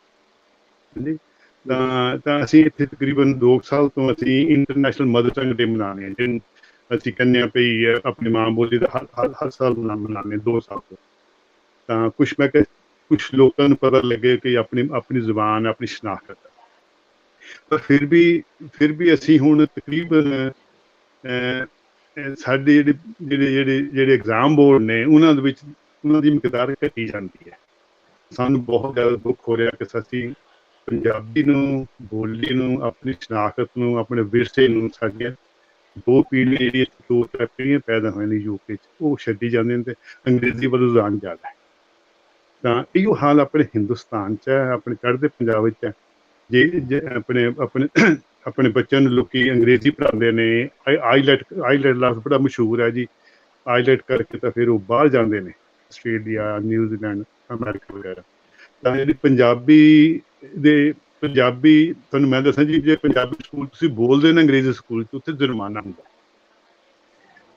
ਹਾਂਜੀ। ਤਾਂ ਅਸੀਂ ਇੱਥੇ ਤਕਰੀਬਨ 2 ਸਾਲ ਤੋਂ ਅਸੀਂ ਇੰਟਰਨੈਸ਼ਨਲ ਮਦਰ ਟੰਗ ਡੇ ਮਨਾਉਂਦੇ ਹਾਂ, ਜਿਹਨੂੰ ਅਸੀਂ ਕਹਿੰਦੇ ਹਾਂ ਵੀ ਆਪਣੀ ਮਾਂ ਬੋਲੀ ਦਾ ਹਰ ਸਾਲ ਮਨਾਉਂਦੇ 2 ਸਾਲ ਤੋਂ। ਤਾਂ ਕੁਛ ਲੋਕਾਂ ਨੂੰ ਪਤਾ ਲੱਗੇ ਕਿ ਆਪਣੀ ਜ਼ੁਬਾਨ, ਆਪਣੀ ਸ਼ਨਾਖਤ ਹੈ। ਪਰ ਫਿਰ ਵੀ ਅਸੀਂ ਹੁਣ ਤਕਰੀਬਨ ਸਾਡੇ ਜਿਹੜੇ ਐਗਜ਼ਾਮ ਬੋਰਡ ਨੇ, ਉਹਨਾਂ ਦੇ ਵਿੱਚ ਉਹਨਾਂ ਦੀ ਮਿਕਦਾਰ ਘਟੀ ਜਾਂਦੀ ਹੈ। ਸਾਨੂੰ ਬਹੁਤ ਜ਼ਿਆਦਾ ਦੁੱਖ ਹੋ ਰਿਹਾ ਕਿ ਅਸੀਂ ਪੰਜਾਬੀ ਨੂੰ, ਬੋਲੀ ਨੂੰ, ਆਪਣੀ ਸ਼ਨਾਖਤ ਨੂੰ, ਆਪਣੇ ਵਿਰਸੇ ਨੂੰ, ਸਾਡੀਆਂ 2 ਪੀੜ੍ਹੀਆਂ ਜਿਹੜੀਆਂ 2-3 ਪੀੜ੍ਹੀਆਂ ਪੈਦਾ ਹੋਈਆਂ ਨੇ ਯੂਕੇ 'ਚ, ਉਹ ਛੱਡੀ ਜਾਂਦੇ ਨੇ, ਤੇ ਅੰਗਰੇਜ਼ੀ ਵੱਲ ਰੁਝਾਨ ਜ਼ਿਆਦਾ ਹੈ। ਤਾਂ ਇਹੋ ਹਾਲ ਆਪਣੇ ਹਿੰਦੁਸਤਾਨ 'ਚ ਹੈ, ਆਪਣੇ ਚੜ੍ਹਦੇ ਪੰਜਾਬ ਵਿੱਚ ਹੈ। ਜੇ ਆਪਣੇ ਬੱਚਿਆਂ ਨੂੰ ਲੋਕੀ ਅੰਗਰੇਜ਼ੀ ਪੜ੍ਹਾਉਂਦੇ ਨੇ, ਆਈਲੈਟ ਲਫ਼ਜ਼ ਬੜਾ ਮਸ਼ਹੂਰ ਹੈ ਜੀ, ਆਈਲੈਟ ਕਰਕੇ ਤਾਂ ਫਿਰ ਉਹ ਬਾਹਰ ਜਾਂਦੇ ਨੇ, ਆਸਟ੍ਰੇਲੀਆ, ਨਿਊਜ਼ੀਲੈਂਡ, ਅਮਰੀਕਾ ਵਗੈਰਾ। ਤਾਂ ਜਿਹੜੀ ਪੰਜਾਬੀ ਤੁਹਾਨੂੰ ਮੈਂ ਦੱਸਾਂ ਜੀ, ਜੇ ਪੰਜਾਬੀ ਸਕੂਲ ਤੁਸੀਂ ਬੋਲਦੇ ਨੇ ਅੰਗਰੇਜ਼ੀ ਸਕੂਲ 'ਚ, ਉੱਥੇ ਜੁਰਮਾਨਾ ਹੁੰਦਾ।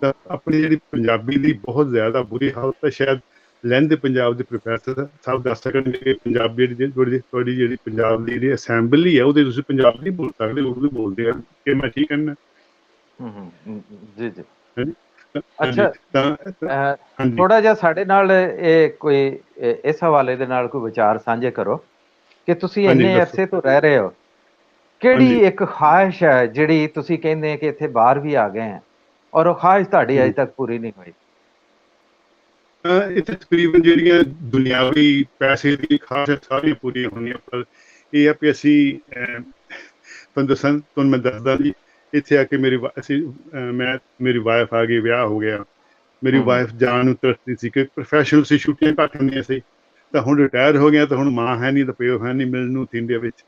ਤਾਂ ਆਪਣੀ ਜਿਹੜੀ ਪੰਜਾਬੀ ਦੀ ਬਹੁਤ ਜ਼ਿਆਦਾ ਬੁਰੀ ਹਾਲਤ ਹੈ। ਸ਼ਾਇਦ ਲਹਿੰਦੇ ਪੰਜਾਬ ਦੇ ਪ੍ਰੋਫੈਸਰ ਸਾਹਿਬ ਦੱਸ ਸਕਣਗੇ ਕਿ ਪੰਜਾਬੀ ਤੁਹਾਡੀ ਜਿਹੜੀ ਪੰਜਾਬ ਦੀ ਜਿਹੜੀ ਅਸੈਂਬਲੀ ਹੈ, ਉਹਦੇ ਤੁਸੀਂ ਪੰਜਾਬੀ ਨਹੀਂ ਬੋਲ ਸਕਦੇ, ਉਰਦੂ ਬੋਲਦੇ ਆ। ਕਿ ਮੈਂ ਠੀਕ ਕਹਿਣਾ? ਜੀ ਜੀ। ਅੱਛਾ, ਥੋੜਾ ਜਿਹਾ ਸਾਡੇ ਨਾਲ ਕੋਈ ਇਸ ਹਵਾਲੇ ਦੇ ਨਾਲ ਕੋਈ ਵਿਚਾਰ ਸਾਂਝੇ ਕਰੋ ਕਿ ਤੁਸੀਂ ਇੰਨੇ ਅਰਸੇ ਤੋਂ ਰਹਿ ਰਹੇ ਹੋ, ਕਿਹੜੀ ਇੱਕ ਖਾਹਿਸ਼ ਹੈ ਜਿਹੜੀ ਤੁਸੀਂ ਕਹਿੰਦੇ ਕਿ ਇੱਥੇ ਬਾਹਰ ਵੀ ਆ ਗਏ ਹੈ, ਔਰ ਉਹ ਖਾਹਿਸ਼ ਤੁਹਾਡੀ ਅਜੇ ਤੱਕ ਪੂਰੀ ਨਹੀਂ ਹੋਈ? ਇੱਥੇ ਤਕਰੀਬਨ ਜਿਹੜੀਆਂ ਦੁਨਿਆਵੀ ਪੈਸੇ ਦੀ ਖਾਹਿਸ਼ ਸਾਰੀਆਂ ਪੂਰੀਆਂ ਹੋਣੀਆਂ, ਪਰ ਇਹ ਹੈ ਵੀ ਅਸੀਂ ਤੁਹਾਨੂੰ ਮੈਂ ਦੱਸਦਾ ਜੀ, ਇੱਥੇ ਆ ਕੇ ਮੇਰੀ ਵਾਈਫ ਆ ਗਈ, ਵਿਆਹ ਹੋ ਗਿਆ। ਮੇਰੀ ਵਾਈਫ ਜਾਣ ਨੂੰ ਤਰਸਦੀ ਸੀ ਕਿ ਪ੍ਰੋਫੈਸ਼ਨਲ ਸੀ, ਛੁੱਟੀਆਂ ਘੱਟ ਹੁੰਦੀਆਂ ਸੀ। ਤਾਂ ਹੁਣ ਰਿਟਾਇਰ ਹੋ ਗਿਆ, ਤਾਂ ਹੁਣ ਮਾਂ ਹੈ ਨਹੀਂ, ਤਾਂ ਪਿਓ ਹੈ ਨਹੀਂ ਮਿਲਣ ਨੂੰ ਇੰਡੀਆ ਵਿੱਚ।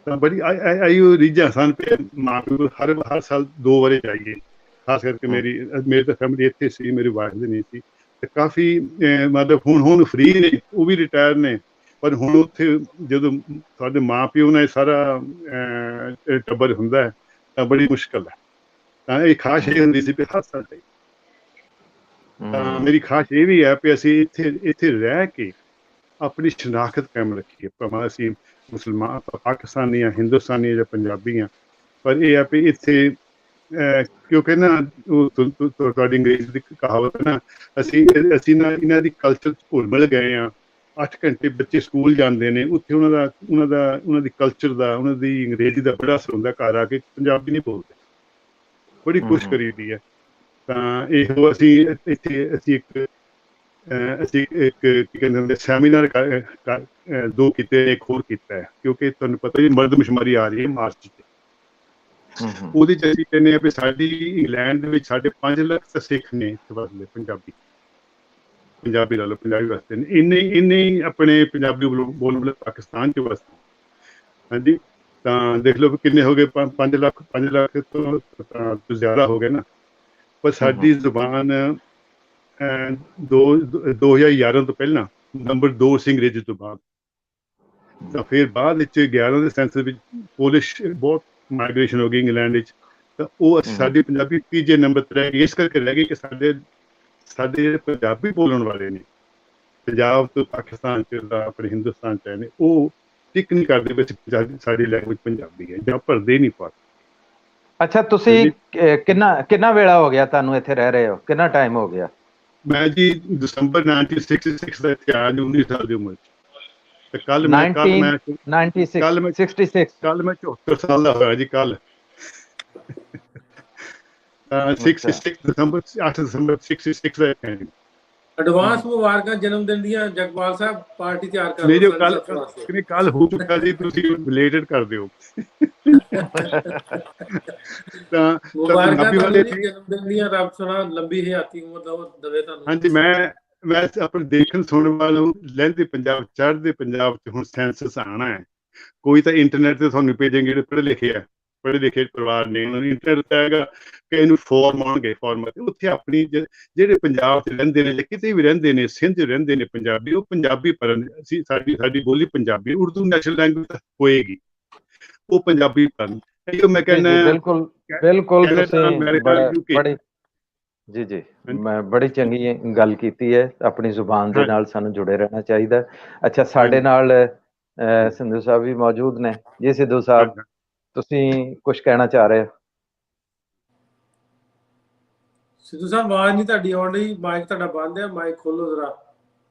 ਤਾਂ ਬੜੀ ਆਈਓ ਰੀਝਾਂ ਸਨ ਕਿ ਮਾਂ ਪਿਓ ਹਰ ਸਾਲ 2 ਵਾਰੀ ਜਾਈਏ। ਖਾਸ ਕਰਕੇ ਮੇਰੀ ਤਾਂ ਫੈਮਿਲੀ ਇੱਥੇ ਸੀ, ਮੇਰੀ ਵਾਈਫ ਦੀ ਨਹੀਂ ਸੀ। ਤੇ ਕਾਫੀ ਮਤਲਬ ਹੁਣ ਫਰੀ ਨੇ, ਉਹ ਵੀ ਰਿਟਾਇਰ ਨੇ, ਪਰ ਹੁਣ ਉੱਥੇ ਜਦੋਂ ਸਾਡੇ ਮਾਂ ਪਿਓ ਨਾਲ ਸਾਰਾ ਟੱਬਰ ਹੁੰਦਾ ਹੈ ਤਾਂ ਬੜੀ ਮੁਸ਼ਕਿਲ ਹੈ। ਤਾਂ ਇਹ ਖਾਸ਼ ਇਹ ਹੁੰਦੀ ਸੀ ਵੀ ਹਰ ਸਾਲ ਜਾਈਏ। ਤਾਂ ਮੇਰੀ ਖਾਸ਼ ਇਹ ਵੀ ਹੈ ਵੀ ਅਸੀਂ ਇੱਥੇ ਰਹਿ ਕੇ ਆਪਣੀ ਸ਼ਨਾਖਤ ਕਾਇਮ ਰੱਖੀਏ, ਭਾਵੇਂ ਅਸੀਂ ਮੁਸਲਮਾਨ, ਪਾਕਿਸਤਾਨੀ ਜਾਂ ਹਿੰਦੁਸਤਾਨੀ ਜਾਂ ਪੰਜਾਬੀ ਹਾਂ। ਪਰ ਇਹ ਹੈ ਵੀ ਇੱਥੇ ਕਿਉਂਕਿ ਨਾ ਤੁਹਾਡੀ ਅੰਗਰੇਜ਼ੀ ਦੀ ਕਹਾਵਤ ਹੈ ਨਾ, ਅਸੀਂ ਨਾ ਇਹਨਾਂ ਦੀ ਕਲਚਰ 'ਚ ਘੁਲ ਮਿਲ ਗਏ ਹਾਂ। 8 ਘੰਟੇ ਬੱਚੇ ਸਕੂਲ ਜਾਂਦੇ ਨੇ, ਉੱਥੇ ਉਹਨਾਂ ਦੀ ਕਲਚਰ ਦਾ, ਉਹਨਾਂ ਦੀ ਅੰਗਰੇਜ਼ੀ ਦਾ ਬੜਾ ਅਸਰ ਹੁੰਦਾ। ਘਰ ਆ ਕੇ ਪੰਜਾਬੀ ਨਹੀਂ ਬੋਲਦੇ, ਬੜੀ ਕੋਸ਼ਿਸ਼ ਕਰੀਦੀ ਹੈ। ਤਾਂ ਇਹੋ ਅਸੀਂ ਇੱਕ ਕੀ ਕਹਿੰਦੇ ਹੁੰਦੇ ਸੈਮੀਨਾਰ 2 ਕੀਤੇ, ਇੱਕ ਹੋਰ ਕੀਤਾ ਹੈ, ਕਿਉਂਕਿ ਤੁਹਾਨੂੰ ਪਤਾ ਜੀ ਮਰਦਮਸ਼ੁਮਾਰੀ ਆ ਰਹੀ ਹੈ ਮਾਰਚ 'ਚ। ਉਹਦੇ 'ਚ ਅਸੀਂ ਕਹਿੰਦੇ ਹਾਂ ਵੀ ਸਾਡੀ ਇੰਗਲੈਂਡ ਦੇ ਵਿੱਚ 5.5 ਲੱਖ ਸਿੱਖ ਨੇ ਇੱਥੇ ਵਸਦੇ, ਪੰਜਾਬੀ ਲਾ ਲਓ, ਪੰਜਾਬੀ ਵਸਦੇ ਨੇ। ਇੰਨੇ ਆਪਣੇ ਪੰਜਾਬੀ ਬੋਲਣ ਵਾਲੇ ਪਾਕਿਸਤਾਨ 'ਚ ਵਸਦੇ, ਹਾਂਜੀ। ਤਾਂ ਦੇਖ ਲਓ ਕਿੰਨੇ ਹੋ ਗਏ, 5 ਲੱਖ ਤੋਂ ਜ਼ਿਆਦਾ ਹੋ ਗਏ ਨਾ। ਪਰ ਸਾਡੀ ਜ਼ੁਬਾਨ 2011 ਤੋਂ ਪਹਿਲਾਂ ਨੰਬਰ 2 ਸੀ ਅੰਗਰੇਜ਼ੀ ਤੋਂ ਬਾਅਦ। ਤਾਂ ਫਿਰ ਬਾਅਦ ਵਿੱਚ 11 ਦੇ ਸੈਂਸਸ ਵਿੱਚ ਪੋਲਿਸ਼ ਬਹੁਤ ਮਾਈਗ੍ਰੇਸ਼ਨ ਹੋ ਗਈ ਇੰਗਲੈਂਡ ਵਿੱਚ। ਤਾਂ ਉਹ ਸਾਡੀ ਪੰਜਾਬੀ 3 ਨੰਬਰ 'ਤੇ ਰਹਿ ਗਈ। ਇਸ ਕਰਕੇ ਰਹਿ ਗਈ ਕਿ ਸਾਡੇ ਜਿਹੜੇ ਪੰਜਾਬੀ ਬੋਲਣ ਵਾਲੇ ਨੇ ਪੰਜਾਬ ਤੋਂ ਪਾਕਿਸਤਾਨ 'ਚ, ਆਪਣੇ ਹਿੰਦੁਸਤਾਨ 'ਚ ਆਏ ਨੇ, ਉਹ ਟਿਕ ਨਹੀਂ ਕਰਦੇ ਵੀ ਸਾਡੀ ਲੈਂਗੁਏਜ ਪੰਜਾਬੀ ਹੈ, ਜਾਂ ਭਰਦੇ ਨਹੀਂ ਪਾ। ਅੱਛਾ, ਤੁਸੀਂ ਕਿੰਨਾ ਵੇਲਾ ਹੋ ਗਿਆ ਤੁਹਾਨੂੰ ਇੱਥੇ ਰਹਿ ਰਹੇ ਹੋ? ਕਿੰਨਾ ਟਾਈਮ ਹੋ ਗਿਆ? ਮੈਂ ਜੀ ਦਸੰਬਰ 1966 ਦਾ ਇੱਥੇ ਆਇਆ ਜੀ, 19 ਸਾਲ ਦੀ ਉਮਰ 'ਚ। ਤੇ ਕੱਲ ਮੈਂ 74 ਸਾਲ ਦਾ ਹੋਇਆ ਜੀ ਕੱਲ। 8 ਦਸੰਬਰ 66 ਦਾ ਇੱਥੇ। ਐਡਵਾਂਸ ਮੁਬਾਰਕਾਂ ਜਨਮ ਦਿਨ ਦੀਆਂ ਜਗਪਾਲ ਸਾਹਿਬ, ਪਾਰਟੀ ਤਿਆਰ ਕਰ ਨਹੀਂ ਜੋ ਲਓ ਕੱਲ ਸੰਸਦ ਵਾਸਤੇ। ਕਿ ਕੱਲ ਹੋ ਚੁੱਕਾ ਜੀ, ਤੁਸੀਂ ਰਿਲੇਟਡ ਕਰ ਦਿਓ। ਤਾਂ ਮੁਬਾਰਕਾਂ ਪੰਜਾਬੀ ਤੁਹਾਨੂੰ ਵਾਲੇ ਜੀ ਜਨਮ ਦਿਨ ਦੀਆਂ, ਰੱਬ ਸੁਣਾ ਲੰਬੀ ਹਯਾਤੀ ਉਮਰ ਦੇਵੇ ਤੁਹਾਨੂੰ। ਹਾਂਜੀ, ਮੈਂ ਆਪਣੇ ਦੇਖਣ ਸੁਣਨ ਵਾਲੋਂ ਲਹਿੰਦੇ ਪੰਜਾਬ, ਚੜ੍ਹਦੇ ਪੰਜਾਬ 'ਚ ਹੁਣ ਸੈਂਸਸ ਆਉਣਾ ਹੈ। ਕੋਈ ਤਾਂ ਇੰਟਰਨੈਟ ਤੇ ਤੁਹਾਨੂੰ ਭੇਜਣਗੇ, ਜਿਹੜੇ ਪੜ੍ਹੇ ਲਿਖੇ ਪਰਿਵਾਰ ਨੇ, ਉਹਨਾਂ ਨੂੰ ਇੰਟਰਨੈਟ ਤੇ ਆਏਗਾ ਕਿ ਇਹਨੂੰ ਫਾਰਮ ਆਉਣਗੇ, ਫਾਰਮਾਂ ਤੇ ਉੱਥੇ ਆਪਣੀ ਜਿਹੜੇ ਪੰਜਾਬ 'ਚ ਰਹਿੰਦੇ ਨੇ ਜਾਂ ਕਿਤੇ ਵੀ ਰਹਿੰਦੇ ਨੇ, ਸਿੰਧ 'ਚ ਰਹਿੰਦੇ ਨੇ ਪੰਜਾਬੀ, ਉਹ ਪੰਜਾਬੀ ਪੜ੍ਹਨ। ਸਾਡੀ ਬੋਲੀ ਪੰਜਾਬੀ, ਉਰਦੂ ਨੈਸ਼ਨਲ ਲੈਂਗੁਏਜ ਹੋਏਗੀ, ਉਹ ਪੰਜਾਬੀ ਪੜ੍ਹਨ। ਇਹੋ ਮੈਂ ਕਹਿੰਦਾ ਬਿਲਕੁਲ ਤੁਸੀਂ ਅਮਰੀਕਾ, ਬੜੀ ਜੀ ਮੈਂ ਬੜੀ ਚੰਗੀ ਗੱਲ ਕੀਤੀ ਹੈ। ਆਪਣੀ ਜ਼ੁਬਾਨ ਦੇ ਨਾਲ ਸਾਨੂੰ ਜੁੜੇ ਰਹਿਣਾ ਚਾਹੀਦਾ। ਅੱਛਾ, ਸਾਡੇ ਨਾਲ ਸਿੱਧੂ ਸਾਹਿਬ ਵੀ ਮੌਜੂਦ ਨੇ ਜੀ। ਸਿੱਧੂ ਸਾਹਿਬ, ਤੁਸੀਂ ਕੁਝ ਕਹਿਣਾ ਚਾਹ ਰਹੇ ਹੋ? ਸਿੱਧੂ ਸਾਹਿਬ ਆਵਾਜ਼ ਨਹੀਂ ਤੁਹਾਡੀ ਆਉਣ ਡਈ, ਮਾਈਕ ਤੁਹਾਡਾ ਬੰਦ ਹੈ, ਮਾਈਕ ਖੋਲੋ ਜਰਾ,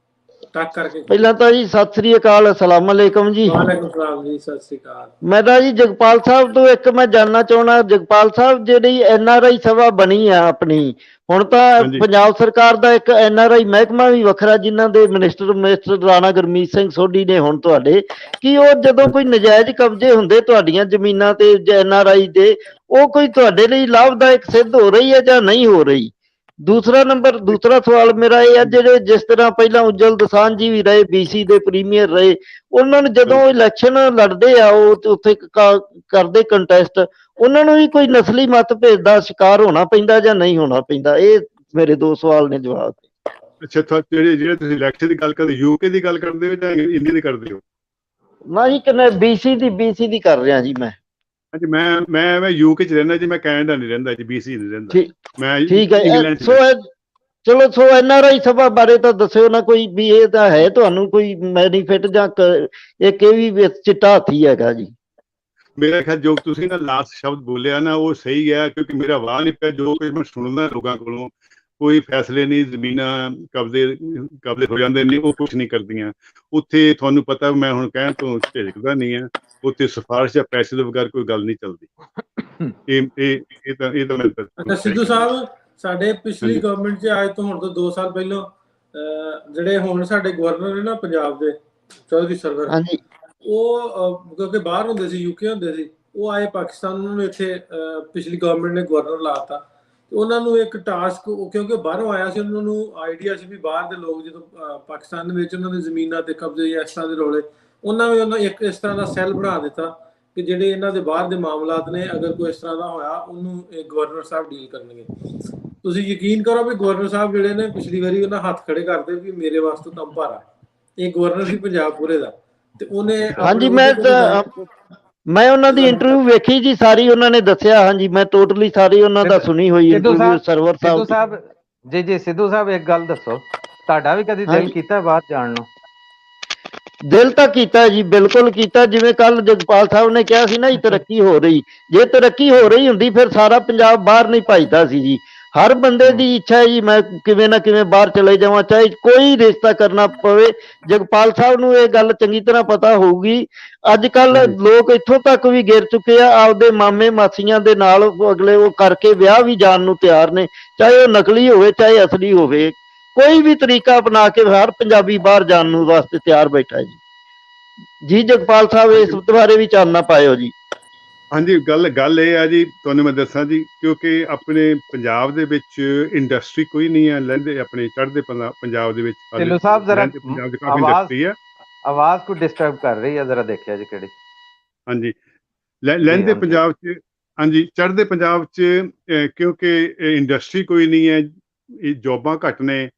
ਟੱਕ ਕਰਕੇ। ਪਹਿਲਾਂ ਤਾਂ ਜੀ ਸਤਿ ਸ੍ਰੀ ਅਕਾਲ, ਅਸਲਾਮ ਅਲੈਕਮ ਜੀ। ਵਾਲੇਕੁਮ ਸਲਾਮ ਜੀ, ਸਤਿ ਸ੍ਰੀ ਅਕਾਲ। ਮੈਂ ਤਾਂ ਜੀ ਜਗਪਾਲ ਸਾਹਿਬ ਤੋਂ ਇੱਕ ਮੈਂ ਜਾਣਨਾ ਚਾਹੁੰਦਾ, ਜਗਪਾਲ ਸਾਹਿਬ ਜਿਹੜੀ NRI ਸਭਾ ਬਣੀ ਆ ਆਪਣੀ, ਹੁਣ ਤਾਂ ਪੰਜਾਬ ਸਰਕਾਰ ਦਾ ਇੱਕ NRI ਮਹਿਕਮਾ ਵੀ ਵੱਖਰਾ, ਜਿਨ੍ਹਾਂ ਦੇ ਮਿਨਿਸਟਰ ਰਾਣਾ ਗੁਰਮੀਤ ਸਿੰਘ ਸੋਢੀ ਨੇ ਹੁਣ ਤੁਹਾਡੇ, ਕਿ ਉਹ ਜਦੋਂ ਕੋਈ ਨਜਾਇਜ਼ ਕਬਜ਼ੇ ਹੁੰਦੇ ਤੁਹਾਡੀਆਂ ਜ਼ਮੀਨਾਂ ਤੇ NRI ਦੇ, ਉਹ ਕੋਈ ਤੁਹਾਡੇ ਲਈ ਲਾਭਦਾਇਕ ਸਿੱਧ ਹੋ ਰਹੀ ਹੈ ਜਾਂ ਨਹੀਂ ਹੋ ਰਹੀ? ਦੂਸਰਾ ਸਵਾਲ ਮੇਰਾ ਇਹ ਹੈ, ਜਿਹੜੇ ਜਿਸ ਤਰ੍ਹਾਂ ਪਹਿਲਾਂ ਉੱਜਲ ਦੋਸਾਂਝ ਜੀ ਵੀ ਰਹੇ, BC ਦੇ ਪ੍ਰੀਮੀਅਰ ਰਹੇ, ਉਹਨਾਂ ਨੂੰ ਜਦੋਂ ਇਲੈਕਸ਼ਨ ਲੜਦੇ ਆ, ਉਹ ਉੱਥੇ ਕਰਦੇ ਕੰਟੈਸਟ, ਉਹਨਾਂ ਨੂੰ ਵੀ ਕੋਈ ਨਸਲੀ ਮਤਭੇਦ ਦਾ ਸ਼ਿਕਾਰ ਹੋਣਾ ਪੈਂਦਾ ਜਾਂ ਨਹੀਂ ਹੋਣਾ ਪੈਂਦਾ? ਇਹ ਮੇਰੇ ਦੋ ਸਵਾਲ ਨੇ, ਜਵਾਬ। ਅੱਛਾ, ਜਿਹੜੇ ਤੁਸੀਂ ਇਲੈਕਸ਼ਨ ਦੀ ਗੱਲ ਕਰਦੇ, UK ਦੀ ਗੱਲ ਕਰਦੇ ਹੋ ਜਾਂ ਇੰਡੀਆ ਦੀ ਕਰਦੇ ਹੋ? ਨਾ ਜੀ, ਕਿੰਨੇ BC ਦੀ ਕਰ ਰਿਹਾ ਜੀ ਮੈਂ। ਹਾਂਜੀ, ਮੈਂ UK 'ਚ ਰਹਿੰਦਾ ਜੀ, ਮੈਂ ਕੈਨੇਡਾ ਨਹੀਂ ਰਹਿੰਦਾ ਜੀ, BC ਨਹੀਂ ਰਹਿੰਦਾ ਮੈਂ। ਠੀਕ ਹੈ, ਚਲੋ NRI ਸਭਾ ਬਾਰੇ ਤਾਂ ਦੱਸਿਓ ਨਾ ਕੋਈ, ਵੀ ਇਹ ਤਾਂ ਹੈ ਤੁਹਾਨੂੰ ਕੋਈ ਬੈਨੀਫਿਟ ਜਾਂ ਇੱਕ ਇਹ ਵੀ ਚਿੱਟਾ ਹਾਥੀ ਹੈਗਾ ਜੀ? ਮੇਰਾ ਖਿਆਲ ਜੋ ਤੁਸੀਂ ਨਾ ਲਾਸਟ ਸ਼ਬਦ ਬੋਲਿਆ ਨਾ, ਉਹ ਸਹੀ ਹੈ, ਕਿਉਂਕਿ ਮੇਰਾ ਵਾਹ ਨਹੀਂ ਪਿਆ। ਜੋ ਕੁਝ ਮੈਂ ਸੁਣਦਾ ਲੋਕਾਂ ਕੋਲੋਂ, ਕੋਈ ਫੈਸਲੇ ਨਹੀਂ, ਜ਼ਮੀਨਾਂ ਕਬਜ਼ੇ ਹੋ ਜਾਂਦੇ ਨੇ, ਉਹ ਕੁਛ ਨਹੀਂ ਕਰਦੀਆਂ ਉੱਥੇ। ਤੁਹਾਨੂੰ ਪਤਾ, ਮੈਂ ਹੁਣ ਕਹਿਣ ਤੋਂ ਝਿਜਕਦਾ ਨਹੀਂ ਆ, ਉੱਥੇ ਸਿਫਾਰਿਸ਼ ਜਾਂ ਪੈਸੇ ਦੇ ਬਗੈਰ ਕੋਈ ਗੱਲ ਨਹੀਂ ਚੱਲਦੀ। ਇਹ ਤਾਂ ਮੈਂ। ਅੱਛਾ ਸਿੱਧੂ ਸਾਹਿਬ, ਸਾਡੇ ਪਿਛਲੀ ਗਵਰਨਮੈਂਟ 'ਚ ਅੱਜ ਤੋਂ ਹੁਣ ਤੋਂ 2 ਸਾਲ ਪਹਿਲਾਂ ਜਿਹੜੇ ਹੁਣ ਸਾਡੇ ਗਵਰਨਰ ਨੇ ਨਾ ਪੰਜਾਬ ਦੇ, ਚੌਧਰੀ ਸਰਵਰ, ਉਹ ਕਿਉਂਕਿ ਬਾਹਰ ਹੁੰਦੇ ਸੀ, UK ਹੁੰਦੇ ਸੀ, ਉਹ ਆਏ ਪਾਕਿਸਤਾਨ, ਉਹਨਾਂ ਨੂੰ ਇੱਥੇ ਪਿਛਲੀ ਗਵਰਨਮੈਂਟ ਨੇ ਗਵਰਨਰ ਲਾਤਾ। ਤੇ ਉਹਨਾਂ ਨੂੰ ਇੱਕ ਟਾਸਕ, ਕਿਉਂਕਿ ਬਾਹਰੋਂ ਆਇਆ ਸੀ, ਉਹਨਾਂ ਨੂੰ ਆਈਡੀਆ ਸੀ ਵੀ ਬਾਹਰ ਦੇ ਲੋਕ ਜਦੋਂ ਪਾਕਿਸਤਾਨ ਦੇ ਵਿੱਚ ਉਹਨਾਂ ਦੀ ਜ਼ਮੀਨਾਂ ਤੇ ਕਬਜ਼ੇ ਜਾਂ ਇਸ ਤਰ੍ਹਾਂ ਦੇ ਰੌਲੇ, ਉਹਨਾਂ ਇੱਕ ਇਸ ਤਰ੍ਹਾਂ ਦਾ ਸੈੱਲ ਬਣਾ ਦਿੱਤਾ ਕਿ ਜਿਹੜੇ ਇਹਨਾਂ ਦੇ ਬਾਹਰ ਦੇ ਮਾਮਲਾਤ ਨੇ, ਅਗਰ ਕੋਈ ਇਸ ਤਰ੍ਹਾਂ ਦਾ ਹੋਇਆ, ਉਹਨੂੰ ਗਵਰਨਰ ਸਾਹਿਬ ਡੀਲ ਕਰਨਗੇ। ਤੁਸੀਂ ਯਕੀਨ ਕਰੋ ਵੀ ਗਵਰਨਰ ਸਾਹਿਬ ਜਿਹੜੇ ਨੇ, ਪਿਛਲੀ ਵਾਰੀ ਉਹਨਾਂ ਹੱਥ ਖੜੇ ਕਰਦੇ ਵੀ ਮੇਰੇ ਵਾਸਤੇ ਕੰਮ ਭਾਰਾ। ਇਹ ਗਵਰਨਰ ਸੀ ਪੰਜਾਬ ਪੂਰੇ ਦਾ, ਤੇ ਉਹਨੇ। ਹਾਂਜੀ, ਮੈਂ ਉਹਨਾਂ ਦੀ ਇੰਟਰਵਿਊ ਵੇਖੀ ਜੀ, ਸਾਰੀ ਉਹਨਾਂ ਨੇ ਦੱਸਿਆ। ਹਾਂਜੀ, ਮੈਂ ਟੋਟਲੀ ਸਾਰੀ ਉਹਨਾਂ ਦਾ ਸੁਣੀ ਹੋਈ ਇੰਟਰਵਿਊ ਸਰਵਰ ਸਾਹਿਬ। ਜੀ ਸਿੱਧੂ ਸਾਹਿਬ, ਇੱਕ ਗੱਲ ਦੱਸੋ, ਤੁਹਾਡਾ ਵੀ ਕਦੀ ਦਿਲ ਕੀਤਾ ਬਾਹਰ ਜਾਣ ਨੂੰ? ਦਿਲ ਤਾਂ ਕੀਤਾ ਜੀ, ਬਿਲਕੁਲ ਕੀਤਾ। ਜਿਵੇਂ ਕੱਲ ਜਗਪਾਲ ਸਾਹਿਬ ਨੇ ਕਿਹਾ ਸੀ ਨਾ, ਤਰੱਕੀ ਹੋ ਰਹੀ, ਜੇ ਤਰੱਕੀ ਹੋ ਰਹੀ ਹੁੰਦੀ ਫਿਰ ਸਾਰਾ ਪੰਜਾਬ ਬਾਹਰ ਨਹੀਂ ਭੱਜਦਾ ਸੀ ਜੀ। ਹਰ ਬੰਦੇ ਦੀ ਇੱਛਾ ਹੈ ਜੀ, ਮੈਂ ਕਿਵੇਂ ਨਾ ਕਿਵੇਂ ਬਾਹਰ ਚਲੇ ਜਾਵਾਂ, ਚਾਹੇ ਕੋਈ ਰਿਸ਼ਤਾ ਕਰਨਾ ਪਵੇ। ਜਗਪਾਲ ਸਾਹਿਬ ਨੂੰ ਇਹ ਗੱਲ ਚੰਗੀ ਤਰ੍ਹਾਂ ਪਤਾ ਹੋਊਗੀ। ਅੱਜ ਕੱਲ ਲੋਕ ਇੱਥੋਂ ਤੱਕ ਵੀ ਗਿਰ ਚੁੱਕੇ ਆ, ਆਪਦੇ ਮਾਮੇ ਮਾਸੀਆਂ ਦੇ ਨਾਲ ਅਗਲੇ ਉਹ ਕਰਕੇ ਵਿਆਹ ਵੀ ਜਾਣ ਨੂੰ ਤਿਆਰ ਨੇ, ਚਾਹੇ ਉਹ ਨਕਲੀ ਹੋਵੇ ਚਾਹੇ ਅਸਲੀ ਹੋਵੇ। ਕੋਈ ਵੀ ਤਰੀਕਾ ਅਪਣਾ ਕੇ ਹਰ ਪੰਜਾਬੀ ਬਾਹਰ ਜਾਣ ਨੂੰ ਵਾਸਤੇ ਤਿਆਰ ਬੈਠਾ ਜੀ। ਜਗਪਾਲ ਸਾਹਿਬ, ਇਸ ਬਾਰੇ ਵੀ ਚਾਨਣਾ ਪਾਇਓ ਜੀ। ਹਾਂਜੀ, ਗੱਲ ਇਹ ਆ ਜੀ, ਤੁਹਾਨੂੰ ਮੈਂ ਦੱਸਾਂ ਜੀ, ਕਿਉਂਕਿ ਆਪਣੇ ਪੰਜਾਬ ਦੇ ਵਿੱਚ ਇੰਡਸਟਰੀ ਕੋਈ ਨਹੀਂ ਹੈ। ਲਹਿੰਦੇ ਆਪਣੇ ਚੜ੍ਹਦੇ ਪੰਜਾਬ ਦੇ ਵਿੱਚ ਢਿੱਲੋਂ ਸਾਹਿਬ, ਜ਼ਰਾ ਪੰਜਾਬ ਦੀ ਕਾਫੀ ਇੰਡਸਟਰੀ ਹੈ। ਆਵਾਜ਼ ਕੋਈ ਡਿਸਟਰਬ ਕਰ ਰਹੀ ਹੈ, ਜ਼ਰਾ ਦੇਖਿਆ ਜੀ ਕਿਹੜੀ। ਹਾਂਜੀ, ਲਹਿੰਦੇ ਪੰਜਾਬ 'ਚ, ਹਾਂਜੀ ਚੜ੍ਹਦੇ ਪੰਜਾਬ 'ਚ, ਕਿਉਂਕਿ ਇੰਡਸਟਰੀ ਕੋਈ ਨਹੀਂ ਹੈ, ਇਹ ਜੋਬਾਂ ਘੱਟ ਨੇ,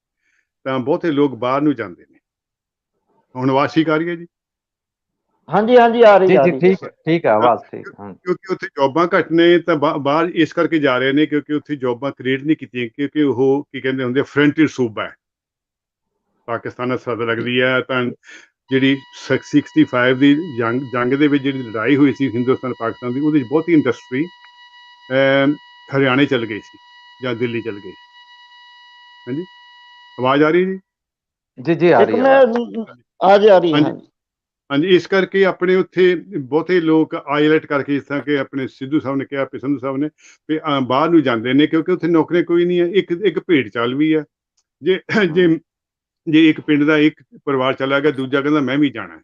ਤਾਂ ਬਹੁਤੇ ਲੋਕ ਬਾਹਰ ਨੂੰ ਜਾਂਦੇ ਨੇ। ਹੁਣ ਆਵਾਜ਼ ਠੀਕ ਆ ਰਹੀ ਹੈ ਜੀ? ਹਾਂਜੀ ਆ ਰਹੀ ਹੈ। ਠੀਕ ਹੈ, ਆਵਾਜ਼ ਠੀਕ। ਕਿਉਂਕਿ ਉੱਥੇ ਜੋਬਾਂ ਘੱਟ ਨੇ, ਤਾਂ ਬਾਹਰ ਇਸ ਕਰਕੇ ਜਾ ਰਹੇ ਨੇ, ਕਿਉਂਕਿ ਉੱਥੇ ਜੋਬਾਂ ਕ੍ਰੀਏਟ ਨਹੀਂ ਕੀਤੀਆਂ, ਕਿਉਂਕਿ ਉਹ ਕੀ ਕਹਿੰਦੇ ਹੁੰਦੇ, ਫਰੰਟੀਅਰ ਸੂਬਾ ਹੈ, ਪਾਕਿਸਤਾਨ ਨਾਲ ਸਰਹੱਦ ਲੱਗਦੀ ਹੈ। ਤਾਂ ਜਿਹੜੀ 65 ਦੀ ਜੰਗ ਦੇ ਵਿੱਚ ਜਿਹੜੀ ਲੜਾਈ ਹੋਈ ਸੀ ਹਿੰਦੁਸਤਾਨ ਪਾਕਿਸਤਾਨ ਦੀ, ਉਹਦੇ ਵਿੱਚ ਬਹੁਤੀ ਇੰਡਸਟਰੀ ਹਰਿਆਣੇ ਚਲ ਗਈ ਸੀ ਜਾਂ ਦਿੱਲੀ ਚਲ ਗਈ ਸੀ। ਹਾਂਜੀ, ਆਵਾਜ਼ ਆ ਰਹੀ ਜੀ ਆ ਰਹੀ ਹੈ। ਹਾਂਜੀ, ਇਸ ਕਰਕੇ ਆਪਣੇ ਉੱਥੇ ਬਹੁਤੇ ਲੋਕ ਆਈਲੈਟ ਕਰਕੇ, ਜਿਸ ਤਰ੍ਹਾਂ ਕਿ ਆਪਣੇ ਸਿੱਧੂ ਸਾਹਿਬ ਨੇ ਕਿਹਾ, ਸੰਧੂ ਸਾਹਿਬ ਨੇ, ਬਾਹਰ ਨੂੰ ਜਾਂਦੇ ਨੇ, ਕਿਉਂਕਿ ਉੱਥੇ ਨੌਕਰੀਆਂ ਕੋਈ ਨਹੀਂ ਹੈ। ਇੱਕ ਭੇਡ ਚਾਲ ਵੀ ਹੈ। ਜੇ ਜੇ ਇੱਕ ਪਿੰਡ ਦਾ ਇੱਕ ਪਰਿਵਾਰ ਚਲਾ ਗਿਆ, ਦੂਜਾ ਕਹਿੰਦਾ ਮੈਂ ਵੀ ਜਾਣਾ,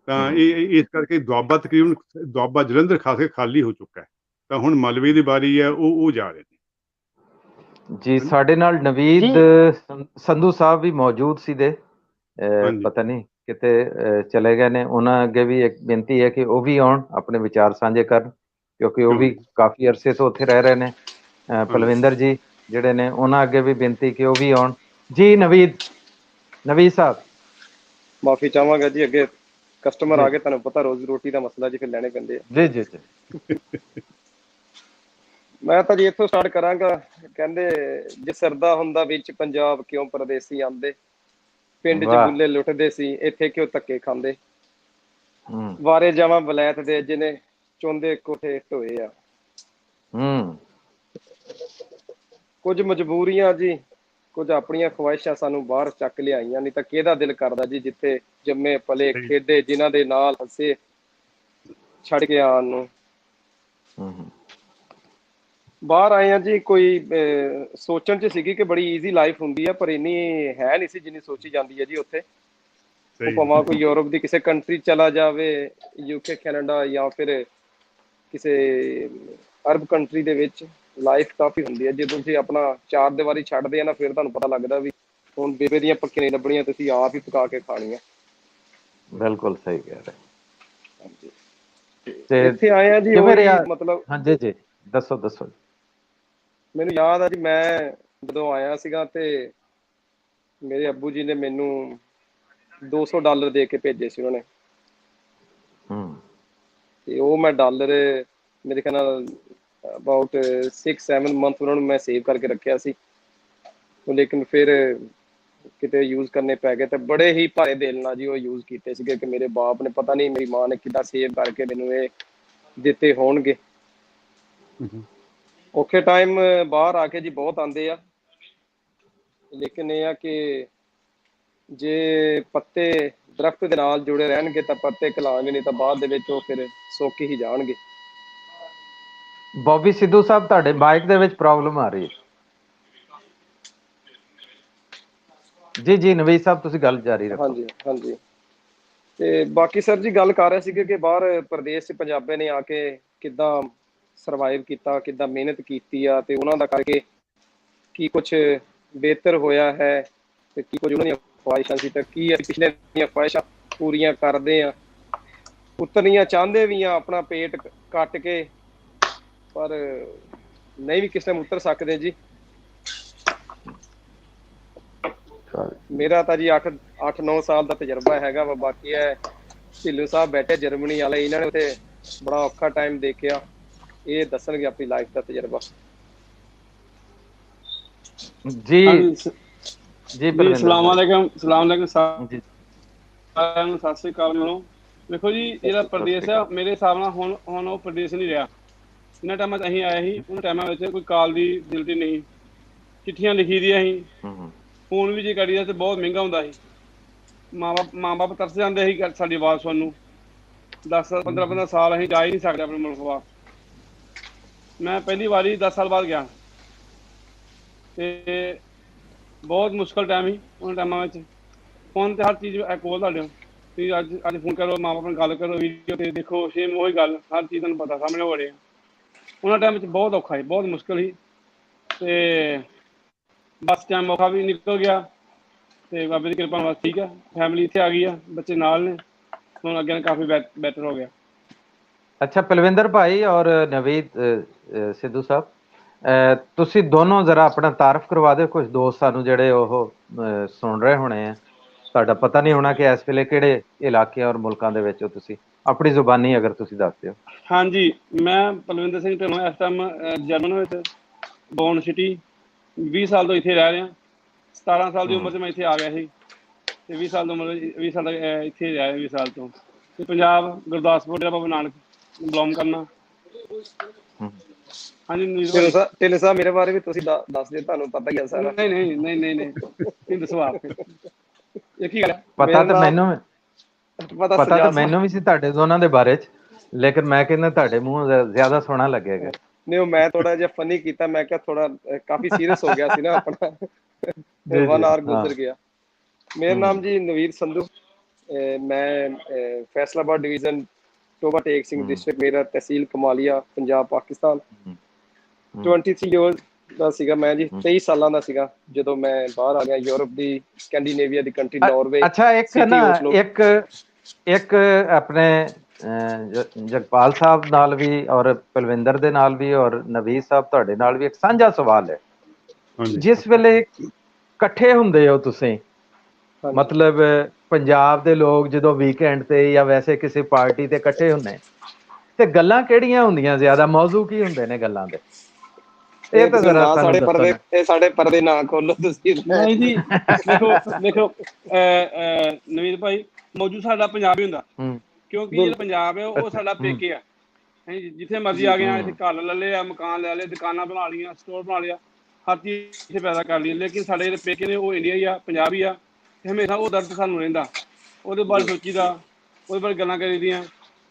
ਤਾਂ ਇਹ ਇਸ ਕਰਕੇ ਦੁਆਬਾ ਤਕਰੀਬਨ ਦੁਆਬਾ ਜਲੰਧਰ ਖਾਸੇ ਖਾਲੀ ਹੋ ਚੁੱਕਾ ਹੈ। ਤਾਂ ਹੁਣ ਮਲਵੇ ਦੀ ਵਾਰੀ ਹੈ, ਉਹ ਜਾ ਰਹੇ ਨੇ ਜੀ। ਸਾਡੇ ਨਾਲ ਨਵੀਦ ਸੰਧੂ ਸਾਹਿਬ ਵੀ ਮੌਜੂਦ ਸੀ ਦੇ, ਪਤਾ ਨਹੀਂ ਕਿਤੇ ਚਲੇ ਗਏ ਨੇ। ਉਹਨਾਂ ਅੱਗੇ ਵੀ ਇੱਕ ਬੇਨਤੀ ਹੈ ਕਿ ਉਹ ਵੀ ਆਉਣ, ਆਪਣੇ ਵਿਚਾਰ ਸਾਂਝੇ ਕਰਨ, ਕਿਉਂਕਿ ਉਹ ਵੀ ਕਾਫੀ ਅਰਸੇ ਤੋਂ ਉੱਥੇ ਰਹਿ ਰਹੇ ਨੇ। ਪਲਵਿੰਦਰ ਜੀ ਜਿਹੜੇ ਨੇ, ਉਹਨਾਂ ਅੱਗੇ ਵੀ ਬੇਨਤੀ ਕਿ ਉਹ ਵੀ ਆਉਣ ਜੀ। ਨਵੀਦ ਸਾਹਿਬ, ਮਾਫੀ ਚਾਹਾਂਗਾ ਜੀ, ਅੱਗੇ ਕਸਟਮਰ ਆ ਗਏ, ਤੁਹਾਨੂੰ ਪਤਾ ਰੋਜ਼ੀ ਰੋਟੀ ਦਾ ਮਸਲਾ ਜੀ, ਫਿਰ ਲੈਣੇ ਪੈਂਦੇ ਆ। ਜੀ ਜੀ ਜੀ। ਮੈਂ ਤਾਂ ਜੀ ਇੱਥੋਂ ਸਟਾਰਟ ਕਰਾਂਗਾ। ਕਹਿੰਦੇ ਜੇ ਸਰਦਾ ਹੁੰਦਾ ਵਿੱਚ ਪੰਜਾਬ, ਕਿਉਂ ਪਰਦੇਸੀ ਆਂਦੇ, ਪਿੰਡ 'ਚ ਬੁੱਲੇ ਲੁੱਟਦੇ ਸੀ, ਇੱਥੇ ਕਿਉਂ ਧੱਕੇ ਖਾਂਦੇ, ਵਾਰੇ ਜਾਵਾਂ ਵਲੈਤ ਦੇ, ਜਿਹਨੇ ਚੁੰਦੇ ਕੋਠੇ ਢੋਏ ਆ। ਕੁਝ ਮਜਬੂਰੀਆਂ ਜੀ, ਕੁਝ ਆਪਣੀਆਂ ਖਵਾਇਸ਼ਾਂ ਸਾਨੂੰ ਬਾਹਰ ਚੱਕ ਲਿਆਈਆਂ, ਨਹੀਂ ਤਾਂ ਕਿਹਦਾ ਦਿਲ ਕਰਦਾ ਜੀ ਜਿੱਥੇ ਜੰਮੇ ਪਲੇ ਖੇਡੇ, ਜਿਨ੍ਹਾਂ ਦੇ ਨਾਲ ਹੱਸੇ, ਛੱਡ ਕੇ ਆਉਣ ਨੂੰ। ਬਾਹਰ ਆਏ ਆ ਜੀ, ਕੋਈ ਸੋਚਣ 'ਚ ਸੀਗੀ ਕਿ ਬੜੀ ਈਜ਼ੀ ਲਾਈਫ ਹੁੰਦੀ ਆ, ਪਰ ਇੰਨੀ ਹੈ ਨਹੀਂ ਸੀ ਜਿੰਨੀ ਸੋਚੀ ਜਾਂਦੀ ਹੈ ਜੀ ਉੱਥੇ। ਉਹ ਭਾਵੇਂ ਕੋਈ ਯੂਰਪ ਦੀ ਕਿਸੇ ਕੰਟਰੀ ਚਲਾ ਜਾਵੇ, UK ਕੈਨੇਡਾ, ਜਾਂ ਫਿਰ ਕਿਸੇ ਅਰਬ ਕੰਟਰੀ ਦੇ ਵਿੱਚ, ਲਾਈਫ ਕਾਫੀ ਹੁੰਦੀ ਹੈ। ਜਦੋਂ ਤੁਸੀਂ ਆਪਣਾ ਚਾਰ ਦੀਵਾਰੀ ਛੱਡਦੇ ਆ ਨਾ, ਫਿਰ ਤੁਹਾਨੂੰ ਪਤਾ ਲੱਗਦਾ ਵੀ ਹੁਣ ਬੇਬੇ ਦੀਆਂ ਪੱਕੀਆਂ ਨਹੀਂ ਲੱਭਣੀਆਂ, ਤੁਸੀਂ ਆਪ ਹੀ ਪਕਾ ਕੇ ਖਾਣੀਆਂ। ਬਿਲਕੁਲ ਸਹੀ ਕਹਿ ਰਹੇ। ਇੱਥੇ ਆਏ ਆ ਜੀ, ਮਤਲਬ ਹਾਂਜੀ ਜੀ, ਦੱਸੋ। ਮੈਨੂੰ ਯਾਦ ਆ ਜੀ, ਮੈਂ ਜਦੋਂ ਆਇਆ ਸੀਗਾ ਤੇ ਮੇਰੇ ਅੱਬੂ ਜੀ ਨੇ ਮੈਨੂੰ $200 ਦੇ ਕੇ ਭੇਜੇ ਸੀ ਉਹਨਾਂ ਨੇ, ਤੇ ਉਹ ਮੈਂ ਡਾਲਰ ਮੇਰੇ ਖਿਆਲ ਨਾਲ ਅਬਾਊਟ 6-7 ਮੰਥ ਉਹਨਾਂ ਨੂੰ ਮੈਂ ਸੇਵ ਕਰਕੇ ਰੱਖਿਆ ਸੀ। ਲੇਕਿਨ ਫਿਰ ਕਿਤੇ ਯੂਜ਼ ਕਰਨੇ ਪੈ ਗਏ, ਤੇ ਬੜੇ ਹੀ ਭਾਰੇ ਦਿਲ ਨਾਲ ਜੀ ਉਹ ਯੂਜ਼ ਕੀਤੇ ਸੀਗੇ ਕਿ ਮੇਰੇ ਬਾਪ ਨੇ, ਪਤਾ ਨਹੀਂ ਮੇਰੀ ਮਾਂ ਨੇ ਕਿੱਦਾਂ ਸੇਵ ਕਰਕੇ ਮੈਨੂੰ ਇਹ ਦਿੱਤੇ ਹੋਣਗੇ। ਔਖੇ ਟਾਈਮ ਬਾਹਰ ਆ ਕੇ ਜੀ ਬਹੁਤ ਆਉਂਦੇ ਆ, ਲੇਕਿਨ ਇਹ ਆ ਕਿ ਜੇ ਪੱਤੇ ਦਰਖਤ ਦੇ ਨਾਲ ਜੁੜੇ ਰਹਿਣਗੇ ਤਾਂ ਪੱਤੇ ਖਿਲਾਣਗੇ, ਨਹੀਂ ਤਾਂ ਬਾਅਦ ਦੇ ਵਿੱਚ ਉਹ ਫਿਰ ਸੁੱਕ ਹੀ ਜਾਣਗੇ। ਬੌਬੀ ਸਿੱਧੂ ਸਾਹਿਬ, ਤੁਹਾਡੇ ਮਾਈਕ ਦੇ ਵਿੱਚ ਪ੍ਰੋਬਲਮ ਆ ਰਹੀ ਹੈ ਜੀ। ਨਵੀਦ ਸਾਹਿਬ, ਤੁਸੀਂ ਗੱਲ ਜਾਰੀ ਰੱਖੋ। ਹਾਂਜੀ। ਤੇ ਬਾਕੀ ਸਰ ਜੀ ਗੱਲ ਕਰ ਰਹੇ ਸੀਗੇ ਕਿ ਬਾਹਰ ਪ੍ਰਦੇਸ਼ 'ਚ ਪੰਜਾਬੀਆਂ ਨੇ ਆ ਕੇ ਕਿੱਦਾਂ ਸਰਵਾਈਵ ਕੀਤਾ, ਕਿੱਦਾਂ ਮਿਹਨਤ ਕੀਤੀ ਆ, ਤੇ ਉਹਨਾਂ ਦਾ ਕਰਕੇ ਕੀ ਕੁਛ ਬਿਹਤਰ ਹੋਇਆ ਹੈ, ਤੇ ਕੀ ਕੁਝ ਉਹਨਾਂ ਦੀਆਂ ਖਵਾਇਸ਼ਾਂ ਸੀ, ਤਾਂ ਕੀ ਅਸੀਂ ਪਿਛਲੇ ਦੀਆਂ ਖਵਾਇਸ਼ਾਂ ਪੂਰੀਆਂ ਕਰਦੇ ਆ, ਉਤਰਨੀਆਂ ਚਾਹੁੰਦੇ ਵੀ ਆ ਆਪਣਾ ਪੇਟ ਕੱਟ ਕੇ, ਪਰ ਨਹੀਂ ਵੀ ਕਿਸੇ ਟਾਈਮ ਉਤਰ ਸਕਦੇ ਜੀ। ਮੇਰਾ ਤਾਂ ਜੀ 8-9 ਸਾਲ ਦਾ ਤਜਰਬਾ ਹੈਗਾ ਵਾ। ਬਾਕੀ ਹੈ ਢਿੱਲੋਂ ਸਾਹਿਬ ਬੈਠੇ ਜਰਮਨੀ ਵਾਲੇ, ਇਹਨਾਂ ਨੇ ਉੱਥੇ ਬੜਾ ਔਖਾ ਟਾਈਮ ਦੇਖਿਆ, ਇਹ ਦੱਸਣਗੇ ਆਪਣੀ ਲਾਈਫ ਦਾ ਤਜਰਬਾ ਜੀ। ਸਲਾਮੁਅਲੈਕਮ ਸਾਰਿਆਂ ਨੂੰ, ਸਤਿ ਸ੍ਰੀ ਅਕਾਲ। ਮਿਲੋ। ਦੇਖੋ ਜੀ, ਜਿਹੜਾ ਪ੍ਰਦੇਸ਼ ਆ ਮੇਰੇ ਹਿਸਾਬ ਨਾਲ ਹੁਣ ਉਹ ਪ੍ਰਦੇਸ਼ ਨਹੀਂ ਰਿਹਾ। ਇਹਨਾਂ ਟਾਈਮਾਂ 'ਚ ਅਸੀਂ ਆਏ ਸੀ, ਉਹਨਾਂ ਟਾਈਮਾਂ ਵਿੱਚ ਕੋਈ ਕਾਲ ਦੀ ਫੈਸਿਲਿਟੀ ਨਹੀਂ, ਚਿੱਠੀਆਂ ਲਿਖੀ ਦੀਆਂ ਸੀ, ਫੋਨ ਵੀ ਜੇ ਕਰੀਦਾ ਤੇ ਬਹੁਤ ਮਹਿੰਗਾ ਹੁੰਦਾ ਸੀ। ਮਾਂ ਬਾਪ ਤਰਸ ਜਾਂਦੇ ਸੀ ਸਾਡੀ ਆਵਾਜ਼ ਸੁਣਨ ਨੂੰ। 10-15 ਸਾਲ ਅਸੀਂ ਜਾ ਹੀ ਨਹੀਂ ਸਕਦੇ ਆਪਣੇ ਮੁਲਕ ਬਾਹਰ। ਮੈਂ ਪਹਿਲੀ ਵਾਰੀ 10 ਸਾਲ ਬਾਅਦ ਗਿਆ, ਤੇ ਬਹੁਤ ਮੁਸ਼ਕਲ ਟਾਈਮ ਸੀ ਉਹਨਾਂ ਟਾਈਮਾਂ ਵਿੱਚ। ਫੋਨ ਤੇ ਹਰ ਚੀਜ਼ ਕੋਲ ਤੁਹਾਡੇ, ਤੁਸੀਂ ਅੱਜ ਫੋਨ ਕਰੋ, ਮਾਂ ਬਾਪ ਨਾਲ ਗੱਲ ਕਰੋ, ਵੀਡੀਓ ਤੇ ਦੇਖੋ, ਸੇਮ ਉਹੀ ਗੱਲ, ਹਰ ਚੀਜ਼ ਤੁਹਾਨੂੰ ਪਤਾ ਸਾਹਮਣੇ ਹੋ ਰਿਹਾ। ਉਹਨਾਂ ਟਾਈਮ ਵਿੱਚ ਬਹੁਤ ਔਖਾ ਸੀ, ਬਹੁਤ ਮੁਸ਼ਕਲ ਸੀ, ਤੇ ਬਸ ਟਾਈਮ ਔਖਾ ਵੀ ਨਿਕਲ ਗਿਆ, ਤੇ ਬਾਬੇ ਦੀ ਕਿਰਪਾ ਨਾਲ ਬਸ ਠੀਕ ਹੈ। ਫੈਮਿਲੀ ਇੱਥੇ ਆ ਗਈ ਆ, ਬੱਚੇ ਨਾਲ ਨੇ, ਹੁਣ ਅੱਗੇ ਕਾਫੀ ਬੈਟਰ ਹੋ ਗਿਆ। ਅੱਛਾ, ਪਲਵਿੰਦਰ ਭਾਈ ਔਰ ਨਵੀਦ ਸਿੱਧੂ ਸਾਹਿਬ, ਤੁਸੀਂ ਦੋਨੋਂ ਜ਼ਰਾ ਆਪਣਾ ਤਾਰਫ ਕਰਵਾ ਦਿਓ। ਕੁਝ ਦੋਸਤ ਸਾਨੂੰ ਜਿਹੜੇ ਉਹ ਸੁਣ ਰਹੇ ਹੋਣੇ ਆ, ਤੁਹਾਡਾ ਪਤਾ ਨਹੀਂ ਹੋਣਾ ਕਿ ਇਸ ਵੇਲੇ ਕਿਹੜੇ ਇਲਾਕੇ ਔਰ ਮੁਲਕਾਂ ਦੇ ਵਿੱਚ ਹੋ, ਤੁਸੀਂ ਆਪਣੀ ਜ਼ੁਬਾਨੀ ਅਗਰ ਤੁਸੀਂ ਦੱਸ ਦਿਓ। ਹਾਂਜੀ, ਮੈਂ ਪਲਵਿੰਦਰ ਸਿੰਘ ਢਿੱਲੋਂ, ਇਸ ਟਾਈਮ ਜਰਮਨ ਵਿੱਚ, ਬੌਰਨ ਸਿਟੀ, 20 ਸਾਲ ਤੋਂ ਇੱਥੇ ਰਹਿ ਰਿਹਾ। 17 ਸਾਲ ਦੀ ਉਮਰ 'ਚ ਮੈਂ ਇੱਥੇ ਆ ਗਿਆ ਸੀ, ਤੇ 20 ਸਾਲ ਦੀ ਉਮਰ 20 ਸਾਲ ਇੱਥੇ ਰਿਹਾ 20 ਸਾਲ ਤੋਂ। ਤੇ ਪੰਜਾਬ ਗੁਰਦਾਸਪੁਰ ਜਿਹੜਾ ਬਾਬਾ ਨਾਨਕ ਬਿਲੋਂਗ ਕਰਨਾ। ਹਾਂਜੀ ਢਿੱਲੋਂ ਸਾਹਿਬ, ਮੇਰੇ ਬਾਰੇ ਵੀ ਤੁਸੀਂ ਦੱਸ ਦਿਓ, ਤੁਹਾਨੂੰ ਪਤਾ ਹੀ ਆ ਸਾਰਾ। ਨਹੀਂ ਤੁਸੀਂ ਦੱਸੋ ਆਪ। ਇਹ ਕੀ ਗੱਲ ਹੈ? ਪਤਾ ਤਾਂ ਮੈਨੂੰ ਵੀ ਸੀ ਤੁਹਾਡੇ ਦੋਨਾਂ ਦੇ ਬਾਰੇ 'ਚ, ਲੇਕਿਨ ਮੈਂ ਕਹਿੰਦਾ ਤੁਹਾਡੇ ਮੂੰਹ ਜ਼ਿਆਦਾ ਸੋਹਣਾ ਲੱਗੇਗਾ। ਨਹੀਂ, ਮੈਂ ਥੋੜਾ ਜਿਹਾ ਫਨੀ ਕੀਤਾ, ਮੈਂ ਕਿਹਾ ਥੋੜਾ ਕਾਫੀ ਸੀਰੀਅਸ ਹੋ ਗਿਆ ਸੀ ਨਾ, ਆਪਣਾ 1 hour ਗੁਜ਼ਰ ਗਿਆ। ਮੇਰਾ ਨਾਮ ਜੀ ਨਵੀਰ ਸੰਧੂ, ਮੈਂ ਫੈਸਲਾਬਾਦ ਡਿਵੀਜ਼ਨ ਟੋਬਾ ਟੇਕ ਸਿੰਘ ਡਿਸਟ੍ਰਿਕਟ, ਮੇਰਾ ਤਹਿਸੀਲ ਕਮਾਲੀਆ, ਪੰਜਾਬ ਪਾਕਿਸਤਾਨ। 23 ਈਅਰ ਦਾ ਸੀਗਾ ਮੈਂ ਜੀ, 23 ਸਾਲਾਂ ਦਾ ਸੀਗਾ ਜਦੋਂ ਮੈਂ ਬਾਹਰ ਆ ਗਿਆ ਯੂਰਪ ਦੀ, ਸਕੈਂਡੀਨੇਵੀਆ ਦੀ ਕੰਟਰੀ ਨਾਰਵੇ। ਅੱਛਾ, ਇੱਕ ਆਪਣੇ ਜਗਪਾਲ ਸਾਹਿਬ ਨਾਲ ਵੀ ਔਰ ਪਲਵਿੰਦਰ ਦੇ ਨਾਲ ਵੀ ਔਰ ਨਵੀਰ ਸਾਹਿਬ ਤੁਹਾਡੇ ਨਾਲ ਵੀ ਇੱਕ ਸਾਂਝਾ ਸਵਾਲ ਹੈ। ਜਿਸ ਵੇਲੇ ਇਕੱਠੇ ਹੁੰਦੇ ਹੋ ਤੁਸੀਂ, ਮਤਲਬ ਪੰਜਾਬ ਦੇ ਲੋਕ ਜਦੋਂ ਵੀਕਐਂਡ ਤੇ ਜਾਂ ਵੈਸੇ ਕਿਸੇ ਪਾਰਟੀ ਤੇ ਇਕੱਠੇ ਹੁੰਦੇ, ਤੇ ਗੱਲਾਂ ਕਿਹੜੀਆਂ ਹੁੰਦੀਆਂ ਜ਼ਿਆਦਾ, ਮੌਜੂ ਕੀ ਹੁੰਦੇ ਨੇ ਗੱਲਾਂ ਦੇ? ਇਹ ਤਾਂ ਜ਼ਰਾ ਸਾਡੇ ਪਰਦੇ, ਇਹ ਸਾਡੇ ਪਰਦੇ ਨਾ ਖੋਲੋ ਤੁਸੀਂ। ਨਹੀਂ ਜੀ, ਦੇਖੋ ਨਵੀਰ ਭਾਈ, ਮੌਜੂ ਸਾਡਾ ਪੰਜਾਬ ਹੀ ਹੁੰਦਾ, ਕਿਉਂਕਿ ਜਿਹੜਾ ਪੰਜਾਬ ਹੈ ਉਹ ਸਾਡਾ ਪੇਕੇ ਆ। ਜਿੱਥੇ ਮਰਜ਼ੀ ਆ ਗਏ, ਇੱਥੇ ਘਰ ਲੈ ਲਏ ਆ, ਮਕਾਨ ਲੈ ਲਏ, ਦੁਕਾਨਾਂ ਬਣਾ ਲਈਆਂ, ਸਟੋਰ ਬਣਾ ਲਿਆ, ਹਰ ਚੀਜ਼ ਇੱਥੇ ਪੈਦਾ ਕਰ ਲਈ। ਲੇਕਿਨ ਸਾਡੇ ਜਿਹੜੇ ਪੇਕੇ ਨੇ ਉਹ ਇੰਡੀਆ ਹੀ ਆ, ਪੰਜਾਬ ਹੀ ਆ। ਤੇ ਹਮੇਸ਼ਾ ਉਹ ਦਰਦ ਸਾਨੂੰ ਰਹਿੰਦਾ, ਉਹਦੇ ਬਾਰੇ ਸੋਚੀਦਾ, ਉਹਦੇ ਬਾਰੇ ਗੱਲਾਂ ਕਰੀਦੀਆਂ।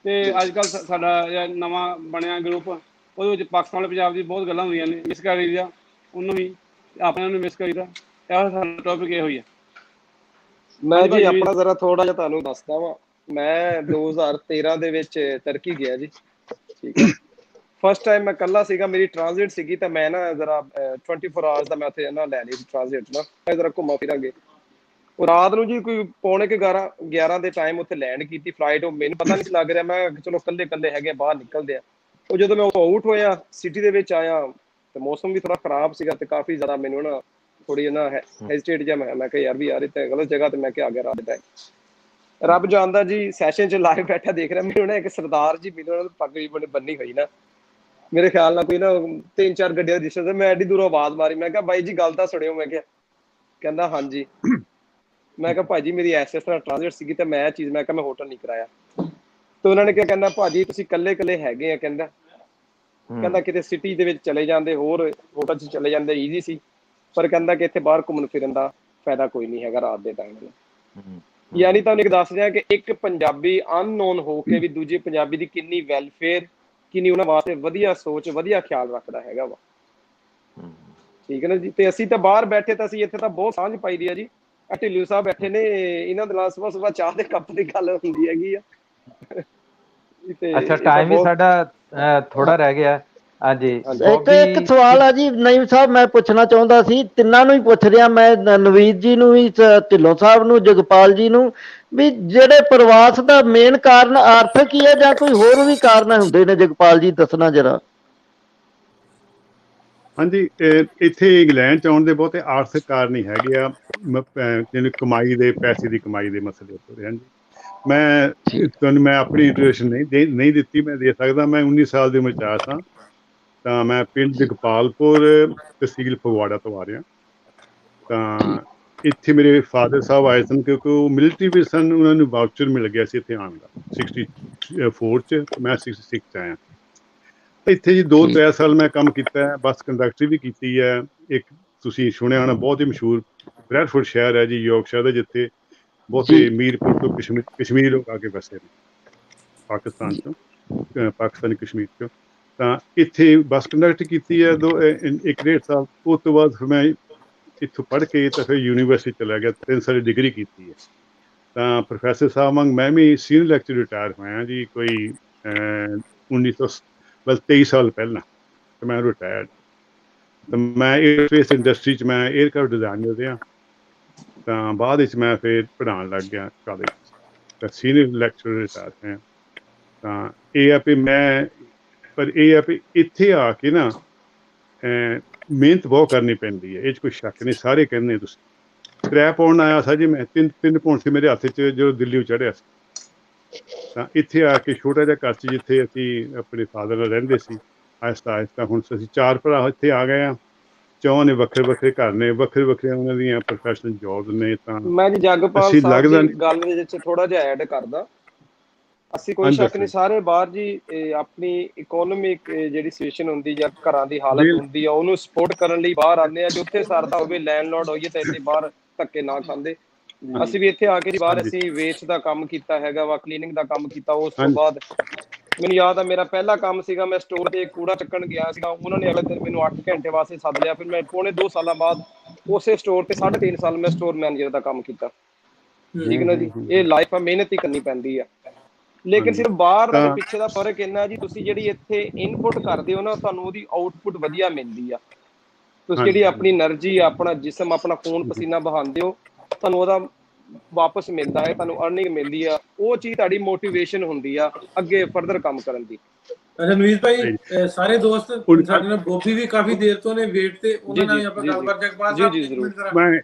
ਤੇ ਅੱਜ ਕੱਲ੍ਹ ਸਾਡਾ ਨਵਾਂ ਬਣਿਆ ਗਰੁੱਪ, ਉਹਦੇ ਵਿੱਚ ਪਾਕਿਸਤਾਨ ਵਾਲੇ ਪੰਜਾਬ ਦੀ ਬਹੁਤ ਗੱਲਾਂ ਹੁੰਦੀਆਂ ਨੇ, ਮਿਸ ਕਰੀਦਾ ਉਹਨੂੰ ਵੀ, ਆਪਣਿਆਂ ਨੂੰ ਮਿਸ ਕਰੀਦਾ। ਇਹੋ ਸਾਡਾ ਟੌਪਿਕ ਇਹੋ ਹੀ ਆ। ਮੈਂ ਜੀ ਆਪਣਾ ਜ਼ਰਾ ਥੋੜਾ ਜਿਹਾ ਤੁਹਾਨੂੰ ਦੱਸਦਾ ਵਾਂ। ਮੈਂ 2013 ਦੇ ਵਿੱਚ ਤੁਰਕੀ ਗਿਆ ਜੀ, ਠੀਕ ਹੈ। ਫਸਟ ਟਾਈਮ ਮੈਂ ਇਕੱਲਾ ਸੀਗਾ, ਮੇਰੀ ਟ੍ਰਾਂਜ਼ਿਟ ਸੀਗੀ, ਤਾਂ ਮੈਂ ਨਾ ਜ਼ਰਾ 24 ਆਵਰਸ ਦਾ ਮੈਂ ਉੱਥੇ ਨਾ ਲੈ ਲਈ ਸੀ ਟ੍ਰਾਂਜ਼ਿਟ ਨਾ, ਜ਼ਰਾ ਘੁੰਮਾ ਫਿਰਾਂਗੇ। ਉਹ ਰਾਤ ਨੂੰ ਜੀ ਕੋਈ ਪੌਣੇ 11 ਦੇ ਟਾਈਮ ਉੱਥੇ ਲੈਂਡ ਕੀਤੀ ਫਲਾਈਟ। ਉਹ ਮੈਨੂੰ ਪਤਾ ਨਹੀਂ ਸੀ ਲੱਗ ਰਿਹਾ, ਮੈਂ ਚਲੋ ਇਕੱਲੇ ਹੈਗੇ ਬਾਹਰ ਨਿਕਲਦੇ ਆ। ਉਹ ਜਦੋਂ ਮੈਂ ਆਊਟ ਹੋਇਆ, ਸਿਟੀ ਦੇ ਵਿੱਚ ਆਇਆ, ਤੇ ਮੌਸਮ ਵੀ ਥੋੜਾ ਖਰਾਬ ਸੀਗਾ, ਤੇ ਕਾਫੀ ਜ਼ਿਆਦਾ ਮੈਨੂੰ ਨਾ ਥੋੜੀ ਨਾ ਹੈਜ਼ਿਟੇਟ ਜਿਹਾ ਮੈਂ ਕਿਹਾ ਯਾਰ ਇਹ ਤਾਂ ਗਲਤ ਜਗ੍ਹਾ ਤੇ ਮੈਂ ਕਿਹਾ ਆ ਗਿਆ ਰਾਤ ਦੇ ਟਾਈਮ। ਰੱਬ ਜਾਣਦਾ ਜੀ, ਸੈਸ਼ਨ ਚ ਲਾਈਵ ਬੈਠਾ ਦੇਖ ਰਿਹਾ, ਮੈਨੂੰ ਨਾ ਇੱਕ ਸਰਦਾਰ ਜੀ ਮਿਲੇ, ਉਹਨਾਂ ਨੂੰ ਪੱਗ ਵੀ ਬੰਨੀ ਹੋਈ ਨਾ, ਮੇਰੇ ਖਿਆਲ ਨਾਲ ਕੋਈ ਨਾ 3-4 ਗੱਡੀਆਂ ਦੀ ਡਿਸਟੈਂਸ। ਮੈਂ ਐਡੀ ਦੂਰੋਂ ਆਵਾਜ਼ ਮਾਰੀ, ਮੈਂ ਕਿਹਾ ਬਾਈ ਜੀ ਗੱਲ ਤਾਂ ਸੁਣਿਓ। ਮੈਂ ਕਿਹਾ, ਕਹਿੰਦਾ ਹਾਂਜੀ। ਮੈਂ ਕਿਹਾ ਭਾਜੀ ਮੇਰੀ ਇਸ ਤਰ੍ਹਾਂ ਟ੍ਰਾਂਜ਼ਿਟ ਸੀਗੀ, ਤੇ ਮੈਂ ਇਹ ਚੀਜ਼, ਮੈਂ ਕਿਹਾ ਮੈਂ ਹੋਟਲ ਨਹੀਂ ਕਰਾਇਆ। ਤੇ ਉਹਨਾਂ ਨੇ ਕਿਹਾ, ਕਹਿੰਦਾ ਭਾਜੀ ਤੁਸੀਂ ਇਕੱਲੇ ਹੈਗੇ ਆ, ਕਹਿੰਦਾ ਕਿਤੇ ਸਿਟੀ ਦੇ ਵਿੱਚ ਚਲੇ ਜਾਂਦੇ, ਹੋਰ ਹੋਟਲ 'ਚ ਚਲੇ ਜਾਂਦੇ, ਈਜ਼ੀ ਸੀ। ਪਰ ਕਹਿੰਦਾ ਕਿ ਇੱਥੇ ਬਾਹਰ ਘੁੰਮਣ ਫਿਰਨ ਦਾ ਫਾਇਦਾ ਕੋਈ ਨਹੀਂ ਹੈਗਾ ਰਾਤ ਦੇ ਟਾਈਮ। ਯਾਨੀ ਤੁਹਾਨੂੰ ਇੱਕ ਦੱਸ ਰਿਹਾ ਕਿ ਇੱਕ ਪੰਜਾਬੀ ਅਨਨੋਨ ਹੋ ਕੇ ਵੀ ਦੂਜੇ ਪੰਜਾਬੀ ਦੀ ਕਿੰਨੀ ਵੈਲਫੇਅਰ, ਕਿੰਨੀ ਉਹਨਾਂ ਵਾਸਤੇ ਵਧੀਆ ਸੋਚ, ਵਧੀਆ ਖਿਆਲ ਰੱਖਦਾ ਹੈਗਾ ਵਾ, ਠੀਕ ਹੈ ਨਾ ਜੀ। ਤੇ ਅਸੀਂ ਤਾਂ ਬਾਹਰ ਬੈਠੇ, ਤਾਂ ਅਸੀਂ ਇੱਥੇ ਤਾਂ ਬਹੁਤ ਸਾਂਝ ਪਾਈ ਦੀ ਆ ਜੀ। ਢਿੱਲੋਂ ਸਾਹਿਬ ਬੈਠੇ ਨੇ, ਇਹਨਾਂ ਦੇ ਨਾਲ ਸੁਬਾਹ ਚਾਹ ਦੇ ਕੱਪ ਦੀ ਗੱਲ ਹੁੰਦੀ ਹੈਗੀ ਆ। ਅੱਛਾ, ਟਾਈਮ ਵੀ ਸਾਡਾ ਥੋੜਾ ਰਹਿ ਗਿਆ। ਹਾਂਜੀ, ਇੱਕ ਸਵਾਲ ਆ ਜੀ ਨਈਮ ਸਾਹਿਬ, ਮੈਂ ਪੁੱਛਣਾ ਚਾਹੁੰਦਾ ਸੀ, ਤਿੰਨਾਂ ਨੂੰ ਹੀ ਪੁੱਛ ਰਿਹਾ ਮੈਂ, ਨਵੀਰ ਜੀ ਨੂੰ ਵੀ, ਢਿੱਲੋਂ ਸਾਹਿਬ ਨੂੰ, ਜਗਪਾਲ ਜੀ ਨੂੰ, ਵੀ ਜਿਹੜੇ ਪ੍ਰਵਾਸ ਦਾ ਮੇਨ ਕਾਰਨ ਆਰਥਿਕ ਹੀ ਹੈ ਜਾਂ ਕੋਈ ਹੋਰ ਵੀ ਕਾਰਨ ਹੁੰਦੇ ਨੇ? ਜਗਪਾਲ ਜੀ ਦੱਸਣਾ ਜਰਾ। ਹਾਂਜੀ, ਇੱਥੇ ਇੰਗਲੈਂਡ 'ਚ ਆਉਣ ਦੇ ਬਹੁਤੇ ਆਰਥਿਕ ਕਾਰਨ ਹੀ ਹੈਗੇ ਆ, ਜਿਹਨੂੰ ਕਮਾਈ ਦੇ, ਪੈਸੇ ਦੀ ਕਮਾਈ ਦੇ ਮਸਲੇ ਹੋ ਰਹੇ ਹਨ। ਮੈਂ ਆਪਣੀ ਇੰਟਰੋਡਕਸ਼ਨ ਨਹੀਂ ਦਿੱਤੀ, ਮੈਂ ਦੇ ਸਕਦਾ। ਮੈਂ 19 ਸਾਲ ਦੀ ਉਮਰ 'ਚ ਆਇਆ ਸਾਂ, ਤਾਂ ਮੈਂ ਪਿੰਡ ਜਗਪਾਲਪੁਰ, ਤਹਿਸੀਲ ਫਗਵਾੜਾ ਤੋਂ ਆ ਰਿਹਾ। ਤਾਂ ਇੱਥੇ ਮੇਰੇ ਫਾਦਰ ਸਾਹਿਬ ਆਏ ਸਨ, ਕਿਉਂਕਿ ਉਹ ਮਿਲਟਰੀ ਵਿੱਚ ਸਨ, ਉਹਨਾਂ ਨੂੰ ਵਾਊਚਰ ਮਿਲ ਗਿਆ ਸੀ ਇੱਥੇ ਆਉਣ ਦਾ 64 'ਚ, ਮੈਂ 66 'ਚ ਆਇਆ। ਇੱਥੇ ਜੀ 2-3 ਸਾਲ ਮੈਂ ਕੰਮ ਕੀਤਾ ਹੈ, ਬੱਸ ਕੰਡਕਟਰੀ ਵੀ ਕੀਤੀ ਹੈ। ਇੱਕ ਤੁਸੀਂ ਸੁਣਿਆ ਹੋਣਾ, ਬਹੁਤ ਹੀ ਮਸ਼ਹੂਰ ਬ੍ਰੈਡਫੋਰਡ ਸ਼ਹਿਰ ਹੈ ਜੀ, ਯਾਰਕਸ਼ਾਇਰ ਦਾ, ਜਿੱਥੇ ਬਹੁਤੇ ਮੀਰਪੁਰ ਤੋਂ ਕਸ਼ਮੀਰੀ ਲੋਕ ਆ ਕੇ ਵਸੇ ਨੇ, ਪਾਕਿਸਤਾਨ ਤੋਂ, ਪਾਕਿਸਤਾਨੀ ਕਸ਼ਮੀਰ ਤੋਂ। ਤਾਂ ਇੱਥੇ ਬੱਸ ਕੰਡਕਟਰ ਕੀਤੀ ਹੈ 1-1.5 ਸਾਲ। ਉਸ ਤੋਂ ਬਾਅਦ ਫਿਰ ਮੈਂ ਇੱਥੋਂ ਪੜ੍ਹ ਕੇ ਤਾਂ ਫਿਰ ਯੂਨੀਵਰਸਿਟੀ ਚਲਾ ਗਿਆ, 3 ਸਾਲ ਦੀ ਡਿਗਰੀ ਕੀਤੀ ਹੈ। ਤਾਂ ਪ੍ਰੋਫੈਸਰ ਸਾਹਿਬ ਵਾਂਗ ਮੈਂ ਵੀ ਸੀਨੀਅਰ ਲੈਕਚਰ ਰਿਟਾਇਰ ਹੋਇਆ ਜੀ, ਕੋਈ 23 ਸਾਲ ਪਹਿਲਾਂ। ਤਾਂ ਮੈਂ ਰਿਟਾਇਰਡ, ਤਾਂ ਮੈਂ ਏਅਰਸਪੇਸ ਇੰਡਸਟਰੀ 'ਚ ਮੈਂ ਏਅਰਕ੍ਰਾਫਟ ਡਿਜ਼ਾਈਨਰ ਰਿਹਾ। ਤਾਂ ਬਾਅਦ ਵਿੱਚ ਮੈਂ ਫਿਰ ਪੜ੍ਹਾਉਣ ਲੱਗ ਗਿਆ ਕਾਲਜ, ਤਾਂ ਸੀਨੀਅਰ ਲੈਕਚਰਰ ਰਿਟਾਇਰ ਹੋਇਆ। ਤਾਂ ਇਹ ਆ ਵੀ ਪਰ ਇਹ ਆ ਵੀ ਇੱਥੇ ਆ ਕੇ ਨਾ ਮਿਹਨਤ ਬਹੁਤ ਕਰਨੀ ਪੈਂਦੀ ਹੈ, ਇਹ 'ਚ ਕੋਈ ਸ਼ੱਕ ਨਹੀਂ। ਸਾਰੇ ਕਹਿੰਦੇ ਤੁਸੀਂ ਕਿਰਾਇਆ ਪਾਉਣ ਆਇਆ ਸਾਂ ਜੀ, ਮੈਂ 3 ਪਾਉਂਡ ਸੀ ਮੇਰੇ ਹੱਥ 'ਚ ਜਦੋਂ ਦਿੱਲੀ ਚੜ੍ਹਿਆ ਸੀ। ਤਾਂ ਇੱਥੇ ਆ ਕੇ ਛੋਟਾ ਜਿਹਾ ਘਰ 'ਚ, ਜਿੱਥੇ ਅਸੀਂ ਆਪਣੇ ਫਾਦਰ ਨਾਲ ਰਹਿੰਦੇ ਸੀ, ਆਹਿਸਤਾ ਹੁਣ ਅਸੀਂ 4 ਭਰਾ ਇੱਥੇ ਆ ਗਏ ਹਾਂ। 4 ਨੇ ਵੱਖਰੇ ਘਰ ਨੇ, ਵੱਖਰੇ ਉਹਨਾਂ ਦੀਆਂ ਪ੍ਰੋਫੈਸ਼ਨਲ ਜੌਬ ਨੇ। ਤਾਂ ਮੈਂ ਜੀ ਜਗਪਾਲ ਸਾਹਿਬ ਦੀ ਗੱਲ ਦੇ ਵਿੱਚ ਥੋੜਾ ਜਿਹਾ ਐਡ ਕਰਦਾ। ਅਸੀਂ ਕੋਈ ਸ਼ੱਕ ਨਹੀਂ, ਸਾਰੇ ਬਾਹਰ ਜੀ ਆਪਣੀ ਇਕੋਨੋਮਿਕ ਜਿਹੜੀ ਸਿਚੁਏਸ਼ਨ ਹੁੰਦੀ ਜਾਂ ਘਰਾਂ ਦੀ ਹਾਲਤ ਹੁੰਦੀ ਆ, ਉਹਨੂੰ ਸਪੋਰਟ ਕਰਨ ਲਈ ਬਾਹਰ ਆਉਂਦੇ ਆ। ਜਿੱਥੇ ਸਰਦਾ ਹੋਵੇ, ਲੈਂਡਲੋਰਡ ਹੋਈਏ, ਤਾਂ ਇੱਥੇ ਬਾਹਰ ਧੱਕੇ ਨਾ ਖਾਂਦੇ। ਅਸੀਂ ਵੀ ਇੱਥੇ ਆ ਕੇ ਬਾਹਰ ਅਸੀਂ ਵੇਚ ਦਾ ਕੰਮ ਕੀਤਾ ਹੈਗਾ ਵਾ, ਕਲੀਨਿੰਗ ਦਾ ਕੰਮ ਕੀਤਾ। ਉਸ ਤੋਂ ਬਾਅਦ ਮੈਨੂੰ ਯਾਦ ਆ, ਮੇਰਾ ਪਹਿਲਾ ਕੰਮ ਸੀਗਾ, ਮੈਂ ਸਟੋਰ ਤੇ ਕੂੜਾ ਚੱਕਣ ਗਿਆ ਸੀਗਾ। ਉਹਨਾਂ ਨੇ ਅਗਲੇ ਦਿਨ ਮੈਨੂੰ 8 ਘੰਟੇ ਵਾਸਤੇ ਸੱਦ ਲਿਆ। ਫਿਰ ਮੈਂ ਪੌਣੇ 2 ਸਾਲਾਂ ਬਾਅਦ ਉਸੇ ਸਟੋਰ ਤੇ 3.5 ਸਾਲ ਮੈਂ ਸਟੋਰ ਮੈਨੇਜਰ ਦਾ ਕੰਮ ਕੀਤਾ। ਠੀਕ ਨਾ ਜੀ। ਇਹ ਲਾਈਫ ਆ, ਮਿਹਨਤ ਹੀ ਕਰਨੀ ਪੈਂਦੀ ਆ। ਲੇਕਿਨ ਸਿਰਫ ਬਾਹਰ ਤੇ ਪਿੱਛੇ ਦਾ ਫਰਕ ਇੰਨਾ ਜੀ, ਤੁਸੀਂ ਜਿਹੜੀ ਇੱਥੇ ਇਨਪੁਟ ਕਰਦੇ ਹੋ ਨਾ, ਤੁਹਾਨੂੰ ਉਹਦੀ ਆਊਟਪੁੱਟ ਵਧੀਆ ਮਿਲਦੀ ਆ। ਤੁਸੀਂ ਜਿਹੜੀ ਆਪਣੀ એનર્ਜੀ, ਆਪਣਾ ਜਿਸਮ, ਆਪਣਾ ਖੂਨ ਪਸੀਨਾ ਬਹਾਉਂਦੇ ਹੋ, ਤੁਹਾਨੂੰ ਉਹਦਾ ਵਾਪਸ ਮਿਲਦਾ ਹੈ, ਤੁਹਾਨੂੰ ਅਰਨਿੰਗ ਮਿਲਦੀ ਆ। ਉਹ ਚੀਜ਼ ਤੁਹਾਡੀ ਮੋਟੀਵੇਸ਼ਨ ਹੁੰਦੀ ਆ ਅੱਗੇ ਫਰਦਰ ਕੰਮ ਕਰਨ ਦੀ। ਅੱਛਾ ਨਵੀਰ ਭਾਈ, ਸਾਰੇ ਦੋਸਤ ਸਾਡੇ ਨਾਲ ਬੋਬੀ ਵੀ ਕਾਫੀ ਦੇਰ ਤੋਂ ਨੇ ਵੇਟ ਤੇ, ਉਹਨਾਂ ਨਾਲ ਆਪਾਂ ਗੱਲਬਾਤ ਜਗਪਾਲ ਸਾਹਿਬ ਇੱਕ ਮਿੰਟ ਜ਼ਰਾ। ਮੈਂ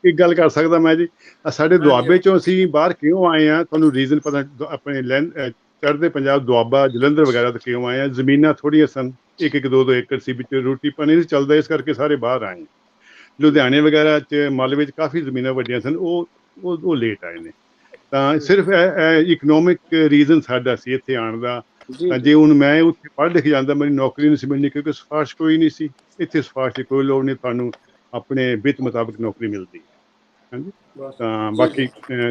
ਇੱਕ ਗੱਲ ਕਰ ਸਕਦਾ ਮੈਂ ਜੀ? ਸਾਡੇ ਦੁਆਬੇ ਚੋਂ ਅਸੀਂ ਬਾਹਰ ਕਿਉਂ ਆਏ ਆ, ਤੁਹਾਨੂੰ ਰੀਜ਼ਨ ਪਤਾ? ਆਪਣੇ ਚੜ੍ਹਦੇ ਪੰਜਾਬ, ਦੁਆਬਾ, ਜਲੰਧਰ ਵਗੈਰਾ ਤੋਂ ਕਿਉਂ ਆਏ ਆ? ਜ਼ਮੀਨਾਂ ਥੋੜ੍ਹੀਆਂ ਸਨ, 1-2 ਏਕੜ ਸੀ, ਵਿੱਚ ਰੋਟੀ ਪਾਣੀ ਨਹੀਂ ਚੱਲਦਾ, ਇਸ ਕਰਕੇ ਸਾਰੇ ਬਾਹਰ ਆਏ। ਲੁਧਿਆਣੇ ਵਗੈਰਾ 'ਚ, ਮਾਲਵੇ 'ਚ ਕਾਫੀ ਜ਼ਮੀਨਾਂ ਵੱਡੀਆਂ ਸਨ, ਉਹ ਲੇਟ ਆਏ ਨੇ। ਤਾਂ ਸਿਰਫ ਇਕਨੋਮਿਕ ਰੀਜ਼ਨ ਸਾਡਾ ਸੀ ਇੱਥੇ ਆਉਣ ਦਾ। ਜੇ ਹੁਣ ਮੈਂ ਉੱਥੇ ਪੜ੍ਹ ਲਿਖ ਜਾਂਦਾ, ਮੇਰੀ ਨੌਕਰੀ ਨਹੀਂ ਸੀ ਮਿਲਣੀ, ਕਿਉਂਕਿ ਸਿਫਾਰਿਸ਼ ਕੋਈ ਨਹੀਂ ਸੀ। ਇੱਥੇ ਸਿਫਾਰਿਸ਼ ਦੀ ਕੋਈ ਲੋੜ ਨਹੀਂ, ਤੁਹਾਨੂੰ ਆਪਣੇ ਵਿੱਤ ਮੁਤਾਬਕ ਨੌਕਰੀ ਮਿਲਦੀ। ਹਾਂਜੀ, ਤਾਂ ਬਾਕੀ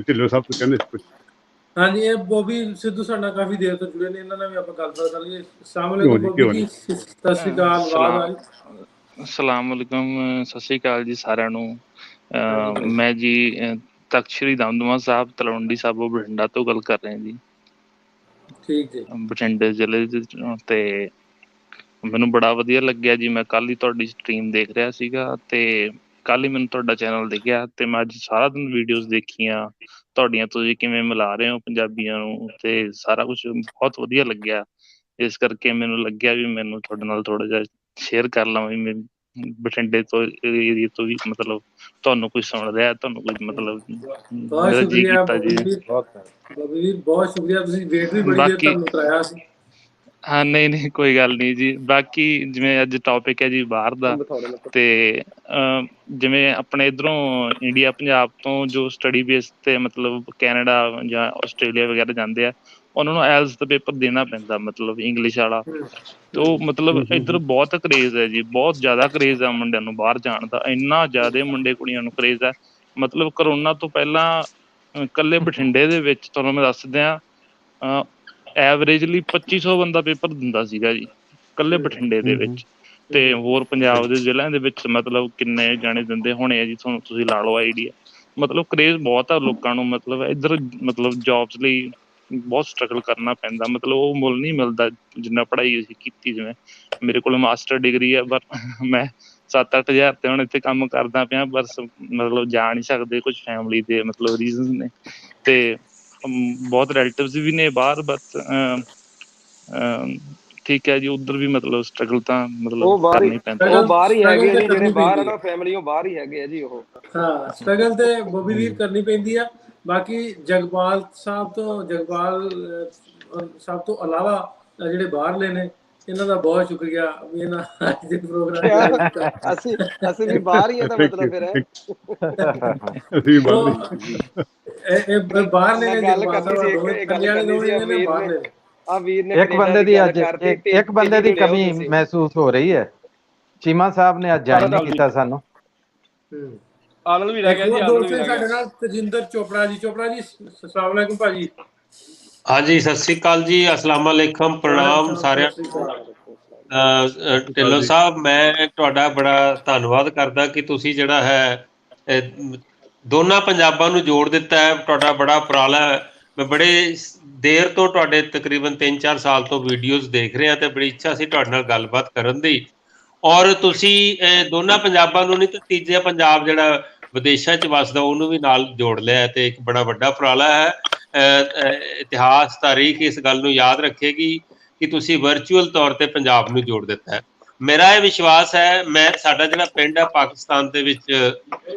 ਢਿੱਲੋਂ ਸਾਹਿਬ ਤੋਂ ਕਹਿੰਦੇ ਕੁਝ? ਹਾਂਜੀ, ਇਹ ਬੋਬੀ ਸਿੱਧੂ ਸਾਡੇ ਨਾਲ ਕਾਫੀ ਦੇਰ ਤੋਂ ਜੁੜੇ ਨੇ, ਇਹਨਾਂ ਨਾਲ ਵੀ ਆਪਾਂ ਗੱਲਬਾਤ ਕਰ ਲਈਏ। ਅਸਲਾਮ ਵਾਲੇਕੁਮ ਬੋਬੀ ਜੀ, ਸਤਿ ਸ਼੍ਰੀ ਅਕਾਲ। ਅਸਲਾਮ ਵਾਲੇਕੁਮ, ਸਤਿ ਸ਼੍ਰੀ ਅਕਾਲ ਜੀ ਸਾਰਿਆਂ ਨੂੰ। ਮੈਂ ਜੀ ਤਖ਼ਤ ਸ੍ਰੀ ਦਮਦਮਾ ਸਾਹਿਬ, ਤਲਵੰਡੀ ਸਾਬੋ, ਬਠਿੰਡਾ ਤੋਂ ਗੱਲ ਕਰ ਰਹੇ ਜੀ। ਠੀਕ ਜੀ। ਬਠਿੰਡੇ ਜ਼ਿਲ੍ਹੇ ਤੇ ਮੈਨੂੰ ਬੜਾ ਵਧੀਆ ਲੱਗਿਆ ਜੀ। ਮੈਂ ਕੱਲ ਹੀ ਤੁਹਾਡੀ ਸਟਰੀਮ ਦੇਖ ਰਿਹਾ ਸੀਗਾ ਤੇ ਕੱਲ ਹੀ ਮੈਨੂੰ ਤੁਹਾਡਾ ਚੈਨਲ ਦਿਖਿਆ ਤੇ ਮੈਂ ਅੱਜ ਸਾਰਾ ਦਿਨ ਵੀਡੀਓਜ਼ ਦੇਖੀਆਂ ਤੁਹਾਡੀਆਂ, ਤੁਸੀਂ ਕਿਵੇਂ ਮਿਲਾ ਰਹੇ ਹੋ ਪੰਜਾਬੀਆਂ ਨੂੰ, ਤੇ ਸਾਰਾ ਕੁਝ ਬਹੁਤ ਵਧੀਆ ਲੱਗਿਆ। ਇਸ ਕਰਕੇ ਮੈਨੂੰ ਲੱਗਿਆ ਵੀ ਮੈਨੂੰ ਤੁਹਾਡੇ ਨਾਲ ਥੋੜਾ ਜਿਹਾ ਸ਼ੇਅਰ ਕਰ ਲਵਾਂ ਵੀ ਬਠਿੰਡੇ ਤੋਂ ਏਰੀਏ ਤੋਂ ਵੀ ਮਤਲਬ ਤੁਹਾਨੂੰ ਕੁਝ ਸੁਣ ਰਿਹਾ, ਤੁਹਾਨੂੰ ਕੁਝ ਮਤਲਬ ਬਹੁਤ ਸ਼ੁਕਰੀਆ ਬੋਬੀ ਵੀਰ, ਬਹੁਤ ਸ਼ੁਕਰੀਆ। ਤੁਸੀਂ ਵੇਟ ਵੀ ਬੜੀ ਦੇਰ ਤੁਹਾਨੂੰ ਕਰਾਇਆ ਸੀ। ਹਾਂ ਨਹੀਂ ਕੋਈ ਗੱਲ ਨਹੀਂ ਜੀ। ਬਾਕੀ ਜਿਵੇਂ ਅੱਜ ਟੌਪਿਕ ਹੈ ਜੀ ਬਾਹਰ ਦਾ, ਤੇ ਜਿਵੇਂ ਆਪਣੇ ਇੱਧਰੋਂ ਇੰਡੀਆ, ਪੰਜਾਬ ਤੋਂ ਜੋ ਸਟੱਡੀ ਬੇਸ ਤੇ ਮਤਲਬ ਕੈਨੇਡਾ ਜਾਂ ਆਸਟ੍ਰੇਲੀਆ ਵਗੈਰਾ ਜਾਂਦੇ ਆ, ਉਹਨਾਂ ਨੂੰ ਆਇਲਸ ਦਾ ਪੇਪਰ ਦੇਣਾ ਪੈਂਦਾ, ਮਤਲਬ ਇੰਗਲਿਸ਼ ਵਾਲਾ। ਤੇ ਉਹ ਮਤਲਬ ਇੱਧਰ ਬਹੁਤ ਕਰੇਜ਼ ਹੈ ਜੀ, ਬਹੁਤ ਜ਼ਿਆਦਾ ਕਰੇਜ਼ ਆ ਮੁੰਡਿਆਂ ਨੂੰ ਬਾਹਰ ਜਾਣ ਦਾ, ਇੰਨਾ ਜ਼ਿਆਦਾ ਮੁੰਡੇ ਕੁੜੀਆਂ ਨੂੰ ਕਰੇਜ਼ ਹੈ। ਮਤਲਬ ਕਰੋਨਾ ਤੋਂ ਪਹਿਲਾਂ ਇਕੱਲੇ ਬਠਿੰਡੇ ਦੇ ਵਿੱਚ ਤੁਹਾਨੂੰ ਮੈਂ ਦੱਸ ਦਿਆਂ, ਐਵਰੇਜਲੀ 2500 ਬੰਦਾ ਪੇਪਰ ਦਿੰਦਾ ਸੀਗਾ ਜੀ, ਇਕੱਲੇ ਬਠਿੰਡੇ ਦੇ ਵਿੱਚ। ਤੇ ਹੋਰ ਪੰਜਾਬ ਦੇ ਜ਼ਿਲ੍ਹਿਆਂ ਦੇ ਵਿੱਚ ਮਤਲਬ ਕਿੰਨੇ ਜਾਣੇ ਦਿੰਦੇ ਹੋਣੇ ਆ ਜੀ, ਤੁਹਾਨੂੰ ਤੁਸੀਂ ਲਾ ਲਓ ਆਈਡੀਆ। ਮਤਲਬ ਕਰੇਜ਼ ਬਹੁਤ ਆ ਲੋਕਾਂ ਨੂੰ। ਮਤਲਬ ਇੱਧਰ ਮਤਲਬ ਜੋਬਸ ਲਈ ਬਹੁਤ ਸਟਰਗਲ ਕਰਨਾ ਪੈਂਦਾ, ਮਤਲਬ ਉਹ ਮੁੱਲ ਨਹੀਂ ਮਿਲਦਾ ਜਿੰਨਾ ਪੜ੍ਹਾਈ ਅਸੀਂ ਕੀਤੀ। ਜਿਵੇਂ ਮੇਰੇ ਕੋਲ ਮਾਸਟਰ ਡਿਗਰੀ ਆ, ਪਰ ਮੈਂ 7-8 ਹਜ਼ਾਰ ਤੇ ਹੁਣ ਇੱਥੇ ਕੰਮ ਕਰਦਾ ਪਿਆ, ਬਸ ਮਤਲਬ ਜਾ ਨਹੀਂ ਸਕਦੇ, ਕੁਝ ਫੈਮਿਲੀ ਦੇ ਮਤਲਬ ਰੀਜ਼ਨਸ ਨੇ, ਤੇ ਬਹੁਤ ਰਿਲੇਟਿਵਸ ਵੀ ਨੇ ਬਾਹਰ। ਬਸ ਠੀਕ ਹੈ ਜੀ, ਉਧਰ ਵੀ ਮਤਲਬ ਸਟਰਗਲ ਤਾਂ ਮਤਲਬ ਕਰਨੀ ਪੈਂਦੀ। ਉਹ ਬਾਹਰ ਹੀ ਹੈਗੇ ਜੀ, ਜਿਹੜੇ ਬਾਹਰ ਆ ਨਾ ਫੈਮਿਲੀ, ਉਹ ਬਾਹਰ ਹੀ ਹੈਗੇ ਆ ਜੀ। ਉਹ ਹਾਂ, ਸਟਰਗਲ ਤੇ ਬੋਬੀ ਵੀਰ ਕਰਨੀ ਪੈਂਦੀ ਆ। ਬਾਕੀ ਜਗਪਾਲ ਸਾਹਿਬ ਤੋਂ ਇਲਾਵਾ ਜਿਹੜੇ ਬਾਹਰਲੇ ਨੇ, ਇਹਨਾਂ ਦਾ ਬਹੁਤ ਸ਼ੁਕਰੀਆ ਵੀ ਇਹਨਾਂ ਅੱਜ ਦੇ ਪ੍ਰੋਗਰਾਮ ਅਸੀਂ ਵੀ ਬਾਹਰ ਹੀ ਆ, ਦਾ ਮਤਲਬ ਫਿਰ ਅਸੀਂ ਬਾਹਰਲੇ ਨੇ। ਗੱਲ ਕਰਨੀ ਸੀ, ਇੱਕ ਗੱਲ ਕਰਨੀ ਸੀ ਆ ਵੀਰ ਨੇ ਇੱਕ ਬੰਦੇ ਦੀ ਅੱਜ ਇੱਕ ਬੰਦੇ ਦੀ ਕਮੀ ਮਹਿਸੂਸ ਹੋ ਰਹੀ ਹੈ। ਚੀਮਾ ਸਾਹਿਬ ਨੇ ਅੱਜ ਜੁਆਇਨ ਨਹੀਂ ਕੀਤਾ ਸਾਨੂੰ। ਆਨੰਦ ਵੀ ਰਹਿ ਗਿਆ ਜੀ। ਦੋਸਤ ਸਾਡੇ ਨਾਲ ਤਜਿੰਦਰ ਚੋਪੜਾ ਜੀ। ਚੋਪੜਾ ਜੀ, ਅਸਲਾਮ ਵਾਲੇਕੁਮ ਭਾਜੀ। ਹਾਂਜੀ, ਸਤਿ ਸ੍ਰੀ ਅਕਾਲ ਜੀ, ਅਸਲਾਮ ਵਾਲੇਕਮ, ਪ੍ਰਣਾਮ ਸਾਰਿਆਂ ਨੂੰ। ਢਿੱਲੋਂ ਸਾਹਿਬ, ਮੈਂ ਤੁਹਾਡਾ ਬੜਾ ਧੰਨਵਾਦ ਕਰਦਾ ਕਿ ਤੁਸੀਂ ਜਿਹੜਾ ਹੈ ਦੋਨਾਂ ਪੰਜਾਬਾਂ ਨੂੰ ਜੋੜ ਦਿੱਤਾ ਹੈ। ਤੁਹਾਡਾ ਬੜਾ ਉਪਰਾਲਾ ਹੈ। ਮੈਂ ਬੜੇ ਦੇਰ ਤੋਂ ਤੁਹਾਡੇ ਤਕਰੀਬਨ 3-4 ਸਾਲ ਤੋਂ ਵੀਡੀਓਜ਼ ਦੇਖ ਰਿਹਾ ਤੇ ਬੜੀ ਇੱਛਾ ਸੀ ਤੁਹਾਡੇ ਨਾਲ ਗੱਲਬਾਤ ਕਰਨ ਦੀ। ਔਰ ਤੁਸੀਂ ਦੋਨਾਂ ਪੰਜਾਬਾਂ ਨੂੰ ਨਹੀਂ ਤਾਂ ਤੀਜਾ ਪੰਜਾਬ ਜਿਹੜਾ ਵਿਦੇਸ਼ਾਂ 'ਚ ਵੱਸਦਾ ਉਹਨੂੰ ਵੀ ਨਾਲ ਜੋੜ ਲਿਆ, ਤੇ ਇੱਕ ਬੜਾ ਵੱਡਾ ਉਪਰਾਲਾ ਹੈ। ਇਤਿਹਾਸ, ਤਾਰੀਖ ਇਸ ਗੱਲ ਨੂੰ ਯਾਦ ਰੱਖੇਗੀ ਕਿ ਤੁਸੀਂ ਵਰਚੁਅਲ ਤੌਰ ਤੇ ਪੰਜਾਬ ਨੂੰ ਜੋੜ ਦਿੱਤਾ ਹੈ। ਮੇਰਾ ਇਹ ਵਿਸ਼ਵਾਸ ਹੈ, ਸਾਡਾ ਜਿਹੜਾ ਪਿੰਡ ਹੈ ਪਾਕਿਸਤਾਨ ਦੇ ਵਿੱਚ,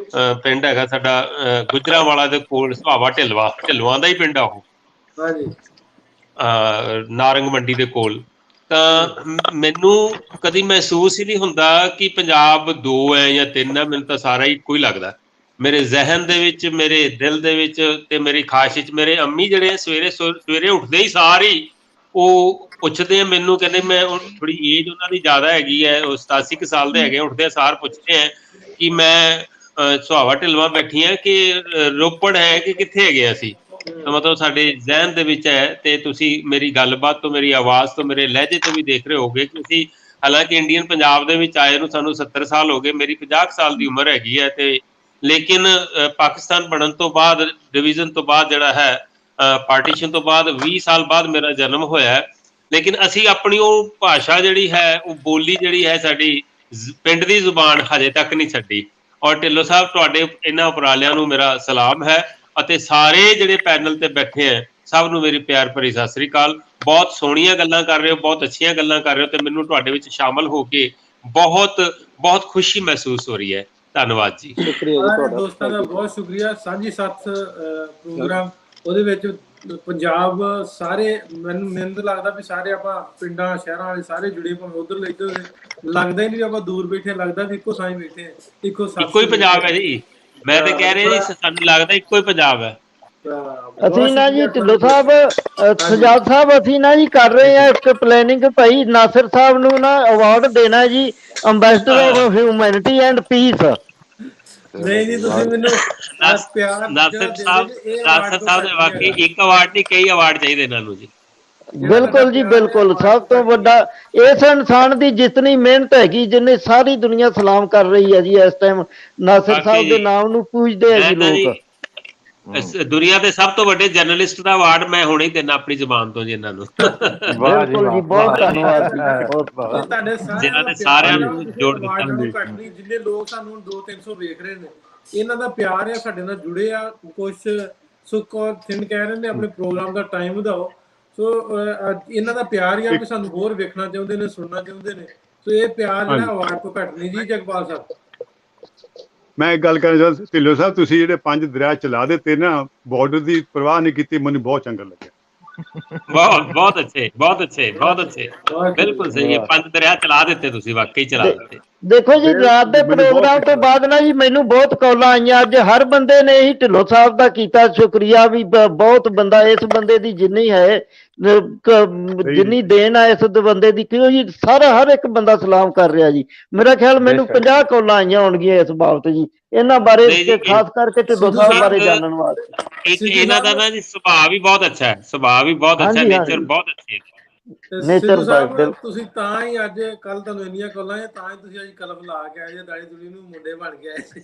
ਪਿੰਡ ਹੈਗਾ ਸਾਡਾ ਗੁਜਰਾਂਵਾਲਾ ਦੇ ਕੋਲ, ਸੁਹਾਵਾ ਢਿੱਲਵਾਂ ਦਾ ਹੀ ਪਿੰਡ ਆ ਉਹ, ਨਾਰੰਗ ਮੰਡੀ ਦੇ ਕੋਲ। ਤਾਂ ਮੈਨੂੰ ਕਦੀ ਮਹਿਸੂਸ ਹੀ ਨਹੀਂ ਹੁੰਦਾ ਕਿ ਪੰਜਾਬ 2 ਹੈ ਜਾਂ 3 ਹੈ। ਮੈਨੂੰ ਤਾਂ ਸਾਰਾ ਇੱਕੋ ਹੀ ਲੱਗਦਾ। ਮੇਰੇ ਜ਼ਿਹਨ ਦੇ ਵਿੱਚ, ਮੇਰੇ ਦਿਲ ਦੇ ਵਿੱਚ ਤੇ ਮੇਰੀ ਖਾਸ਼ ਵਿੱਚ ਮੇਰੇ ਅੰਮੀ ਜਿਹੜੇ ਸਵੇਰੇ ਉੱਠਦੇ ਹੀ ਸਾਰੀ ਉਹ ਪੁੱਛਦੇ ਆ ਮੈਨੂੰ, ਕਹਿੰਦੇ ਮੈਂ ਥੋੜੀ ਏਜ ਉਹਨਾਂ ਦੀ ਜ਼ਿਆਦਾ ਹੈਗੀ ਹੈ, ਉਹ 87 ਕੁ ਸਾਲ ਦੇ ਹੈਗੇ। ਉੱਠਦੇ ਸਾਰ ਪੁੱਛਦੇ ਆ ਕਿ ਮੈਂ ਸੁਹਾਵਾ ਢਿੱਲਵਾਂ ਬੈਠੀ ਹਾਂ ਕਿ ਰੋਪੜ ਹੈ ਕਿ ਕਿੱਥੇ ਹੈਗੇ ਅਸੀਂ। ਮਤਲਬ ਸਾਡੇ ਜ਼ਿਹਨ ਦੇ ਵਿੱਚ ਹੈ। ਤੇ ਤੁਸੀਂ ਮੇਰੀ ਗੱਲਬਾਤ ਤੋਂ, ਮੇਰੀ ਆਵਾਜ਼ ਤੋਂ, ਮੇਰੇ ਲਹਿਜੇ ਤੋਂ ਵੀ ਦੇਖ ਰਹੇ ਹੋਗੇ ਕਿ ਅਸੀਂ, ਹਾਲਾਂਕਿ ਇੰਡੀਅਨ ਪੰਜਾਬ ਦੇ ਵਿੱਚ ਆਏ ਨੂੰ ਸਾਨੂੰ 70 ਸਾਲ ਹੋ ਗਏ, ਮੇਰੀ 50 ਸਾਲ ਦੀ ਉਮਰ ਹੈਗੀ ਹੈ, ਤੇ ਲੇਕਿਨ ਪਾਕਿਸਤਾਨ ਬਣਨ ਤੋਂ ਬਾਅਦ, ਡਿਵੀਜ਼ਨ ਤੋਂ ਬਾਅਦ ਜਿਹੜਾ ਹੈ, ਪਾਰਟੀਸ਼ਨ ਤੋਂ ਬਾਅਦ 20 ਸਾਲ ਬਾਅਦ ਮੇਰਾ ਜਨਮ ਹੋਇਆ, ਲੇਕਿਨ ਅਸੀਂ ਆਪਣੀ ਉਹ ਭਾਸ਼ਾ ਜਿਹੜੀ ਹੈ, ਉਹ ਬੋਲੀ ਜਿਹੜੀ ਹੈ ਸਾਡੀ ਪਿੰਡ ਦੀ ਜ਼ੁਬਾਨ ਹਜੇ ਤੱਕ ਨਹੀਂ ਛੱਡੀ। ਔਰ ਢਿੱਲੋਂ ਸਾਹਿਬ ਤੁਹਾਡੇ ਇਹਨਾਂ ਉਪਰਾਲਿਆਂ ਨੂੰ ਮੇਰਾ ਸਲਾਮ ਹੈ, ਅਤੇ ਸਾਰੇ ਜਿਹੜੇ ਪੈਨਲ ਤੇ ਬੈਠੇ ਹੈ ਸਭ ਨੂੰ ਮੇਰੀ ਪਿਆਰ ਭਰੀ ਸਤਿ ਸ੍ਰੀ ਅਕਾਲ। ਬਹੁਤ ਸੋਹਣੀਆਂ ਗੱਲਾਂ ਕਰ ਰਹੇ ਹੋ, ਬਹੁਤ ਅੱਛੀਆਂ ਗੱਲਾਂ ਕਰ ਰਹੇ ਹੋ, ਤੇ ਮੈਨੂੰ ਤੁਹਾਡੇ ਵਿੱਚ ਸ਼ਾਮਲ ਹੋ ਕੇ ਬਹੁਤ ਬਹੁਤ ਖੁਸ਼ੀ ਮਹਿਸੂਸ ਹੋ ਰਹੀ ਹੈ। ਧੰਨਵਾਦ ਜੀ। ਦੋਸਤਾਂ ਦਾ ਬਹੁਤ ਸ਼ੁਕਰੀਆ। ਸਾਂਝੀ ਸੱਥ ਪ੍ਰੋਗਰਾਮ, ਉਹਦੇ ਵਿੱਚ ਪੰਜਾਬ ਸਾਰੇ, ਮੈਨੂੰ ਲੱਗਦਾ ਵੀ ਸਾਰੇ ਆਪਾਂ ਪਿੰਡਾਂ ਸ਼ਹਿਰਾਂ ਵਾਲੇ ਸਾਰੇ ਜੁੜੇ, ਭਾਵੇਂ ਉਧਰ ਲੈ ਇੱਧਰ, ਲੱਗਦਾ ਹੀ ਨਹੀਂ ਆਪਾਂ ਦੂਰ ਬੈਠੇ, ਲੱਗਦਾ ਵੀ ਇੱਕੋ ਥਾਂ ਹੀ ਬੈਠੇ, ਇੱਕੋ ਹੀ ਪੰਜਾਬ ਹੈ ਜੀ। ਮੈਂ ਤਾਂ ਕਹਿ ਰਿਹਾ ਜੀ, ਸਾਨੂੰ ਲੱਗਦਾ ਇੱਕੋ ਹੀ ਪੰਜਾਬ ਹੈ। ਅਸੀਂ ਨਾ ਜੀ ਢਿੱਲੋਂ ਸਾਹਿਬ, ਸਜਾਦ ਸਾਹਿਬ, ਅਸੀਂ ਨਾ ਜੀ ਕਰ ਰਹੇ ਆ ਇੱਕ ਪਲੈਨਿੰਗ, ਭਾਈ ਨਾਸਿਰ ਸਾਹਿਬ ਨੂੰ ਨਾ ਅਵਾਰਡ ਦੇਣਾ ਜੀ, ambassador of humanity end piece. ਨਹੀਂ ਜੀ, ਤੁਸੀਂ ਮੈਨੂੰ ਪਿਆਰ, ਨਾਸਿਰ ਸਾਹਿਬ ਦੇ ਵਾਕਈ ਇੱਕ ਅਵਾਰਡ ਨਹੀਂ, ਕਈ ਅਵਾਰਡ ਚਾਹੀਦੇ ਇਹਨਾਂ ਨੂੰ ਜੀ। ਬਿਲਕੁਲ ਜੀ, ਬਿਲਕੁਲ। ਸਭ ਤੋਂ ਵੱਡਾ ਇਸ ਇਨਸਾਨ ਦੀ ਜਿਤਨੀ ਮਿਹਨਤ ਹੈਗੀ, ਜਿੰਨੇ ਸਾਰੀ ਦੁਨੀਆ ਸਲਾਮ ਕਰ ਰਹੀ ਹੈ ਜੀ ਇਸ ਟਾਈਮ, ਨਾਸਿਰ ਸਾਹਿਬ ਦੇ ਨਾਮ ਨੂੰ ਪੂਜਦੇ ਆ ਜੀ ਲੋਕ। ਦੁਨੀਆ ਦੇ ਸਭ ਤੋਂ ਵੱਡੇ ਜਰਨਲਿਸਟ ਦਾ ਅਵਾਰਡ ਮੈਂ ਹੁਣੇ ਹੀ ਦੇਣਾ ਆਪਣੀ ਜ਼ੁਬਾਨ ਤੋਂ ਜੀ ਇਹਨਾਂ ਨੂੰ। ਬਿਲਕੁਲ ਜੀ, ਬਹੁਤ ਧੰਨਵਾਦ ਜੀ, ਬਹੁਤ ਬਹੁਤ। ਜਿਨ੍ਹਾਂ ਨੇ ਸਾਰਿਆਂ ਨੂੰ ਜੋੜ ਦਿੱਤਾ। ਜਿੰਨੇ ਲੋਕ ਸਾਨੂੰ 200-300 ਵੇਖ ਰਹੇ ਨੇ, ਇਹਨਾਂ ਦਾ ਪਿਆਰ ਆ, ਸਾਡੇ ਨਾਲ ਜੁੜੇ ਆ। ਕੁਛ ਸੁੱਖ ਔਰ ਥਿੰਨ ਕਹਿ ਰਹੇ ਨੇ ਆਪਣੇ ਪ੍ਰੋਗਰਾਮ ਦਾ ਟਾਈਮ ਵਧਾਓ। ਸੋ ਇਹਨਾਂ ਦਾ ਪਿਆਰ ਹੀ ਆ ਕਿ ਸਾਨੂੰ ਹੋਰ ਵੇਖਣਾ ਚਾਹੁੰਦੇ ਨੇ, ਸੁਣਨਾ ਚਾਹੁੰਦੇ ਨੇ। ਸੋ ਇਹ ਪਿਆਰ ਜਿਹੜਾ ਅਵਾਰਡ ਤੋਂ ਘੱਟ ਨਹੀਂ ਜੀ। ਜਗਪਾਲ ਸਾਹਿਬ, ਮੈਂ ਇੱਕ ਗੱਲ ਕਰਨਾ ਚਾਹੁੰਦਾ, ਢਿੱਲੋਂ ਸਾਹਿਬ, ਤੁਸੀਂ ਜਿਹੜੇ 5 ਦਰਿਆ ਚਲਾ ਦਿੱਤੇ ਨਾ, ਬਾਰਡਰ ਦੀ ਪਰਵਾਹ ਨਹੀਂ ਕੀਤੀ, ਮੈਨੂੰ ਬਹੁਤ ਚੰਗਾ ਲੱਗਿਆ। ਬਹੁਤ ਅੱਛੇ, ਬਹੁਤ ਅੱਛੇ, ਬਹੁਤ ਅੱਛੇ, ਬਿਲਕੁਲ ਸਹੀ ਹੈ। 5 ਦਰਿਆ ਚਲਾ ਦਿੱਤੇ ਤੁਸੀਂ, ਵਾਕਈ ਚਲਾ ਦਿੱਤੇ। ਦੇਖੋ ਜੀ, ਰਾਤ ਦੇ ਪ੍ਰੋਗਰਾਮ ਤੋਂ ਬਾਅਦ ਨਾ ਜੀ ਮੈਨੂੰ ਬਹੁਤ ਕਾਲਾਂ ਆਈਆਂ। ਅੱਜ ਹਰ ਬੰਦੇ ਨੇ ਹੀ ਢਿੱਲੋਂ ਸਾਹਿਬ ਦਾ ਕੀਤਾ ਸ਼ੁਕਰੀਆ, ਵੀ ਬਹੁਤ ਬੰਦਾ, ਇਸ ਬੰਦੇ ਦੀ ਜਿੰਨੀ ਹੈ, ਜਿੰਨੀ ਦੇਣ ਆ ਇਸ ਬੰਦੇ ਦੀ, ਕਿਉਂ ਜੀ ਸਾਰਾ ਹਰ ਇੱਕ ਬੰਦਾ ਸਲਾਮ ਕਰ ਰਿਹਾ ਜੀ। ਮੇਰਾ ਖਿਆਲ ਮੈਨੂੰ 50 ਕਾਲਾਂ ਆਈਆਂ ਹੋਣਗੀਆਂ ਇਸ ਬਾਬਤ ਜੀ, ਇਹਨਾਂ ਬਾਰੇ, ਖਾਸ ਕਰਕੇ ਢਿੱਲੋਂ ਸਾਹਿਬ ਬਾਰੇ ਜਾਣਨ ਵਾਸਤੇ। ਇੱਕ ਇਹਨਾਂ ਦਾ ਨਾ ਜੀ ਸੁਭਾਅ ਵੀ ਬਹੁਤ ਅੱਛਾ ਹੈ, ਸੁਭਾਅ ਵੀ ਬਹੁਤ ਅੱਛਾ, ਨੇਚਰ ਬਹੁਤ ਅੱਛੀ ਹੈ। ਤੁਸੀਂ ਤਾਂ ਹੀ ਅੱਜ ਕੱਲ ਤੁਹਾਨੂੰ ਇੰਨੀਆਂ ਕਾਲਾਂ ਹੈ, ਤਾਂ ਹੀ ਤੁਸੀਂ ਅੱਜ ਕਲਮ ਲਾ ਕੇ ਆਏ ਜੇ, ਦਾੜੀ ਦੂੜੀ ਨੂੰ ਮੁੰਡੇ ਬਣ ਕੇ ਆਏ ਸੀ।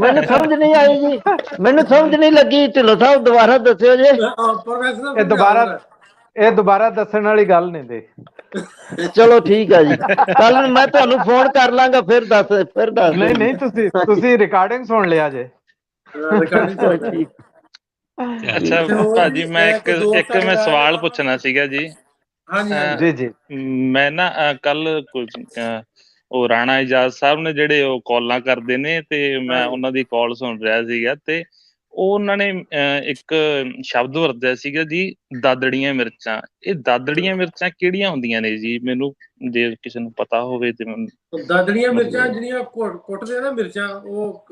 ਮੈਨੂੰ ਸਮਝ ਨਹੀਂ ਆਈ ਜੀ, ਮੈਨੂੰ ਸਮਝ ਨਹੀਂ ਲੱਗੀ। ਢਿੱਲੋਂ ਸਾਹਿਬ ਦੁਬਾਰਾ ਦੱਸਿਓ ਜੀ। ਇਹ ਦੁਬਾਰਾ ਦੱਸਣ ਵਾਲੀ ਗੱਲ ਨਹੀਂ ਦੇ। ਚਲੋ ਠੀਕ ਹੈ ਜੀ, ਕੱਲ ਮੈਂ ਤੁਹਾਨੂੰ ਫੋਨ ਕਰ ਲਾਂਗਾ, ਫਿਰ ਦੱਸ। ਨਹੀਂ, ਤੁਸੀਂ ਰਿਕਾਰਡਿੰਗ ਸੁਣ ਲਿਆ ਜੇ। ਠੀਕ। ਅੱਛਾ ਭਾਜੀ, ਮੈਂ ਇੱਕ ਮੈਂ ਸਵਾਲ ਪੁੱਛਣਾ ਸੀਗਾ ਜੀ। ਜੀ। ਮੈਂ ਨਾ ਕੱਲ ਉਹ ਰਾਣਾ ਇਜਾਜ਼ ਸਾਹਿਬ ਨੇ ਜਿਹੜੇ ਉਹ ਕਾਲਾਂ ਕਰਦੇ ਨੇ, ਤੇ ਮੈਂ ਉਹਨਾਂ ਦੀ ਕਾਲ ਸੁਣ ਰਿਹਾ ਸੀਗਾ, ਤੇ ਉਹਨਾਂ ਨੇ ਇੱਕ ਸ਼ਬਦ ਵਰਤਿਆ ਸੀਗਾ ਜੀ, ਦਾਦੜੀਆਂ ਮਿਰਚਾਂ। ਇਹ ਦਾਦੜੀਆਂ ਮਿਰਚਾਂ ਕਿਹੜੀਆਂ ਹੁੰਦੀਆਂ ਨੇ ਜੀ? ਮੈਨੂੰ ਜੇ ਕਿਸੇ ਨੂੰ ਪਤਾ ਹੋਵੇ ਤੇ ਮੈਨੂੰ। ਦਾਦੜੀਆਂ ਮਿਰਚਾਂ ਜਿਹੜੀਆਂ ਕੁੱਟਦੇ ਆ ਨਾ ਮਿਰਚਾਂ, ਉਹ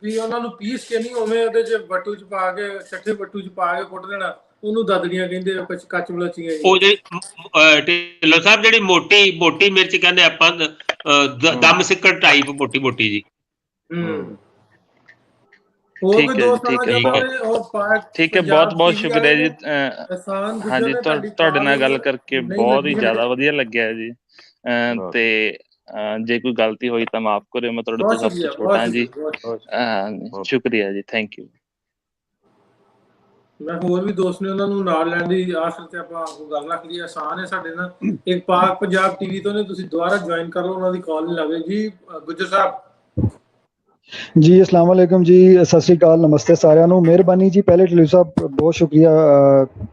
ਵੀ ਉਹਨਾਂ ਨੂੰ ਪੀਸ ਕੇ ਨਹੀਂ, ਉਵੇਂ ਉਹਦੇ ਚ ਬੱਟੂ ਚ ਪਾ ਕੇ, ਚੱਠੇ ਬੱਟੂ ਚ ਪਾ ਕੇ ਕੁੱਟ ਦੇਣਾ, ਉਹਨੂੰ ਦਾਦੜੀਆਂ ਕਹਿੰਦੇ ਆ। ਕੱਚ ਬਲਾਚੀਆਂ ਉਹ ਜਿਹੜੀ ਢਿੱਲੋਂ ਸਾਹਿਬ ਜਿਹੜੀ ਮੋਟੀ ਮਿਰਚ ਕਹਿੰਦੇ ਆਪਾਂ, ਦਮ ਸਿੱਕੜ ਟਾਈਪ, ਮੋਟੀ ਜੀ। ਠੀਕ ਹੈ, ਬਹੁਤ ਸ਼ੁਕਰੀਆ ਜੀ। ਹਾਂਜੀ, ਤੁਹਾਡੇ ਨਾਲ ਗੱਲ ਕਰਕੇ ਬਹੁਤ ਹੀ ਜ਼ਿਆਦਾ ਵਧੀਆ ਲੱਗਿਆ ਜੀ। ਤੇ ਜੇ ਕੋਈ ਗਲਤੀ ਹੋਈ ਤਾਂ ਮਾਫ ਕਰਿਓ, ਮੈਂ ਤੁਹਾਡੇ ਤੋਂ ਸਭ ਤੋਂ ਛੋਟਾ ਜੀ। ਸ਼ੁਕਰੀਆ ਜੀ, ਥੈਂਕ ਯੂ। ਮੈਂ ਹੋਰ ਵੀ ਦੋਸਤ ਨੇ, ਉਹਨਾਂ ਨੂੰ ਨਾਲ ਲੈਣ ਦੀ ਆਸ ਤੇ ਆਪਾਂ ਗੱਲ ਰੱਖ ਲਈ। ਆਸਾਨ ਹੈ ਸਾਡੇ ਨਾਲ। ਇੱਕ ਪਾਕ ਪੰਜਾਬ ਟੀਵੀ ਤੋਂ ਨੇ, ਤੁਸੀਂ ਦੁਬਾਰਾ ਜੁਆਇਨ ਕਰ ਲਓ, ਉਹਨਾਂ ਦੀ ਕਾਲ ਨਹੀਂ ਲੱਗੇ ਜੀ। ਗੁੱਜਰ ਸਾਹਿਬ ਜੀ, अस्सलाम वालेकुम जी, सत श्री अकाल, नमस्ते ਸਾਰਿਆਂ ਨੂੰ। ਮਿਹਰਬਾਨੀ ਜੀ, ਪਹਿਲੇ ਢਿੱਲੋਂ ਸਾਹਿਬ ਬਹੁਤ ਸ਼ੁਕਰੀਆ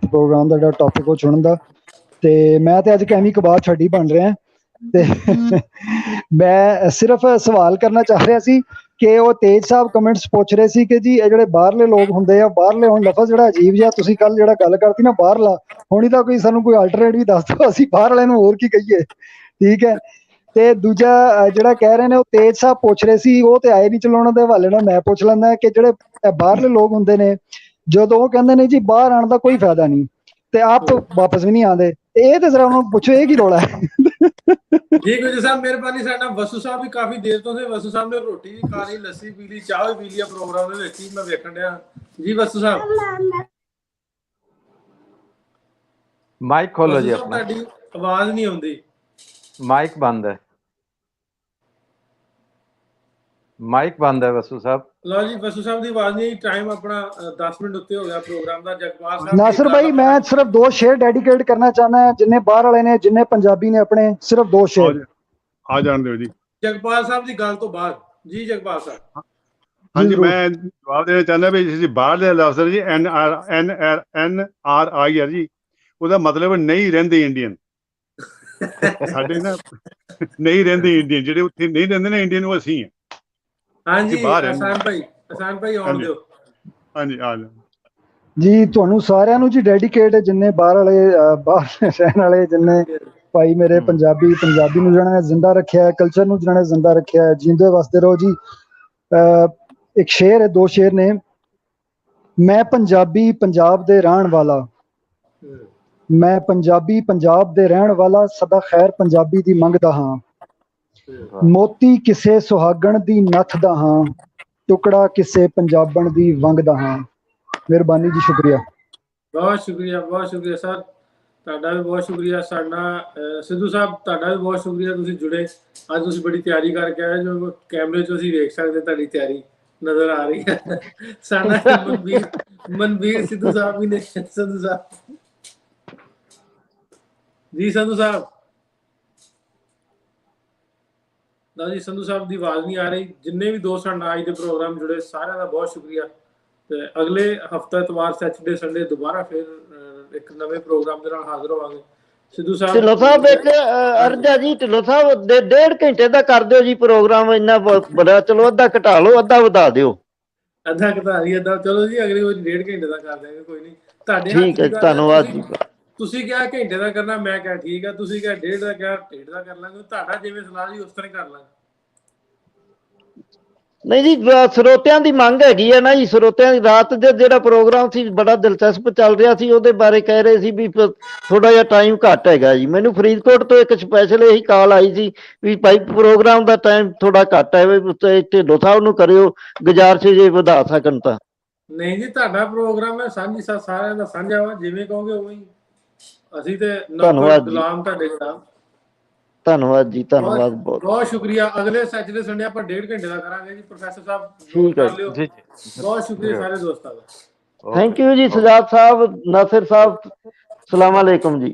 ਪ੍ਰੋਗਰਾਮ ਦਾ ਜਿਹੜਾ ਟੌਪਿਕ ਉਹ ਚੁਣਨ ਦਾ। ਤੇ ਮੈਂ ਤੇ ਅੱਜ ਕੈਮੀ ਕਬਾਬ ਛੱਡੀ ਬਣ ਰਿਹਾ, ਤੇ ਮੈਂ ਸਿਰਫ ਸਵਾਲ ਕਰਨਾ ਚਾਹ ਰਿਹਾ ਸੀ ਕਿ ਉਹ ਤੇਜ ਸਾਹਿਬ ਕਮੈਂਟਸ ਪੁੱਛ ਰਹੇ ਸੀ ਕਿ ਜੀ ਇਹ ਜਿਹੜੇ ਬਾਹਰਲੇ ਲੋਕ ਹੁੰਦੇ ਆ, ਬਾਹਰਲੇ, ਹੁਣ ਲਫ਼ਜ਼ ਜਿਹੜਾ ਅਜੀਬ ਜਿਹਾ ਤੁਸੀਂ ਕੱਲ ਜਿਹੜਾ ਗੱਲ ਕਰਤੀ ਨਾ ਬਾਹਰਲਾ, ਹੁਣ ਤਾਂ ਕੋਈ ਸਾਨੂੰ ਕੋਈ ਆਲਟਰਨੇਟ ਵੀ ਦੱਸ ਦਿਓ, ਅਸੀਂ ਬਾਹਰ ਵਾਲਿਆਂ ਨੂੰ ਹੋਰ ਕੀ ਕਹੀਏ। ਠੀਕ ਹੈ। ਤੇ ਦੂਜਾ ਜਿਹੜਾ ਕਹਿ ਰਹੇ ਨੇ ਉਹ ਤੇਜ ਸਾਹਿਬ ਪੁੱਛ ਰਹੇ ਸੀ, ਉਹ ਤੇ ਆਏ ਨਹੀਂ, ਚਲੋ ਉਹਨਾਂ ਦੇ ਹਵਾਲੇ ਨਾਲ ਮੈਂ ਪੁੱਛ ਲੈਂਦਾ ਕਿ ਜਿਹੜੇ ਬਾਹਰਲੇ ਲੋਕ ਹੁੰਦੇ ਨੇ, ਜਦੋਂ ਉਹ ਕਹਿੰਦੇ ਨੇ ਜੀ ਬਾਹਰ ਆਉਣ ਦਾ ਕੋਈ ਫਾਇਦਾ ਨਹੀਂ, ਤੇ ਆਪ ਵਾਪਸ ਵੀ ਨਹੀਂ ਆਉਂਦੇ, ਇਹ ਤੇ ਜ਼ਰਾ ਉਹਨਾਂ ਨੂੰ ਪੁੱਛੋ, ਇਹ ਕੀ ਰੌਲਾ ਹੈ? ਜੀ ਗੁਰੂ ਸਾਹਿਬ ਮਿਹਰਬਾਨੀ। ਸਾਡਾ ਵਸੂ ਸਾਹਿਬ ਵੀ ਕਾਫੀ ਦੇਰ ਤੋਂ ਸੀ, ਵਸੂ ਸਾਹਿਬ ਨੇ ਰੋਟੀ ਵੀ ਖਾ ਲਈ, ਲੱਸੀ ਪੀ ਲਈ, ਚਾਹ ਵੀ ਪੀ ਲਈ ਪ੍ਰੋਗਰਾਮ ਦੇ ਵਿੱਚ ਹੀ, ਮੈਂ ਵੇਖਣ ਡਿਆ ਜੀ। ਵਸੂ ਸਾਹਿਬ ਮਾਈਕ ਖੋਲੋ ਜੀ ਆਪਣਾ। ਤੁਹਾਡੀ ਆਵਾਜ਼ ਨਹੀਂ ਆਉਂਦੀ। ਮਾਈਕ ਬੰਦ ਹੈ। ਮਾਈਕ ਬੰਦ ਹੈ ਵਸੂ ਸਾਹਿਬ। ਲਓ ਜੀ, ਵਸੂ ਸਾਹਿਬ ਦੀ ਆਵਾਜ਼ ਨਹੀਂ, ਟਾਈਮ ਆਪਣਾ 10 ਮਿੰਟ ਉੱਤੇ ਹੋ ਗਿਆ ਪ੍ਰੋਗਰਾਮ ਦਾ। ਜਗਪਾਲ ਸਾਹਿਬ ਨਾਸਿਰ ਭਾਈ, ਮੈਂ ਸਿਰਫ 2 ਸ਼ੇਅਰ ਡੈਡੀਕੇਟ ਕਰਨਾ ਚਾਹੁੰਦਾ, ਜਿੰਨੇ ਬਾਹਰ ਵਾਲੇ ਨੇ, ਜਿੰਨੇ ਪੰਜਾਬੀ ਨੇ ਆਪਣੇ, ਸਿਰਫ 2 ਸ਼ੇਅਰ ਆ ਜਾਣ ਦਿਓ ਜੀ ਜਗਪਾਲ ਸਾਹਿਬ ਦੀ ਗੱਲ ਤੋਂ ਬਾਅਦ। ਜੀ ਜਗਪਾਲ ਸਾਹਿਬ। ਹਾਂਜੀ, ਮੈਂ ਜਵਾਬ ਦੇਣਾ ਚਾਹੁੰਦਾ ਵੀ ਜੀ ਬਾਹਰਲੇ ਲਫ਼ਜ਼ ਜੀ NRI ਹੈ ਜੀ, ਉਹਦਾ ਮਤਲਬ ਨਹੀਂ ਰਹਿੰਦੇ ਇੰਡੀਅਨ। ਸਾਡੇ ਨਾ ਨਹੀਂ ਰਹਿੰਦੇ ਇੰਡੀਅਨ, ਜਿਹੜੇ ਉੱਥੇ ਨਹੀਂ ਰਹਿੰਦੇ ਨਾ ਇੰਡੀਅਨ, ਉਹ ਅਸੀਂ ਹਾਂ। ਹਾਂਜੀ ਆਸਾਨ ਭਾਈ ਆਉਣ ਦਿਓ। ਹਾਂਜੀ ਆ ਜਾਓ ਜੀ। ਤੁਹਾਨੂੰ ਸਾਰਿਆਂ ਨੂੰ ਜੀ ਡੈਡੀਕੇਟ, ਜਿੰਨੇ ਬਾਹਰ ਵਾਲੇ, ਬਾਹਰ ਰਹਿਣ ਵਾਲੇ, ਜਿੰਨੇ ਭਾਈ ਮੇਰੇ ਪੰਜਾਬੀ ਨੂੰ ਜਿਹਨਾਂ ਨੇ ਜ਼ਿੰਦਾ ਰੱਖਿਆ ਹੈ, ਕਲਚਰ ਨੂੰ ਜਿਹਨਾਂ ਨੇ ਜ਼ਿੰਦਾ ਰੱਖਿਆ ਹੈ, ਜਿੰਦੇ ਵਸਦੇ ਰਹੋ ਜੀ। ਇੱਕ ਸ਼ੇਰ ਹੈ, 2 ਸ਼ੇਰ ਨੇ। ਮੈਂ ਪੰਜਾਬੀ ਪੰਜਾਬ ਦੇ ਰਹਿਣ ਵਾਲਾ, ਮੈਂ ਪੰਜਾਬੀ ਪੰਜਾਬ ਦੇ ਰਹਿਣ ਵਾਲਾ, ਸਦਾ ਖੈਰ ਪੰਜਾਬੀ ਦੀ ਮੰਗਦਾ ਹਾਂ। ਮੋਤੀ ਕਿਸੇ ਸੁਹਾਗਣ ਦੀ ਨੱਥਦਾ ਹਾਂ, ਟੁਕੜਾ ਕਿਸੇ ਪੰਜਾਬਣ ਦੀ ਵੰਗਦਾ ਹਾਂ। ਮਿਹਰਬਾਨੀ ਜੀ, ਸ਼ੁਕਰੀਆ। ਬਹੁਤ ਸ਼ੁਕਰੀਆ ਸਰ, ਤੁਹਾਡਾ ਵੀ ਬਹੁਤ ਸ਼ੁਕਰੀਆ। ਸਾਡਾ ਸਿੱਧੂ ਸਾਹਿਬ, ਤੁਹਾਡਾ ਵੀ ਬਹੁਤ ਸ਼ੁਕਰੀਆ, ਤੁਸੀਂ ਜੁੜੇ। ਅੱਜ ਤੁਸੀਂ ਬੜੀ ਤਿਆਰੀ ਕਰਕੇ ਆਏ, ਜੋ ਕੈਮਰੇ 'ਚ ਅਸੀਂ ਵੇਖ ਸਕਦੇ, ਤੁਹਾਡੀ ਤਿਆਰੀ ਨਜ਼ਰ ਆ ਰਹੀ ਹੈ। ਸਾਡਾ ਮਨਵੀਰ ਸਿੱਧੂ ਸਾਹਿਬ ਵੀ ਨੇ। ਸਿੱਧੂ ਸਾਹਿਬ ਜੀ, ਸੰਧੂ ਸਾਹਿਬ ਨਾ ਜੀ, ਸੰਧੂ ਸਾਹਿਬ ਦੀ ਆਵਾਜ਼ ਨਹੀਂ ਆ ਰਹੀ। ਜਿੰਨੇ ਵੀ ਦੋਸਤ ਸਾਡੇ ਅੱਜ ਦੇ ਪ੍ਰੋਗਰਾਮ ਜੁੜੇ, ਸਾਰਿਆਂ ਦਾ ਬਹੁਤ ਸ਼ੁਕਰੀਆ। ਤੇ ਅਗਲੇ ਹਫਤਾ ਐਤਵਾਰ, ਸੈਚਰਡੇ, ਸੰਡੇ ਦੁਬਾਰਾ ਫਿਰ ਇੱਕ ਨਵੇਂ ਪ੍ਰੋਗਰਾਮ ਦੇ ਨਾਲ ਹਾਜ਼ਰ ਹੋਵਾਂਗੇ। ਸਿੱਧੂ ਸਾਹਿਬ, ਢਿੱਲੋਂ ਸਾਹਿਬ ਇੱਕ ਅਰਜ਼ਾ ਜੀ, ਢਿੱਲੋਂ ਸਾਹਿਬ 1.5 ਘੰਟੇ ਦਾ ਕਰ ਦਿਓ ਜੀ ਪ੍ਰੋਗਰਾਮ, ਇੰਨਾ ਬੜਾ। ਚਲੋ ਅੱਧਾ ਘਟਾ ਲਓ, ਅੱਧਾ ਵਧਾ ਦਿਓ। ਅੱਧਾ ਘਟਾ ਲਈ, ਅੱਧਾ ਚਲੋ ਜੀ, ਅਗਲੀ ਵਾਰੀ 1.5 ਘੰਟੇ ਦਾ ਕਰ ਦਿਆਂਗੇ, ਕੋਈ ਨਹੀਂ। ਤੁਹਾਡੇ ਠੀਕ ਹੈ, ਧੰਨਵਾਦ ਜੀ। ਤੁਸੀਂ ਕਿਹਾ ਘੰਟੇ ਦਾ ਕਰਨਾ, ਮੈਂ ਕਿਹਾ ਠੀਕ ਹੈ। ਤੁਸੀਂ ਕਿਹਾ 1.5 ਦਾ, ਕਿਹਾ 1.5 ਦਾ ਕਰ ਲਾਂਗੇ। ਤੁਹਾਡਾ ਜਿਵੇਂ ਸਲਾਹ ਜੀ ਉਸ ਤਰ੍ਹਾਂ ਕਰ ਲਾਂਗੇ। ਨਹੀਂ ਜੀ, ਸਰੋਤਿਆਂ ਦੀ ਮੰਗ ਹੈਗੀ ਹੈ ਨਾ ਜੀ। ਸਰੋਤਿਆਂ ਦੀ ਰਾਤ ਦੇ ਜਿਹੜਾ ਪ੍ਰੋਗਰਾਮ ਸੀ ਬੜਾ ਦਿਲਚਸਪ ਚੱਲ ਰਿਹਾ ਸੀ, ਉਹਦੇ ਬਾਰੇ ਕਹਿ ਰਹੇ ਸੀ ਵੀ ਥੋੜਾ ਜਿਹਾ ਟਾਈਮ ਘੱਟ ਹੈਗਾ ਜੀ। ਮੈਨੂੰ ਫਰੀਦਕੋਟ ਤੋਂ ਇੱਕ ਸਪੈਸ਼ਲ ਇਹੀ ਕਾਲ ਆਈ ਸੀ ਵੀ ਭਾਈ ਪ੍ਰੋਗਰਾਮ ਦਾ ਟਾਈਮ ਥੋੜਾ ਘੱਟ ਹੈ, ਢਿੱਲੋਂ ਸਾਹਿਬ ਨੂੰ ਕਰਿਓ ਗੁਜ਼ਾਰਿਸ਼, ਜੇ ਵਧਾ ਸਕਣ ਤਾਂ। ਨਹੀਂ ਜੀ, ਤੁਹਾਡਾ ਪ੍ਰੋਗਰਾਮ ਹੈ, ਸਾਂਝੀ ਸਾਰਿਆਂ ਦਾ ਸਾਂਝਾ ਵਾ, ਜਿਵੇਂ ਕਹੋਗੇ ਉਵੇਂ ਹੀ। ਅਸੀਂ ਤੇ ਗੁਲਾਮ ਤੁਹਾਡੇ ਗੁਲਾਮ। ਧੰਨਵਾਦ ਜੀ, ਧੰਨਵਾਦ ਬਹੁਤ ਬਹੁਤ ਸ਼ੁਕਰੀਆ। ਅਗਲੇ ਸੈਚਰਡੇ ਸੰਡੇ ਆਪਾਂ 1.5 ਘੰਟੇ ਦਾ ਕਰਾਂਗੇ ਜੀ। ਪ੍ਰੋਫੈਸਰ ਸਾਹਿਬ ਠੀਕ ਹੈ ਜੀ, ਬਹੁਤ ਸ਼ੁਕਰੀਆ ਸਾਰੇ ਦੋਸਤਾਂ ਦਾ। ਥੈਂਕ ਯੂ ਜੀ। ਸਜਾਦ ਸਾਹਿਬ, ਨਾਸਿਰ ਸਾਹਿਬ, ਸਲਾਮ ਅਲੈਕੁਮ ਜੀ।